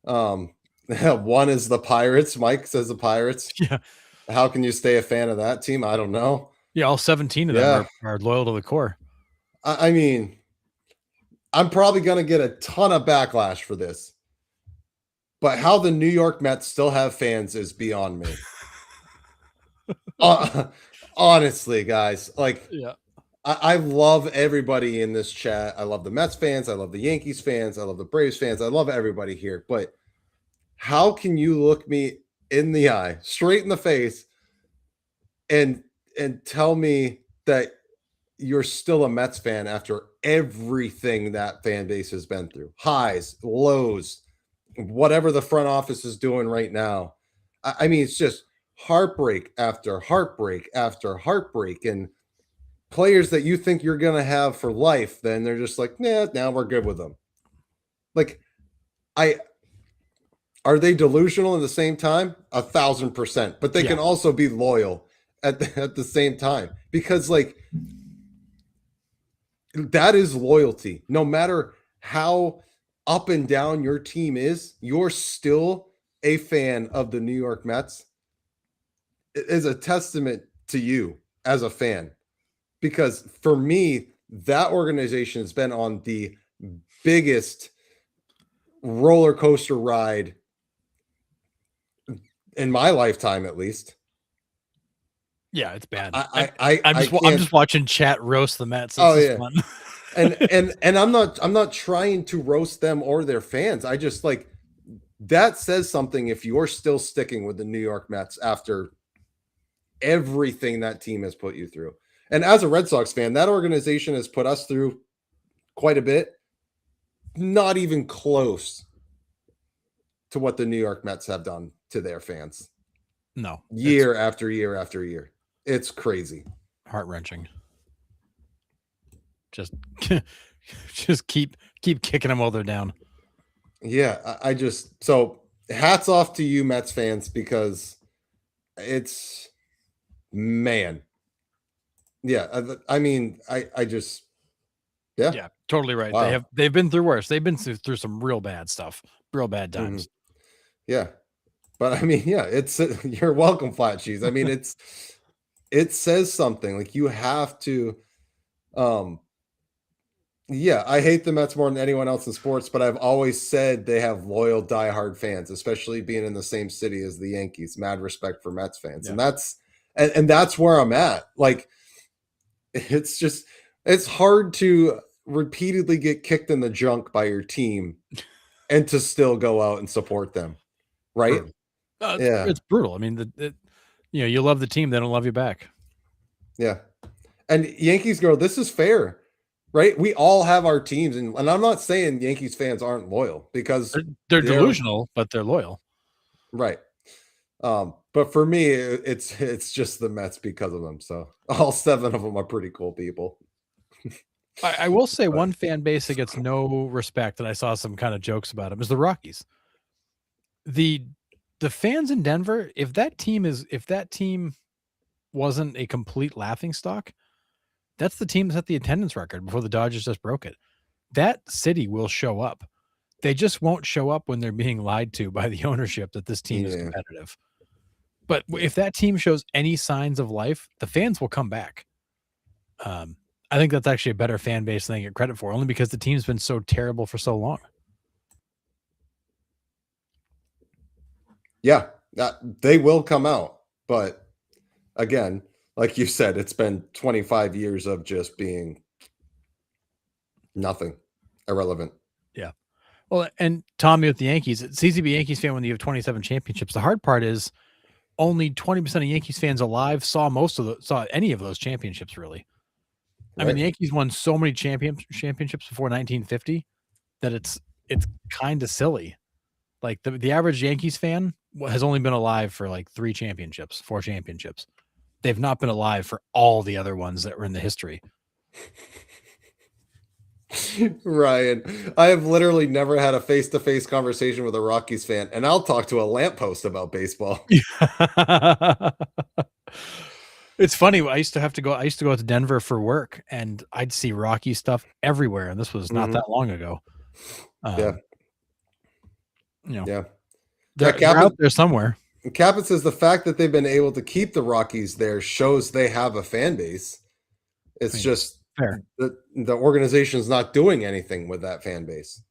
Um, one is the Pirates. Mike says the Pirates. Yeah. How can you stay a fan of that team? I don't know. Yeah. All 17 of them Yeah, are loyal to the core. I mean, I'm probably going to get a ton of backlash for this, but how the New York Mets still have fans is beyond me. Uh, honestly, guys, like Yeah. I love everybody in this chat. I love the Mets fans. I love the Yankees fans. I love the Braves fans. I love everybody here. But how can you look me in the eye, straight in the face, and tell me that you're still a Mets fan after everything that fan base has been through? Highs, lows, whatever the front office is doing right now. I mean, it's just heartbreak after heartbreak after heartbreak. And players that you think you're going to have for life, then they're just like, nah, now we're good with them. Like, are they delusional at the same time? 1,000%, but they can also be loyal at the same time, because like that is loyalty. No matter how up and down your team is, you're still a fan of the New York Mets. It is a testament to you as a fan. Because for me, that organization has been on the biggest roller coaster ride in my lifetime, at least. Yeah, it's bad. I'm I'm just watching chat roast the Mets. It's fun. and I'm not trying to roast them or their fans. I just like that says something if you're still sticking with the New York Mets after everything that team has put you through. And as a Red Sox fan, that organization has put us through quite a bit. Not even close to what the New York Mets have done to their fans. No. Year after year after year. It's crazy. Heart-wrenching. Just keep kicking them while they're down. Yeah, I just so hats off to you Mets fans, because it's, man. Yeah, I mean, I just yeah, totally right. Wow. They've been through worse. They've been through some real bad stuff, real bad times. Yeah, but I mean, yeah, it's you're welcome, Flat Cheese. I mean, it says something. Like, you have to. Yeah, I hate the Mets more than anyone else in sports, but I've always said they have loyal, diehard fans, especially being in the same city as the Yankees. Mad respect for Mets fans, and that's where I'm at. Like, it's hard to repeatedly get kicked in the junk by your team and to still go out and support them, right? It's brutal. I mean, you love the team, they don't love you back. Yeah, and Yankees girl, this is fair, right? We all have our teams, and I'm not saying Yankees fans aren't loyal, because they're delusional, but they're loyal, right? But for me, it's just the Mets because of them. So all 7 of them are pretty cool people. I will say one fan base that gets no respect, and I saw some kind of jokes about them, is the Rockies. The fans in Denver, if that team wasn't a complete laughingstock, that's the team that set the attendance record before the Dodgers just broke it. That city will show up. They just won't show up when they're being lied to by the ownership that this team is competitive. But if that team shows any signs of life, the fans will come back. I think that's actually a better fan base than they get credit for, only because the team's been so terrible for so long. Yeah, they will come out. But again, like you said, it's been 25 years of just being nothing, irrelevant. Yeah. Well, and Tommy with the Yankees, it's easy to be a Yankees fan when you have 27 championships. The hard part is only 20% of Yankees fans alive saw any of those championships, really. Right. I mean, the Yankees won so many championships before 1950 that it's kind of silly. Like the average Yankees fan has only been alive for like 4 championships. They've not been alive for all the other ones that were in the history. Ryan, I have literally never had a face-to-face conversation with a Rockies fan, and I'll talk to a lamppost about baseball. It's funny. I used to go out to Denver for work, and I'd see Rocky stuff everywhere. And this was not that long ago. Yeah, You know, yeah. they're out there somewhere. Captain says the fact that they've been able to keep the Rockies there shows they have a fan base. It's just fair. the organization's not doing anything with that fan base.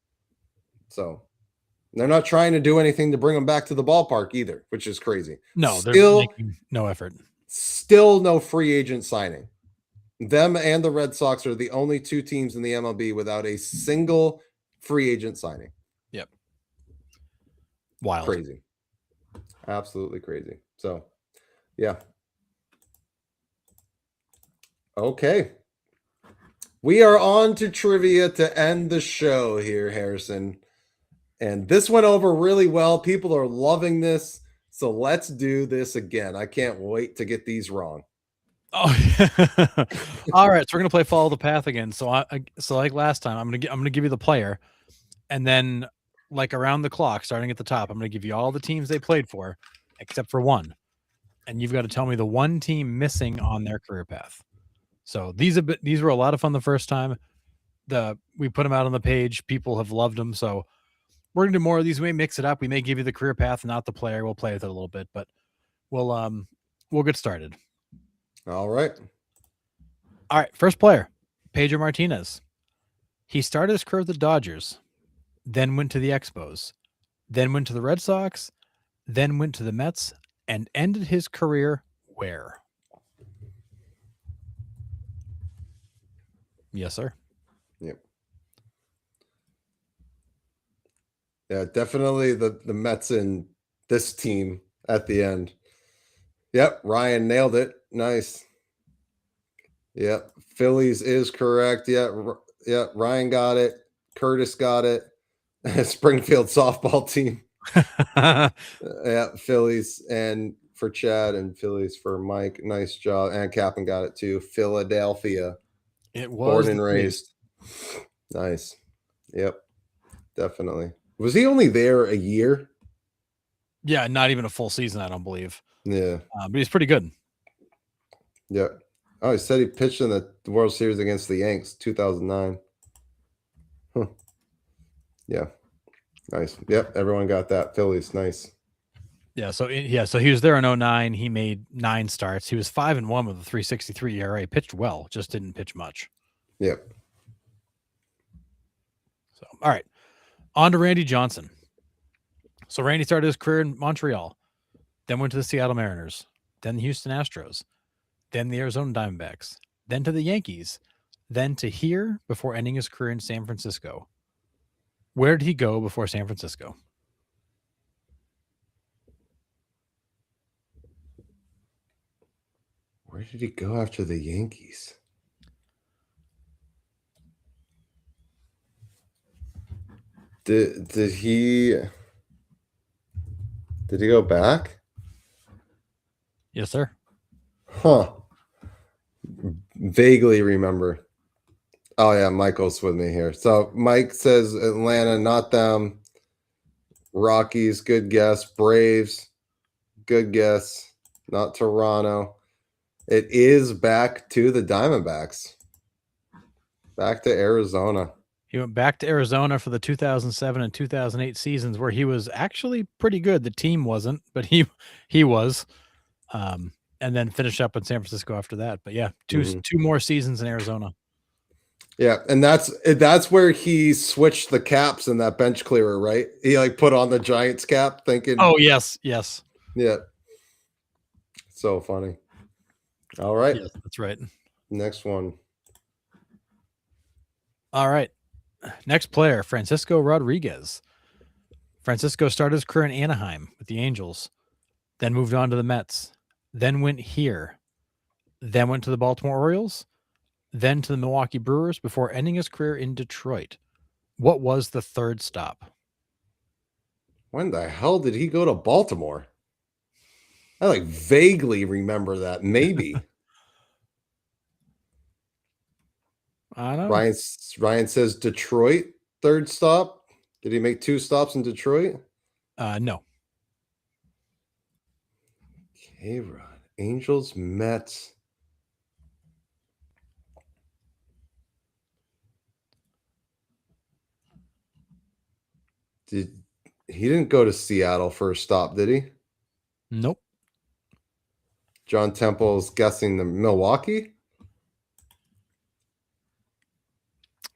So they're not trying to do anything to bring them back to the ballpark either, which is crazy. No, they're making no effort. Still no free agent signing. Them and the Red Sox are the only two teams in the MLB without a single free agent signing. Yep. Wild. Crazy. Absolutely crazy. So, yeah. Okay. We are on to trivia to end the show here, Harrison. And this went over really well. People are loving this. So let's do this again. I can't wait to get these wrong. Oh, all right. So we're gonna play Follow the Path again. So so like last time, I'm gonna give you the player, and then like around the clock, starting at the top, I'm gonna give you all the teams they played for, except for one, and you've got to tell me the one team missing on their career path. So these were a lot of fun the first time. We put them out on the page. People have loved them. So we're gonna do more of these. We may mix it up. We may give you the career path, not the player. We'll play with it a little bit, but we'll get started. All right. All right. First player, Pedro Martinez. He started his career with the Dodgers, then went to the Expos, then went to the Red Sox, then went to the Mets, and ended his career where? Yes, sir. Yep. Yeah, definitely the Mets in this team at the end. Yep, Ryan nailed it. Nice. Yep, Phillies is correct. Yeah, Ryan got it. Curtis got it. Springfield softball team. Yeah, Phillies and for Chad and Phillies for Mike. Nice job. And Captain got it too. Philadelphia. It was born and raised. Nice. Yep, definitely. Was he only there a year? Yeah, not even a full season, I don't believe. Yeah. But he's pretty good. Yep. Oh, he said he pitched in the World Series against the Yanks, 2009. Huh. Yeah. Nice. Yep. Everyone got that. Phillies. Nice. Yeah. So he was there in 2009. He made 9 starts. He was 5-1 with a 3.63 ERA. Pitched well, just didn't pitch much. Yep. So, all right. On to Randy Johnson. So Randy started his career in Montreal, then went to the Seattle Mariners, then the Houston Astros, then the Arizona Diamondbacks, then to the Yankees, then to here before ending his career in San Francisco. Where did he go before San Francisco? Where did he go after the Yankees? Did he go back? Yes, sir. Huh. Vaguely remember. Oh yeah, Michael's with me here. So Mike says Atlanta, not them. Rockies, good guess. Braves, good guess. Not Toronto. It is back to the Diamondbacks. Back to Arizona. He went back to Arizona for the 2007 and 2008 seasons where he was actually pretty good. The team wasn't, but he was. And then finished up in San Francisco after that. But yeah, two more seasons in Arizona. Yeah, and that's where he switched the caps in that bench clearer, right? He like put on the Giants cap thinking, oh, yes. Yeah. So funny. All right. Yes, that's right. Next one. All right. Next player, Francisco Rodriguez. Francisco started his career in Anaheim with the Angels, then moved on to the Mets, then went here, then went to the Baltimore Orioles, then to the Milwaukee Brewers before ending his career in Detroit. What was the third stop? When the hell did he go to Baltimore? I like vaguely remember that. Maybe. I know. Ryan says Detroit third stop. Did he make 2 stops in Detroit? No. K-Rod. Angels, Mets. He didn't go to Seattle for a stop, did he? Nope. John Temple's guessing the Milwaukee.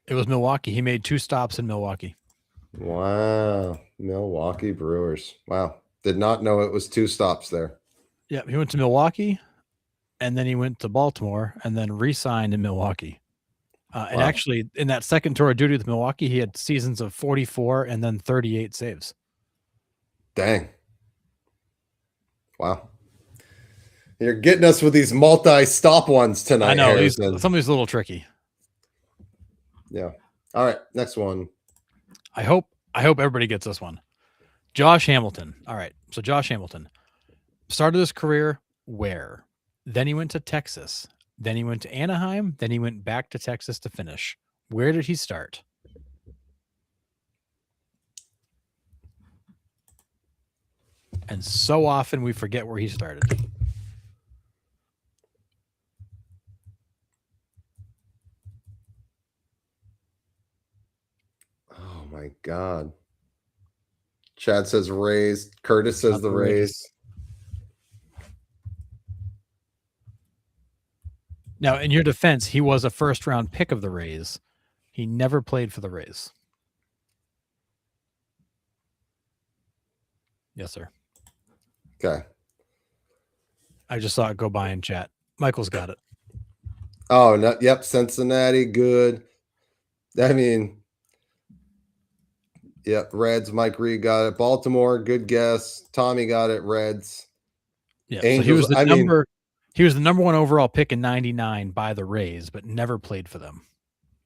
It was Milwaukee. He made 2 stops in Milwaukee. Wow. Milwaukee Brewers. Wow. Did not know it was 2 stops there. Yeah, he went to Milwaukee, and then he went to Baltimore, and then re-signed in Milwaukee. And Wow. actually, in that second tour of duty with Milwaukee, he had seasons of 44 and then 38 saves. Dang. Wow. You're getting us with these multi-stop ones tonight. I know Harrison. some of these a little tricky. Yeah. All right. Next one. I hope everybody gets this one. Josh Hamilton. All right. So Josh Hamilton started his career where? Then he went to Texas. Then he went to Anaheim. Then he went back to Texas to finish. Where did he start? And so often we forget where he started. Oh my God. Chad says Rays. Curtis says the Rays. Now, in your defense, he was a first-round pick of the Rays. He never played for the Rays. Yes, sir. Okay. I just saw it go by in chat. Michael's got it. Oh, no, yep. Cincinnati, good. I mean, yep. Reds, Mike Reed got it. Baltimore, good guess. Tommy got it. Reds. Yeah, Angels, so he was the I number. mean, He was the number 1 overall pick in '99 by the Rays, but never played for them.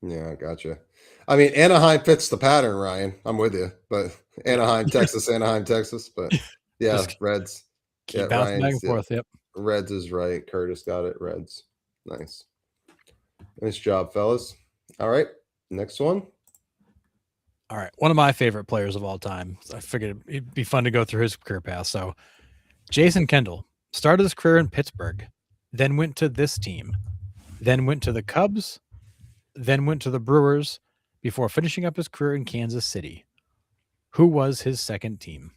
Yeah, gotcha. I mean, Anaheim fits the pattern, Ryan. I'm with you, but Anaheim, Texas, Anaheim, Texas. But yeah, Just Reds. keep Yeah, bouncing back Ryan's. and forth. Yep. Reds is right. Curtis got it. Reds. Nice. Nice job, fellas. All right. Next one. All right. One of my favorite players of all time. I figured it'd be fun to go through his career path. So, Jason Kendall started his career in Pittsburgh, then went to this team, then went to the Cubs, then went to the Brewers before finishing up his career in Kansas City. Who was his second team?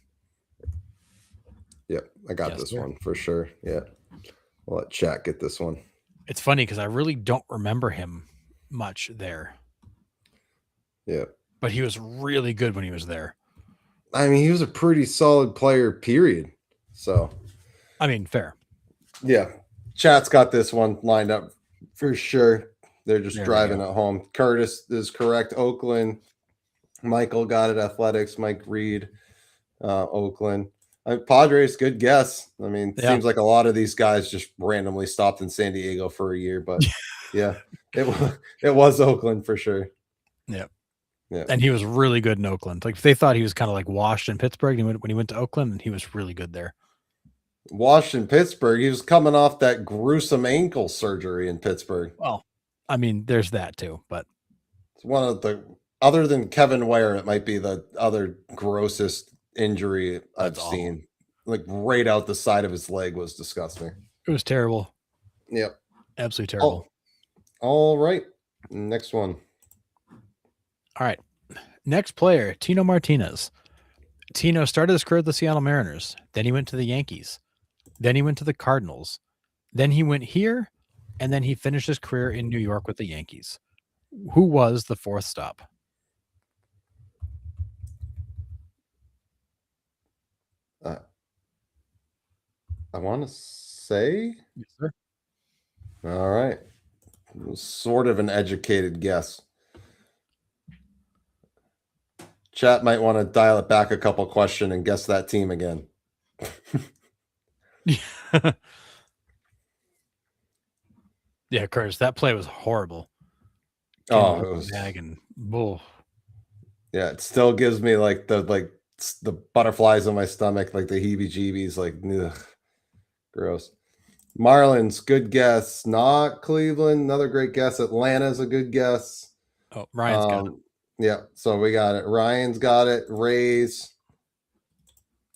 Yep, I got this one for sure. Yeah. I'll let chat get this one. It's funny because I really don't remember him much there. Yeah. But he was really good when he was there. I mean, he was a pretty solid player, period. So, I mean, fair. Yeah. Chat's got this one lined up for sure. They're just driving it home. Curtis is correct. Oakland. Michael got it. Athletics. Mike Reed. Oakland. Padres, good guess. I mean, it seems like a lot of these guys just randomly stopped in San Diego for a year, but yeah, it was Oakland for sure. Yeah. Yeah. And he was really good in Oakland. Like they thought he was kind of like washed in Pittsburgh. When he went to Oakland, and he was really good there. Washed in Pittsburgh. He was coming off that gruesome ankle surgery in Pittsburgh. Well, I mean, there's that too, but it's one of the, other than Kevin Ware, it might be the other grossest injury I've seen. Like right out the side of his leg was disgusting. It was terrible. Yep. Absolutely terrible. All right. Next one. All right. Next player, Tino Martinez. Tino started his career at the Seattle Mariners. Then he went to the Yankees. Then he went to the Cardinals. Then he went here. And then he finished his career in New York with the Yankees. Who was the fourth stop? I want to say. Yes, sir. All right. Sort of an educated guess. Chat might want to dial it back a couple questions and guess that team again. Yeah, Curtis, that play was horrible. Oh, it was and bull. Yeah, it still gives me like the butterflies in my stomach, like the heebie-jeebies, like ugh, gross. Marlins, good guess. Not Cleveland. Another great guess. Atlanta's a good guess. Oh, Ryan's got it. Yeah, so we got it. Ryan's got it. Rays.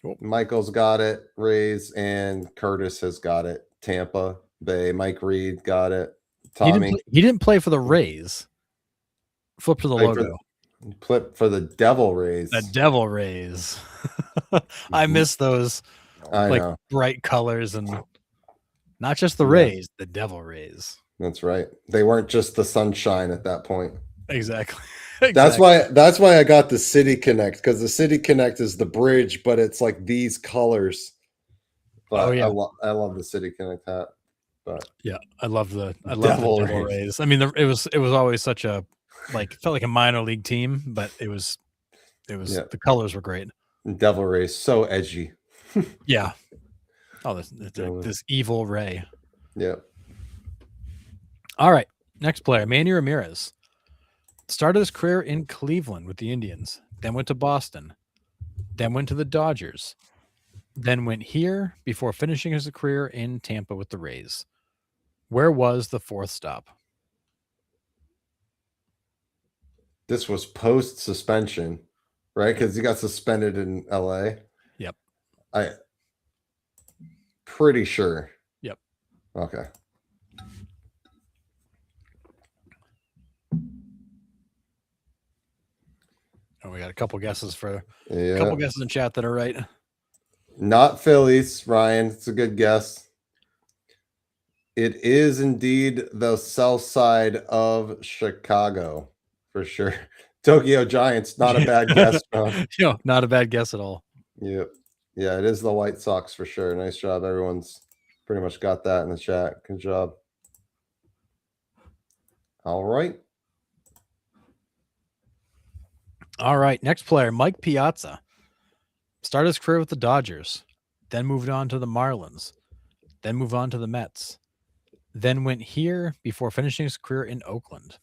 Cool. Michael's got it. Rays, and Curtis has got it. Tampa Bay. Mike Reed got it. Tommy He didn't play for the Rays. Flip to the played logo. for the Devil Rays. The Devil Rays. I miss those I like know. bright colors and not just the Yeah. Rays, the Devil Rays. That's right. They weren't just the sunshine at that point. Exactly. That's why I got the City Connect, because the City Connect is the bridge, but it's like these colors. But Oh, yeah. I love the City Connect hat. But Yeah, I love the Devil Devil Rays. I mean, it was always such a felt like a minor league team, but it was the colors were great. Devil Rays, so edgy. Yeah. Oh, this evil Ray. Yeah. All right, next player, Manny Ramirez. Started his career in Cleveland with the Indians, then went to Boston, then went to the Dodgers, then went here before finishing his career in Tampa with the Rays. Where was the fourth stop? This was post suspension, right? Because he got suspended in LA. Yep. Pretty sure. Yep. Okay. Oh, we got a couple guesses Yeah. a couple guesses in chat that are right. Not Phillies, Ryan. It's a good guess. It is indeed the south side of Chicago, for sure. Tokyo Giants, not a bad guess, bro. Not a bad guess at all. Yep. Yeah, it is the White Sox for sure. Nice job. Everyone's pretty much got that in the chat. Good job. All right. All right. Next player, Mike Piazza. Started his career with the Dodgers, then moved on to the Marlins, then moved on to the Mets, then went here before finishing his career in Oakland.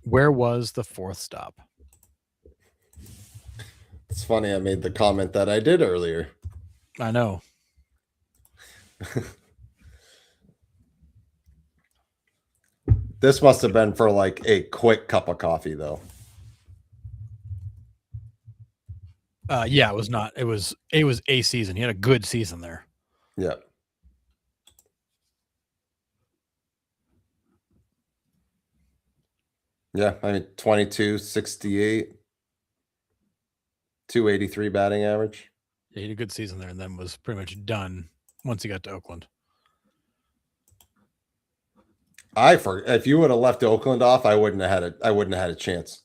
Where was the fourth stop? It's funny. I made the comment that I did earlier. I know. This must have been for like a quick cup of coffee, though. Yeah, it was not. It was a season. He had a good season there. Yeah. Yeah, I mean 22, 68, 283 batting average. Yeah, he had a good season there, and then was pretty much done once he got to Oakland. If you would have left Oakland off, I wouldn't have had a chance.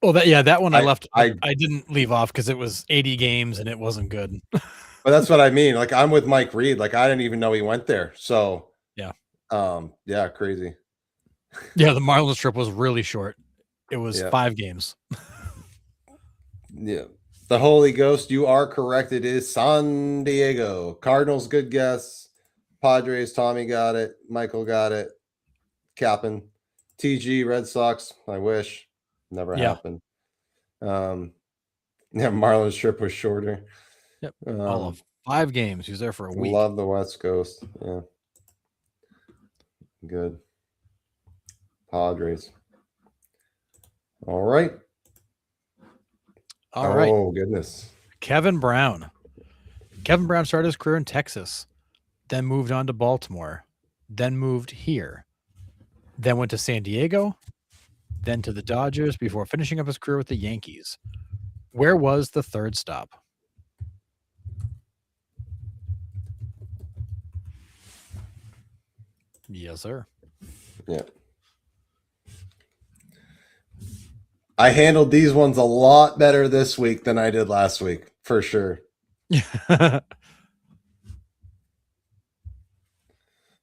Oh, that one I left. I didn't leave off because it was 80 games and it wasn't good. But that's what I mean. Like, I'm with Mike Reed. Like, I didn't even know he went there. So yeah. Yeah, crazy. Yeah, the Marlins trip was really short. It was 5 games. Yeah. The Holy Ghost, you are correct. It is San Diego. Cardinals, good guess. Padres, Tommy got it. Michael got it. Captain. TG, Red Sox, I wish. Never happened. Marlins trip was shorter. Yep. All of 5 games. He was there for a week. Love the West Coast. Yeah. Good. Padres. All right. All right. Oh, goodness. Kevin Brown. Kevin Brown started his career in Texas, then moved on to Baltimore, then moved here, then went to San Diego, then to the Dodgers before finishing up his career with the Yankees. Where was the third stop? Yes, sir. Yeah. I handled these ones a lot better this week than I did last week, for sure. This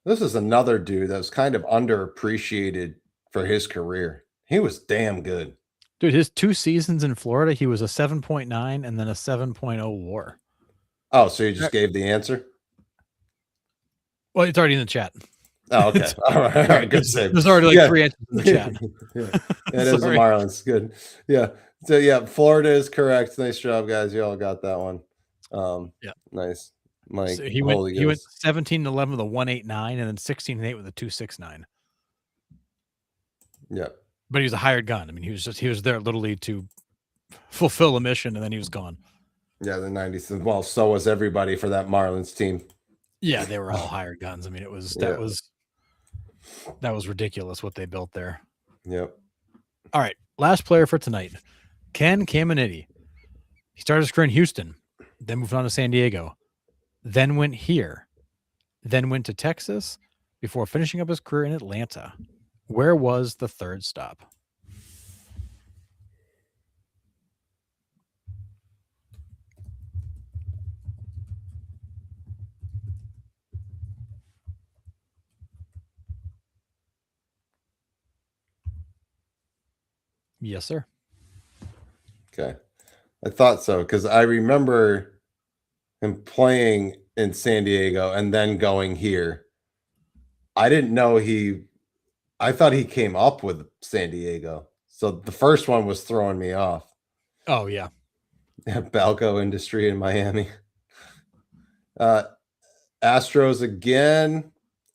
is another dude that was kind of underappreciated for his career. He was damn good. Dude, his 2 seasons in Florida, he was a 7.9 and then a 7.0 WAR. Oh, so you just gave the answer? Well, it's already in the chat. Oh, okay. All right. Good save. There's already like 3 answers in the chat. It is the Marlins. Good. Yeah. So yeah, Florida is correct. Nice job, guys. You all got that one. Yeah. Nice. Like, So he holy went goodness. 17-11 with a 1.89 and then 16-8 with a 2.69. Yeah. But he was a hired gun. I mean, he was there literally to fulfill a mission, and then he was gone. Yeah, the 90s. Well, so was everybody for that Marlins team. Yeah, they were all hired guns. I mean, that was ridiculous what they built there. Yep. All right, last player for tonight, Ken Caminiti. He started his career in Houston, then moved on to San Diego, then went here, then went to Texas before finishing up his career in Atlanta. Where was the third stop? Yes, sir. Okay. I thought so because I remember him playing in San Diego and then going here. I didn't know I thought he came up with San Diego. So the first one was throwing me off. Oh, yeah. Balco Industry in Miami. Astros again.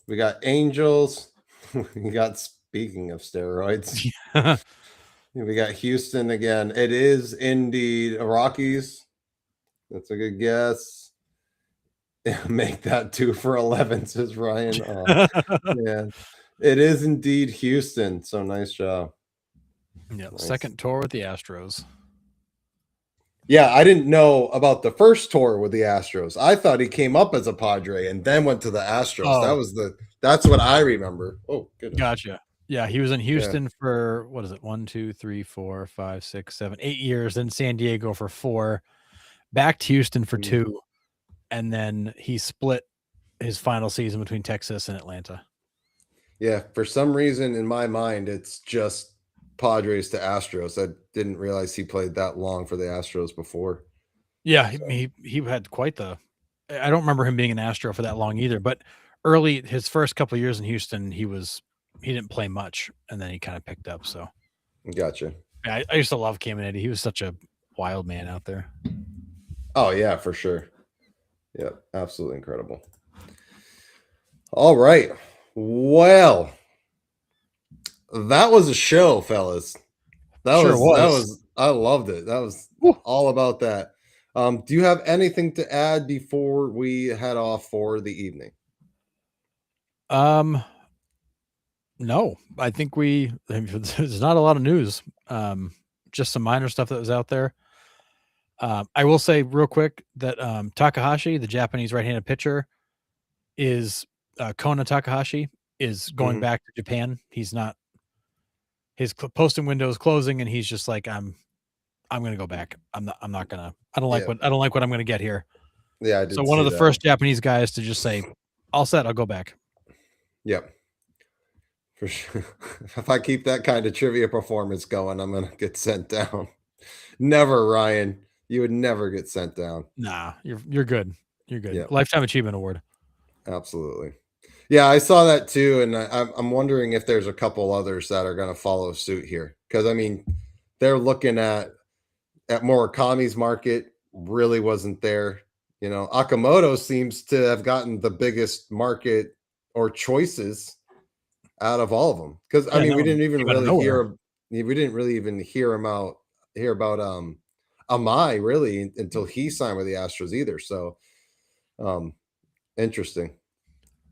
We got Angels. We got, speaking of steroids, we got Houston again. It is indeed Rockies. That's a good guess. Make that 2 for 11, says Ryan. Oh, man. It is indeed Houston. So nice job. Yeah, Nice. second tour with the Astros. Yeah, I didn't know about the first tour with the Astros. I thought he came up as a Padre and then went to the Astros. Oh. That's what I remember. Oh, goodness. Gotcha. Yeah, he was in Houston for what is it? 1, 2, 3, 4, 5, 6, 7, 8 years, then San Diego for 4, back to Houston for 2, and then he split his final season between Texas and Atlanta. Yeah, for some reason in my mind, it's just Padres to Astros. I didn't realize he played that long for the Astros before. Yeah, he had quite the. I don't remember him being an Astro for that long either, but early his first couple of years in Houston, he didn't play much, and then he kind of picked up. So Gotcha. I used to love Caminiti. He was such a wild man out there. Oh yeah, for sure. Yeah, absolutely incredible. All right. Well, that was a show, fellas. That was I loved it. That was all about that. Do you have anything to add before we head off for the evening? No, I think there's not a lot of news. Just some minor stuff that was out there. I will say real quick that Takahashi, the Japanese right-handed pitcher, is Kona Takahashi is going back to Japan. He's not his posting window is closing, and he's just like, I'm going to go back. I don't like what I'm going to get here. Yeah, I did. So one of the first Japanese guys to just say, all set, I'll go back. Yep. For sure. If I keep that kind of trivia performance going, I'm going to get sent down. Never, Ryan. You would never get sent down. Nah, you're good. You're good. Yep. Lifetime Achievement Award. Absolutely. Yeah, I saw that too, and I'm wondering if there's a couple others that are going to follow suit here, because I mean, they're looking at Murakami's market really wasn't there. You know, Akamoto seems to have gotten the biggest market or choices out of all of them, because I mean, we didn't really even hear about Amai really until he signed with the Astros either. So, interesting.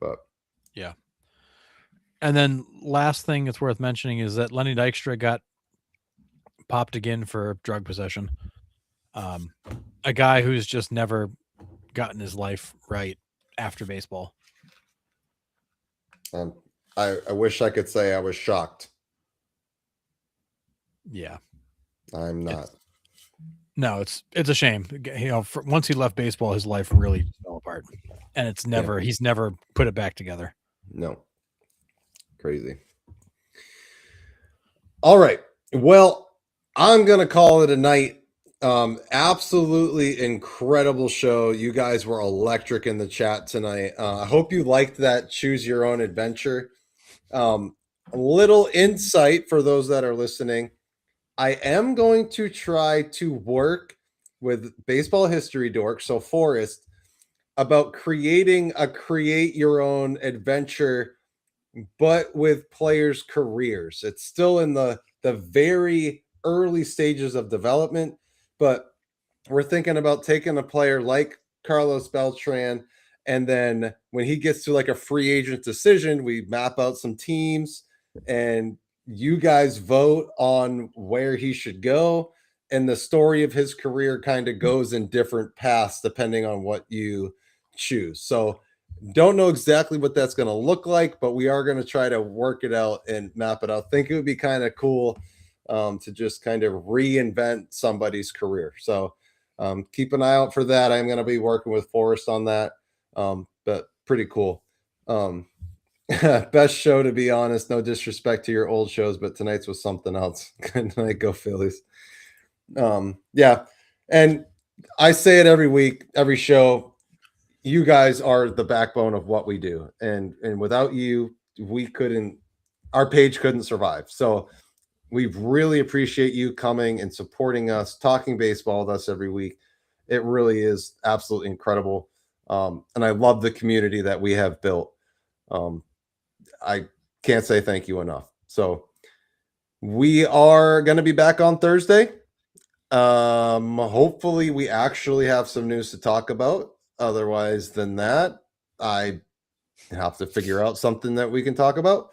But yeah. And then last thing it's worth mentioning is that Lenny Dykstra got popped again for drug possession. A guy who's just never gotten his life right after baseball. I wish I could say I was shocked. Yeah. I'm not. It's a shame. You know, once he left baseball, his life really fell apart, and he's never put it back together. No. Crazy. All right. Well, I'm going to call it a night. Absolutely incredible show. You guys were electric in the chat tonight. I hope you liked that choose your own adventure. A little insight for those that are listening. I am going to try to work with Baseball History Dork, so Forrest, about creating a create your own adventure, but with players' careers. It's still in the very early stages of development, but we're thinking about taking a player like Carlos Beltran, and then when he gets to like a free agent decision, we map out some teams and you guys vote on where he should go. And the story of his career kind of goes in different paths depending on what you choose. So, don't know exactly what that's going to look like, but we are going to try to work it out and map it out. Think it would be kind of cool to just kind of reinvent somebody's career. So, keep an eye out for that. I'm going to be working with Forrest on that. But pretty cool. Um, best show, to be honest. No disrespect to your old shows, but tonight's was something else. Good night, go Phillies. Yeah, and I say it every week, every show. You guys are the backbone of what we do, and without you, we couldn't. Our page couldn't survive. So we really appreciate you coming and supporting us, talking baseball with us every week. It really is absolutely incredible. And I love the community that we have built. I can't say thank you enough. So we are going to be back on Thursday. Hopefully we actually have some news to talk about. Otherwise than that, I have to figure out something that we can talk about.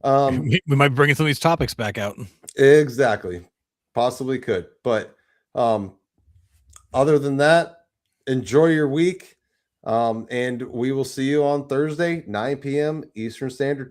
We might be bringing some of these topics back out. Exactly. Possibly could. But other than that, enjoy your week. And we will see you on Thursday, 9 p.m. Eastern Standard